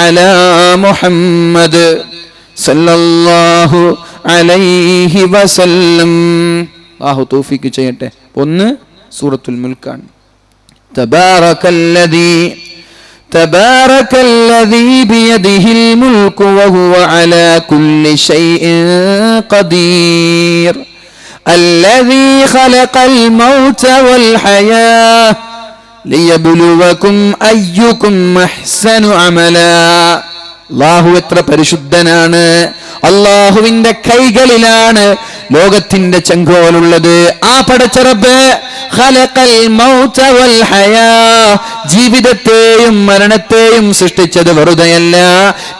അലാ മുഹമ്മദ് സല്ലല്ലാഹു അലൈഹി വസല്ലം. അല്ലാഹു തൗഫീഖ് ചെയ്യട്ടെ. ഒന്ന് സൂറത്തുൽ മുൽക്കാണ്. تبارك الذي بيده الملك وهو على كل شيء قدير الذي خلق الموت والحياة ليبلوكم أيكم أحسن عملا. അല്ലാഹു എത്ര പരിശുദ്ധനാണ്. അല്ലാഹുവിന്റെ കൈകളിലാണ് ലോകത്തിന്റെ ചെങ്കോലുള്ളത്. ആ പടച്ച റബ്ബ് ഖലഖൽ മൗത വൽ ഹയാ, ജീവിതത്തെയും മരണത്തെയും സൃഷ്ടിച്ചത് വെറുതെയല്ല.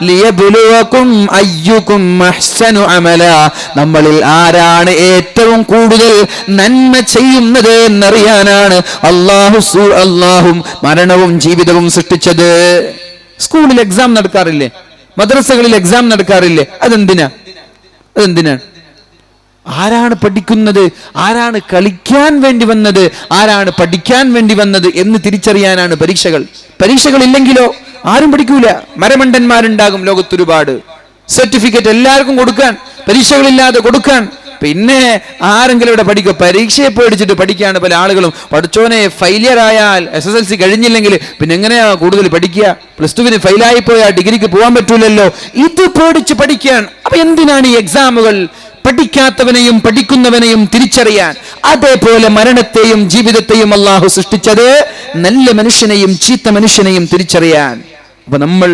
ലിയബ്ലുവകും അയ്യുകും അഹ്സനു അമല, നമ്മളിൽ ആരാണ് ഏറ്റവും കൂടുതൽ നന്മ ചെയ്യുന്നത് എന്നറിയാനാണ് അല്ലാഹും മരണവും ജീവിതവും സൃഷ്ടിച്ചത്. സ്കൂളിൽ എക്സാം നടക്കാറില്ലേ? മദ്രസകളിൽ എക്സാം നടക്കാറില്ലേ? അതെന്തിനാ? ആരാണ് പഠിക്കുന്നത്, ആരാണ് കളിക്കാൻ വേണ്ടി വന്നത്, ആരാണ് പഠിക്കാൻ വേണ്ടി വന്നത് എന്ന് തിരിച്ചറിയാനാണ് പരീക്ഷകൾ. പരീക്ഷകളില്ലെങ്കിലോ ആരും പഠിക്കൂല. മരമണ്ടന്മാരുണ്ടാകും ലോകത്തൊരുപാട്. സർട്ടിഫിക്കറ്റ് എല്ലാവർക്കും കൊടുക്കാൻ, പരീക്ഷകളില്ലാതെ കൊടുക്കാൻ. പിന്നെ ആരെങ്കിലും ഇവിടെ പഠിക്കുക? പരീക്ഷയെ പേടിച്ചിട്ട് പഠിക്കുകയാണ് പല ആളുകളും. പഠിച്ചോനെ ഫെയിലിയർ ആയാൽ, SSLC കഴിഞ്ഞില്ലെങ്കിൽ പിന്നെ എങ്ങനെയാ കൂടുതൽ പഠിക്കുക? +2 ഫെയിലായി പോയാൽ ഡിഗ്രിക്ക് പോകാൻ പറ്റൂലല്ലോ. ഇത് പേടിച്ച് പഠിക്കാൻ. അപ്പൊ എന്തിനാണ് ഈ എക്സാമുകൾ? പഠിക്കാത്തവനെയും പഠിക്കുന്നവനെയും തിരിച്ചറിയാൻ. അതേപോലെ മരണത്തെയും ജീവിതത്തെയും അല്ലാഹു സൃഷ്ടിച്ചത് നല്ല മനുഷ്യനെയും ചീത്ത മനുഷ്യനെയും തിരിച്ചറിയാൻ. അപ്പൊ നമ്മൾ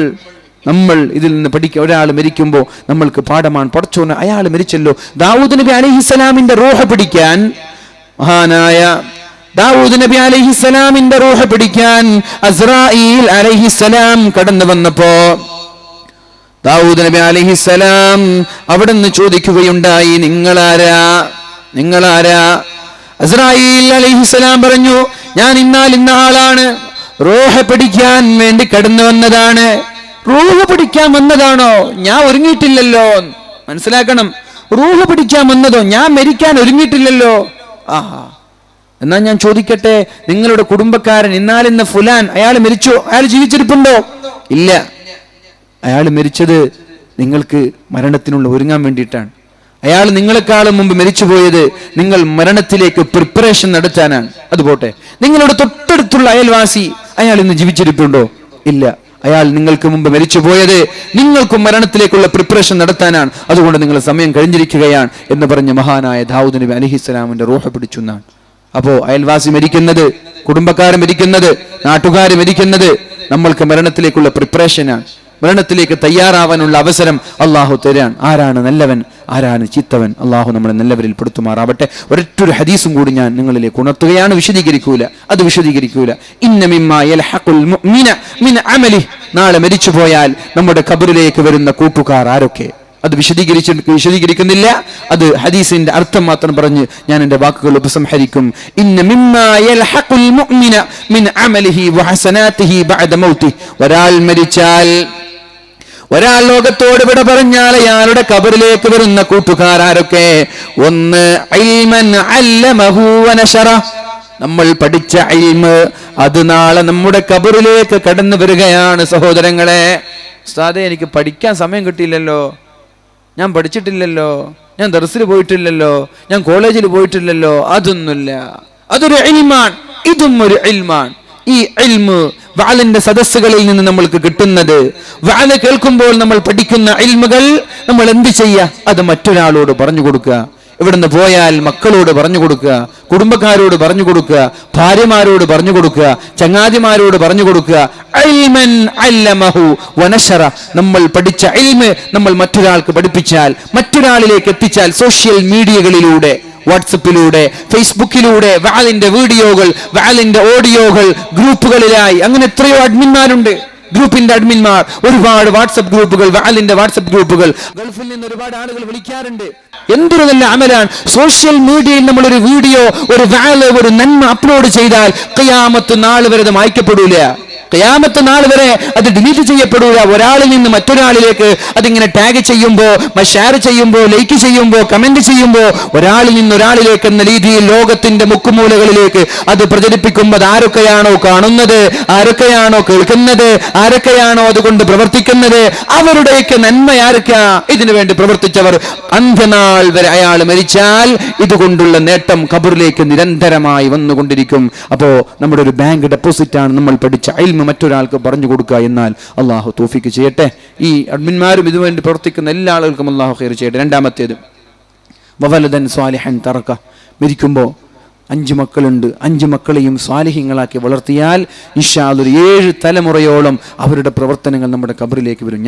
ഇതിൽ നിന്ന് പഠിക്കുക. ഒരാൾ മരിക്കുമ്പോൾ നമ്മൾക്ക് പാഠമാണ്. പഠിച്ചോന് അയാൾ മരിച്ചല്ലോ. ദാവൂദ് നബി അലൈഹിസ്സലാമിന്റെ റൂഹ് പിടിക്കാൻ, മഹാനായ ദാവൂദ് നബി അലൈഹിസ്സലാമിന്റെ റൂഹ് പിടിക്കാൻ അസ്രായീൽ അലൈഹിസ്സലാം കടന്നു വന്നപ്പോ ദാവൂദ് നബി അലൈഹിസ്സലാം അവിടുന്ന് ചോദിക്കുകയുണ്ടായി, നിങ്ങളാരാ? അസ്രായീൽ അലൈഹിസ്സലാം പറഞ്ഞു, ഞാൻ ഇന്ന ആളാണ്, റൂഹ് പിടിക്കാൻ വേണ്ടി കടന്നു വന്നതാണ്. റൂഹ് പിടിക്കാൻ വന്നതാണോ? ഞാൻ ഒരുങ്ങിയിട്ടില്ലല്ലോ. മനസ്സിലാക്കണം, റൂഹ് പിടിക്കാൻ വന്നതോ? ഞാൻ മരിക്കാൻ ഒരുങ്ങിയിട്ടില്ലല്ലോ. ആഹാ, എന്നാ ഞാൻ ചോദിക്കട്ടെ, നിങ്ങളുടെ കുടുംബക്കാരൻ ഇന്നാലിന്ന് ഫുലാൻ, അയാൾ മരിച്ചോ? അയാൾ ജീവിച്ചിരിപ്പുണ്ടോ? ഇല്ല. അയാൾ മരിച്ചത് നിങ്ങൾക്ക് മരണത്തിനുള്ള ഒരുങ്ങാൻ വേണ്ടിയിട്ടാണ്. അയാൾ നിങ്ങളെക്കാളും മുമ്പ് മരിച്ചുപോയത് നിങ്ങൾ മരണത്തിലേക്ക് പ്രിപ്പറേഷൻ നടത്താനാണ്. അതുപോട്ടെ, നിങ്ങളുടെ തൊട്ടടുത്തുള്ള അയൽവാസി, അയാൾ ഇന്ന് ജീവിച്ചിരിപ്പുണ്ടോ? ഇല്ല. അയാൾ നിങ്ങൾക്ക് മുമ്പ് മരിച്ചുപോയത് നിങ്ങൾക്കും മരണത്തിലേക്കുള്ള പ്രിപ്പറേഷൻ നടത്താനാണ്. അതുകൊണ്ട് നിങ്ങൾ സമയം കഴിഞ്ഞിരിക്കുകയാണ് എന്ന് പറഞ്ഞ മഹാനായ ദാവൂദ് നബി അലൈഹിസ്സലാമിന്റെ റൂഹ് പിടിച്ചു എന്നാണ്. അപ്പോ അയൽവാസി മരിക്കുന്നത്, കുടുംബക്കാർ മരിക്കുന്നത്, നാട്ടുകാർ മരിക്കുന്നത് നമ്മൾക്ക് മരണത്തിലേക്കുള്ള പ്രിപ്പറേഷനാണ്. മരണത്തിലേക്ക് തയ്യാറാവാനുള്ള അവസരം അള്ളാഹു തരാൻ. ആരാണ് നല്ലവൻ, ആരാണ് ചീത്തവൻ? അള്ളാഹു നമ്മളെ നല്ലവരിൽ പെടുത്തുമാറാവട്ടെ. ഒരൊറ്റൊരു ഹദീസും കൂടി ഞാൻ നിങ്ങളിലേക്ക് ഉണർത്തുകയാണ്. വിശദീകരിക്കൂല. ഇന്ന മിമ്മാ യൽഹഖുൽ മുഅ്മിന മിൻ അമലിഹി, നാളെ മരിച്ചുപോയാൽ നമ്മുടെ ഖബറിലേക്ക് വരുന്ന കൂട്ടുകാർ ആരൊക്കെ? അത് വിശദീകരിക്കുന്നില്ല. അത് ഹദീസിന്റെ അർത്ഥം മാത്രം പറഞ്ഞ് ഞാൻ എന്റെ വാക്കുകൾ ഉപസംഹരിക്കും. ഇന്ന മിമ്മാ യൽഹഖുൽ മുഅ്മിന മിൻ അമലിഹി വഹസനാതിഹി ബഅദ മൗതിഹി, ഒരാൾ മരിച്ചാൽ, ഒരാൾ ലോകത്തോട് വിട പറഞ്ഞാൽ അയാളുടെ ഖബറിലേക്ക് വരുന്ന കൂട്ടുകാർ ആരൊക്കെ? ഒന്ന്, ഇൽമൻ അല്ലമഹു വനശറ, നമ്മൾ പഠിച്ച ഇൽമ് അത് നാളെ നമ്മുടെ ഖബറിലേക്ക് കടന്നു വരികയാണ്. സഹോദരങ്ങളെ, ഉസ്താദേ എനിക്ക് പഠിക്കാൻ സമയം കിട്ടിയില്ലല്ലോ, ഞാൻ പഠിച്ചിട്ടില്ലല്ലോ, ഞാൻ ദർസിൽ പോയിട്ടില്ലല്ലോ, ഞാൻ കോളേജിൽ പോയിട്ടില്ലല്ലോ. അതൊന്നുമില്ല, അതൊരു ഇൽമാണ്. ഇതും ഒരു ഇൽമാണ്. ഈ ഇൽമ് വഅലിന്റെ സദസ്സുകളിൽ നിന്ന് നമ്മൾക്ക് കിട്ടുന്നത്, വഅല് കേൾക്കുമ്പോൾ നമ്മൾ പഠിക്കുന്ന ഇൽമുകൾ നമ്മൾ എന്ത് ചെയ്യുക? അത് മറ്റൊരാളോട് പറഞ്ഞു കൊടുക്കുക. ഇവിടുന്ന് പോയാൽ മക്കളോട് പറഞ്ഞു കൊടുക്കുക, കുടുംബക്കാരോട് പറഞ്ഞു കൊടുക്കുക, ഭാര്യമാരോട് പറഞ്ഞു കൊടുക്കുക, ചങ്ങാതിമാരോട് പറഞ്ഞു കൊടുക്കുക. ഇൽമൻ അല്ലമഹു വനശറ, നമ്മൾ പഠിച്ച ഇൽമ് നമ്മൾ മറ്റൊരാൾക്ക് പഠിപ്പിച്ചാൽ, മറ്റൊരാളിലേക്ക് എത്തിച്ചാൽ, സോഷ്യൽ മീഡിയകളിലൂടെ വാട്സപ്പിലൂടെ, ഫേസ്ബുക്കിലൂടെ വഅലിന്റെ വീഡിയോകൾ, വഅലിന്റെ ഓഡിയോകൾ ഗ്രൂപ്പുകളിലായി. അങ്ങനെ എത്രയോ അഡ്മിന്മാരുണ്ട്, ഗ്രൂപ്പിന്റെ അഡ്മിന്മാർ. ഒരുപാട് വാട്സപ്പ് ഗ്രൂപ്പുകൾ, വഅലിന്റെ വാട്സപ്പ് ഗ്രൂപ്പുകൾ. ഗൾഫിൽ നിന്ന് ഒരുപാട് ആളുകൾ വിളിക്കാറുണ്ട്. എന്തൊരു നല്ല അമലാണ്. സോഷ്യൽ മീഡിയയിൽ നമ്മൾ ഒരു വീഡിയോ, ഒരു വഅല്, ഒരു നന്മ അപ്ലോഡ് ചെയ്താൽ ഖിയാമത്ത് നാൾ വരെ അത് മായ്ക്കപ്പെടൂല. ഖിയാമത്ത് നാൾ വരെ അത് ഡിലീറ്റ് ചെയ്യപ്പെടൂല. ഒരാളിൽ നിന്ന് മറ്റൊരാളിലേക്ക് അതിങ്ങനെ ടാഗ് ചെയ്യുമ്പോ, ഷെയർ ചെയ്യുമ്പോ, ലൈക്ക് ചെയ്യുമ്പോ, കമന്റ് ചെയ്യുമ്പോ, ഒരാളിൽ നിന്ന് ഒരാളിലേക്ക് എന്ന രീതിയിൽ ലോകത്തിന്റെ മുക്കുമൂലകളിലേക്ക് അത് പ്രചരിപ്പിക്കുമ്പോൾ അത് ആരൊക്കെയാണോ കാണുന്നത്, ആരൊക്കെയാണോ കേൾക്കുന്നത്, ആരൊക്കെയാണോ അതുകൊണ്ട് പ്രവർത്തിക്കുന്നത്, അവരുടെയൊക്കെ നന്മ ആരൊക്കെയാ ഇതിനു വേണ്ടി പ്രവർത്തിച്ചവർ. അന്ത്യനാൾ വരെ അയാൾ മരിച്ചാൽ ഇതുകൊണ്ടുള്ള നേട്ടം ഖബറിലേക്ക് നിരന്തരമായി വന്നുകൊണ്ടിരിക്കും. അപ്പോ നമ്മുടെ ഒരു ബാങ്ക് ഡെപ്പോസിറ്റ് ആണ് നമ്മൾ പഠിച്ച ഇൽമ മറ്റൊരാൾക്ക് പറഞ്ഞു കൊടുക്കുക. എന്നാൽ അള്ളാഹു തൗഫീക്ക് ചെയ്യട്ടെ. ഈ അഡ്മിന്മാരും ഇതുവേണ്ടി പ്രവർത്തിക്കുന്ന എല്ലാ ആളുകൾക്കും അള്ളാഹു ഖൈർ ചെയ്യട്ടെ. രണ്ടാമത്തേത് വവലദൻ സ്വാലിഹൻ തറക. മരിക്കുമ്പോൾ 5 മക്കളുണ്ട്, 5 മക്കളെയും സ്വാലിഹ്യങ്ങളാക്കി വളർത്തിയാൽ ഇൻഷാ അല്ലാഹ് ഒരു 7 തലമുറയോളം അവരുടെ പ്രവർത്തനങ്ങൾ നമ്മുടെ ഖബറിലേക്ക് വരും.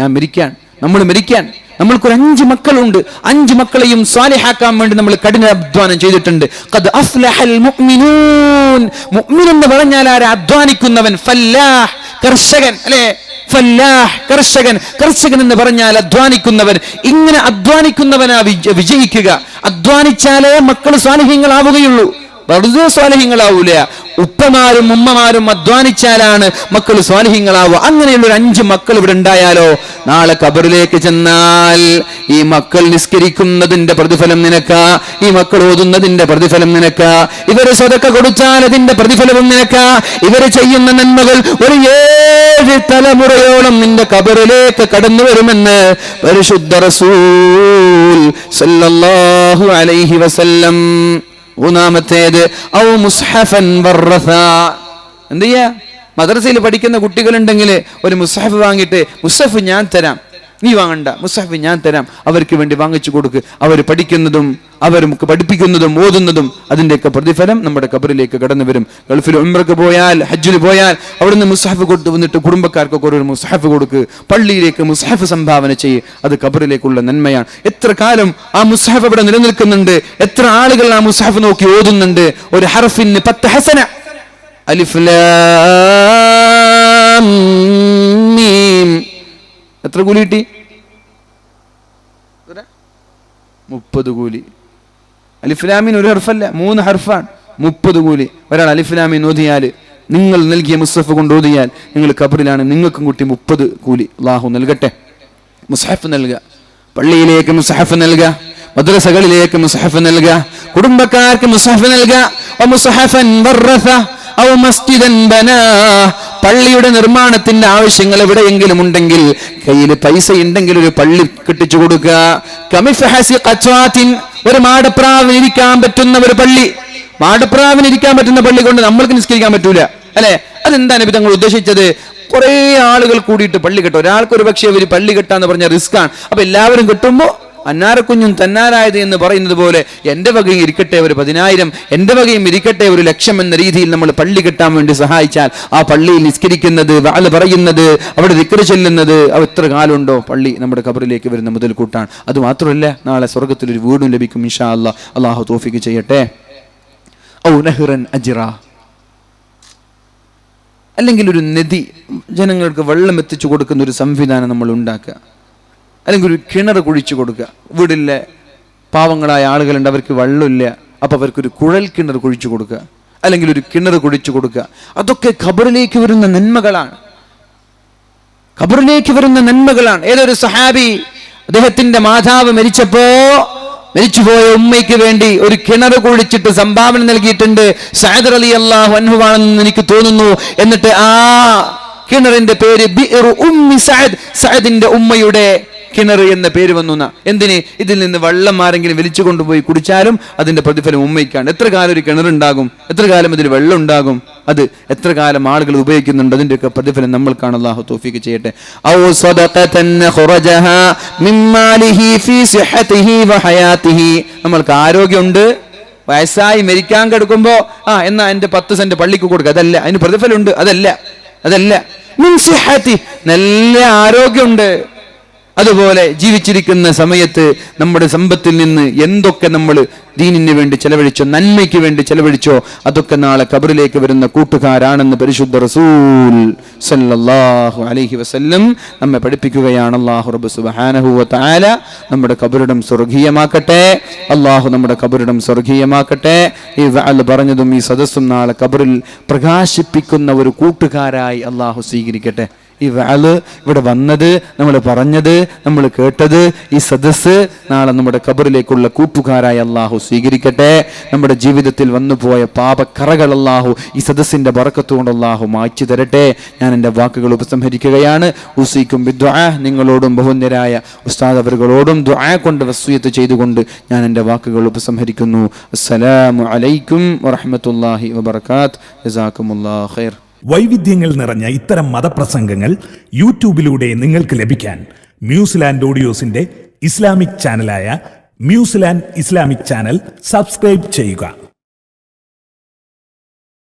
നമ്മൾ മരിക്കാൻ നമ്മൾക്കൊരു 5 മക്കളുണ്ട്. 5 മക്കളെയും സ്വാലിഹാക്കാൻ വേണ്ടി നമ്മൾ കഠിന അധ്വാനം ചെയ്തിട്ടുണ്ട്. ഖദ് അഫ്ലഹൽ മുഅ്മിനൂൻ. മുഅ്മിൻ എന്ന് പറഞ്ഞാൽ ആരാ? അധ്വാനിക്കുന്നവൻ. ഫല്ലാഹ്, കർഷകൻ അല്ലേ? ഫല്ലാഹ്, കർഷകൻ എന്ന് പറഞ്ഞാൽ അധ്വാനിക്കുന്നവൻ. ഇങ്ങനെ അധ്വാനിക്കുന്നവനാ വിജയിക്കുക. അധ്വാനിച്ചാലേ മക്കൾ സ്വാലിഹ്യങ്ങളാവുകയുള്ളൂ, വെറുതെ സ്വാലിഹ്യങ്ങളാവൂല. ഉപ്പമാരും ഉമ്മമാരും അധ്വാനിച്ചാലാണ് മക്കൾ സ്വാലിഹ്യങ്ങളാവുക. അങ്ങനെയുള്ള ഒരു 5 മക്കൾ ഇവിടെ ഉണ്ടായാലോ, നാളെ ഖബറിലേക്ക് ചെന്നാൽ ഈ മക്കൾ നിസ്കരിക്കുന്നതിന്റെ പ്രതിഫലം നിനക്ക, ഈ മക്കൾ ഓതുന്നതിന്റെ പ്രതിഫലം നിനക്ക, ഇവര് സദഖ കൊടുത്താൽ അതിന്റെ പ്രതിഫലവും നിനക്ക, ഇവര് ചെയ്യുന്ന നന്മകൾ ഒരു 7 തലമുറയോളം നിന്റെ ഖബറിലേക്ക് കടന്നു വരുമെന്ന് പരിശുദ്ധ റസൂൽ സല്ലല്ലാഹു അലൈഹി വസല്ലം. മൂന്നാമത്തേത് ഔ മുസ്ഹഫൻ വറസ. എന്ത് ചെയ്യാ? മദ്രസയിൽ പഠിക്കുന്ന കുട്ടികളുണ്ടെങ്കിൽ ഒരു മുസ്ഹഫ് വാങ്ങിയിട്ട്, മുസ്ഹഫ് ഞാൻ തരാം, നീ വാങ്ങണ്ട, മുസ്ഹഫ് ഞാൻ തരാം, അവർക്ക് വേണ്ടി വാങ്ങിച്ചു കൊടുക്ക്. അവർ പഠിക്കുന്നതും അവർ പഠിപ്പിക്കുന്നതും ഓതുന്നതും അതിൻ്റെയൊക്കെ പ്രതിഫലം നമ്മുടെ ഖബറിലേക്ക് കടന്നു വരും. ഗൾഫിൽ ഉംറക്ക് പോയാൽ, ഹജ്ജിന് പോയാൽ അവിടുന്ന് മുസ്ഹഫ് കൊടുത്തു വന്നിട്ട് കുടുംബക്കാർക്കൊക്കെ ഒരു മുസ്ഹഫ് കൊടുക്ക്, പള്ളിയിലേക്ക് മുസ്ഹഫ് സംഭാവന ചെയ്യ്. അത് ഖബറിലേക്കുള്ള നന്മയാണ്. എത്ര കാലം ആ മുസ്ഹഫ് ഇവിടെ നിലനിൽക്കുന്നുണ്ട്, എത്ര ആളുകൾ ആ മുസ്ഹഫ് നോക്കി ഓതുന്നുണ്ട്. ഒരു ഹർഫിന് 10 ഹസന. അലിഫ് ലാം മീം. എത്ര കൂലി കിട്ടി? 30 കൂലി. അലിഫ്ലാമീൻ ഒരു ഹർഫല്ല, 3 ഹർഫാണ്, 30 കൂലി. ഒരാൾ അലിഫ്ലാമീൻ ഓതിയാൽ, നിങ്ങൾ നൽകിയ മുസ്ഹഫ് കൊണ്ട് ഓതിയാൽ നിങ്ങൾ ഖബറിലാണ്, നിങ്ങൾക്കും കൂട്ടി 30 കൂലി അല്ലാഹു നൽകട്ടെ. മുസ്ഹഫ് നൽകുക, പള്ളിയിലേക്ക് മുസ്ഹഫ് നൽകുക, മദ്രസകളിലേക്ക് മുസ്ഹഫ് നൽകുക, കുടുംബക്കാർക്ക് മുസ്ഹഫ് നൽകുക. വമുസ്ഹഫൻ വറസ ഔ മസ്ജിദൻ ബനാ. പള്ളിയുടെ നിർമ്മാണത്തിന്റെ ആവശ്യങ്ങൾ എവിടെയെങ്കിലും ഉണ്ടെങ്കിൽ, കയ്യിൽ പൈസ ഉണ്ടെങ്കിൽ ഒരു പള്ളി കെട്ടിച്ചു കൊടുക്കുക. കമിഫഹസി ഖത്വാത്തിൻ. ഒരു മാടപ്രാവിന് ഇരിക്കാൻ പറ്റുന്ന ഒരു പള്ളി, മാടപ്രാവിന് ഇരിക്കാൻ പറ്റുന്ന പള്ളി കൊണ്ട് നമ്മൾക്ക് നിസ്കരിക്കാൻ പറ്റൂല അല്ലെ? അതെന്താണ് നബി തങ്ങൾ ഉദ്ദേശിച്ചത്? കുറെ ആളുകൾ കൂടിയിട്ട് പള്ളി കെട്ടും. ഒരാൾക്ക് ഒരു പക്ഷേ ഒരു പള്ളി കെട്ടാന്ന് പറഞ്ഞ റിസ്ക് ആണ്. അപ്പൊ എല്ലാവരും കെട്ടുമ്പോ അന്നാരക്കുഞ്ഞും തന്നാരായത് എന്ന് പറയുന്നത് പോലെ എന്റെ വകയും ഇരിക്കട്ടെ ഒരു 10,000, എന്റെ വകയും ഇരിക്കട്ടെ 1,00,000 എന്ന രീതിയിൽ നമ്മൾ പള്ളി കെട്ടാൻ വേണ്ടി സഹായിച്ചാൽ, ആ പള്ളിയിൽ നിസ്കരിക്കുന്നത്, വഅൽ പറയുന്നത്, അവിടെ ദിക്റ് ചൊല്ലുന്നത്, എത്ര കാലമുണ്ടോ പള്ളി നമ്മുടെ ഖബറിലേക്ക് വരുന്ന മുതൽക്കൂട്ടാണ്. അത് മാത്രമല്ല, നാളെ സ്വർഗത്തിൽ ഒരു വീടും ലഭിക്കും ഇൻഷാ അല്ലാഹ്. അല്ലാഹു തൗഫീഖ് ചെയ്യട്ടെ. ഔ നഹ്റൻ അജ്റ. അല്ലെങ്കിൽ ഒരു നദി, ജനങ്ങൾക്ക് വെള്ളം എത്തിച്ചു കൊടുക്കുന്ന ഒരു സംവിധാനം നമ്മൾ ഉണ്ടാക്കുക. അല്ലെങ്കിൽ ഒരു കിണർ കുഴിച്ചു കൊടുക്കുക. വീടിലെ പാവങ്ങളായ ആളുകളുണ്ട്, അവർക്ക് വെള്ളമില്ല, അപ്പൊ അവർക്കൊരു കുഴൽ കിണർ കുഴിച്ചു കൊടുക്കുക, അല്ലെങ്കിൽ ഒരു കിണർ കുഴിച്ചു കൊടുക്കുക. അതൊക്കെ ഖബറിലേക്ക് വരുന്ന നന്മകളാണ്, ഖബറിലേക്ക് വരുന്ന നന്മകളാണ്. ഏതൊരു സഹാബി അദ്ദേഹത്തിന്റെ മാതാവ് മരിച്ചുപോയ ഉമ്മയ്ക്ക് വേണ്ടി ഒരു കിണർ കുഴിച്ചിട്ട് സംഭാവന നൽകിയിട്ടുണ്ട്. സഅദ് റളിയല്ലാഹു അൻഹു ആണെന്ന് എനിക്ക് തോന്നുന്നു. എന്നിട്ട് ആ കിണറിന്റെ പേര് ബിഇറു ഉമ്മി സഅദ്, സഅദിന്റെ ഉമ്മയുടെ കിണർ എന്ന പേര് വന്നു. എന്തിന്? ഇതിൽ നിന്ന് വെള്ളം ആരെങ്കിലും വലിച്ചു കൊണ്ടുപോയി കുടിച്ചാലും അതിന്റെ പ്രതിഫലം ഉമ്മയ്ക്കാണ്. എത്ര കാലം ഒരു കിണറുണ്ടാകും, എത്ര കാലം ഇതിൽ വെള്ളം ഉണ്ടാകും, അത് എത്ര കാലം ആളുകൾ ഉപയോഗിക്കുന്നുണ്ട്, അതിന്റെയൊക്കെ പ്രതിഫലം നമ്മൾക്കാണ്. അല്ലാഹു തൗഫീഖ് ചെയ്യട്ടെ. ഔ സദഖതൻ ഖറജഹാ മിൻ മാലിഹി ഫീ സിഹ്ഹതിഹി വ ഹയാതിഹി. നമ്മൾക്ക് ആരോഗ്യമുണ്ട്, വയസ്സായി മരിക്കാൻ കിടക്കുമ്പോ എന്നാ എന്റെ 10 സെന്റ് പള്ളിക്ക് കൊടുക്കുക, അതല്ല, അതിന് പ്രതിഫലമുണ്ട്, അതല്ല മിൻ സിഹ്ഹതി. നല്ല ആരോഗ്യമുണ്ട്, അതുപോലെ ജീവിച്ചിരിക്കുന്ന സമയത്ത് നമ്മുടെ സമ്പത്തിൽ നിന്ന് എന്തൊക്കെ നമ്മൾ ദീനിന് വേണ്ടി ചെലവഴിച്ചോ, നന്മയ്ക്ക് വേണ്ടി ചെലവഴിച്ചോ, അതൊക്കെ നാളെ ഖബറിലേക്ക് വരുന്ന കൂട്ടുകാരാണെന്ന് പരിശുദ്ധ റസൂൽ സല്ലല്ലാഹു അലൈഹി വസല്ലം നമ്മെ പഠിപ്പിക്കുകയാണ്. അല്ലാഹു റബ്ബ് സുബ്ഹാനഹു വ തആല നമ്മുടെ ഖബറിടം സ്വർഗീയമാക്കട്ടെ. അല്ലാഹു നമ്മുടെ ഖബറിടം സ്വർഗീയമാക്കട്ടെ. ഈ വഅൽ പറഞ്ഞതും ഈ സദസ്സും നാളെ ഖബറിൽ പ്രകാശിപ്പിക്കുന്ന ഒരു കൂട്ടുകാരായി അല്ലാഹു സ്വീകരിക്കട്ടെ. ഈ വഅൽ ഇവിടെ വന്നത്, നമ്മൾ പറഞ്ഞത്, നമ്മൾ കേട്ടത്, ഈ സദസ്സ് നാളെ നമ്മുടെ ഖബറിലേക്കുള്ള കൂട്ടുകാരായി അല്ലാഹു സ്വീകരിക്കട്ടെ. നമ്മുടെ ജീവിതത്തിൽ വന്നുപോയ പാപക്കറകൾ അല്ലാഹു ഈ സദസ്സിന്റെ ബറക്കത്ത് കൊണ്ട് അല്ലാഹു മായ്ച്ചു തരട്ടെ. ഞാൻ എൻ്റെ വാക്കുകൾ ഉപസംഹരിക്കുകയാണ്. ഉസീക്കും ബിദ്ദുആ, നിങ്ങളോടും ബഹുന്യരായ ഉസ്താദ് അവറുകളോടും ദുആ കൊണ്ട് വസിയത്ത് ചെയ്തുകൊണ്ട് ഞാൻ എൻ്റെ വാക്കുകൾ ഉപസംഹരിക്കുന്നു. അസ്സലാമു അലൈക്കും വറഹ്മത്തുള്ളാഹി വബറകാത്ത്. ജസാക്കുമുല്ലാഹു ഖൈർ. വൈവിധ്യങ്ങൾ നിറഞ്ഞ ഇത്തരം മതപ്രസംഗങ്ങൾ യൂട്യൂബിലൂടെ നിങ്ങൾക്ക് ലഭിക്കാൻ മ്യൂസിലാൻഡ് ഓഡിയോസിന്റെ ഇസ്ലാമിക് ചാനലായ മ്യൂസിലാൻഡ് ഇസ്ലാമിക് ചാനൽ സബ്സ്ക്രൈബ് ചെയ്യുക.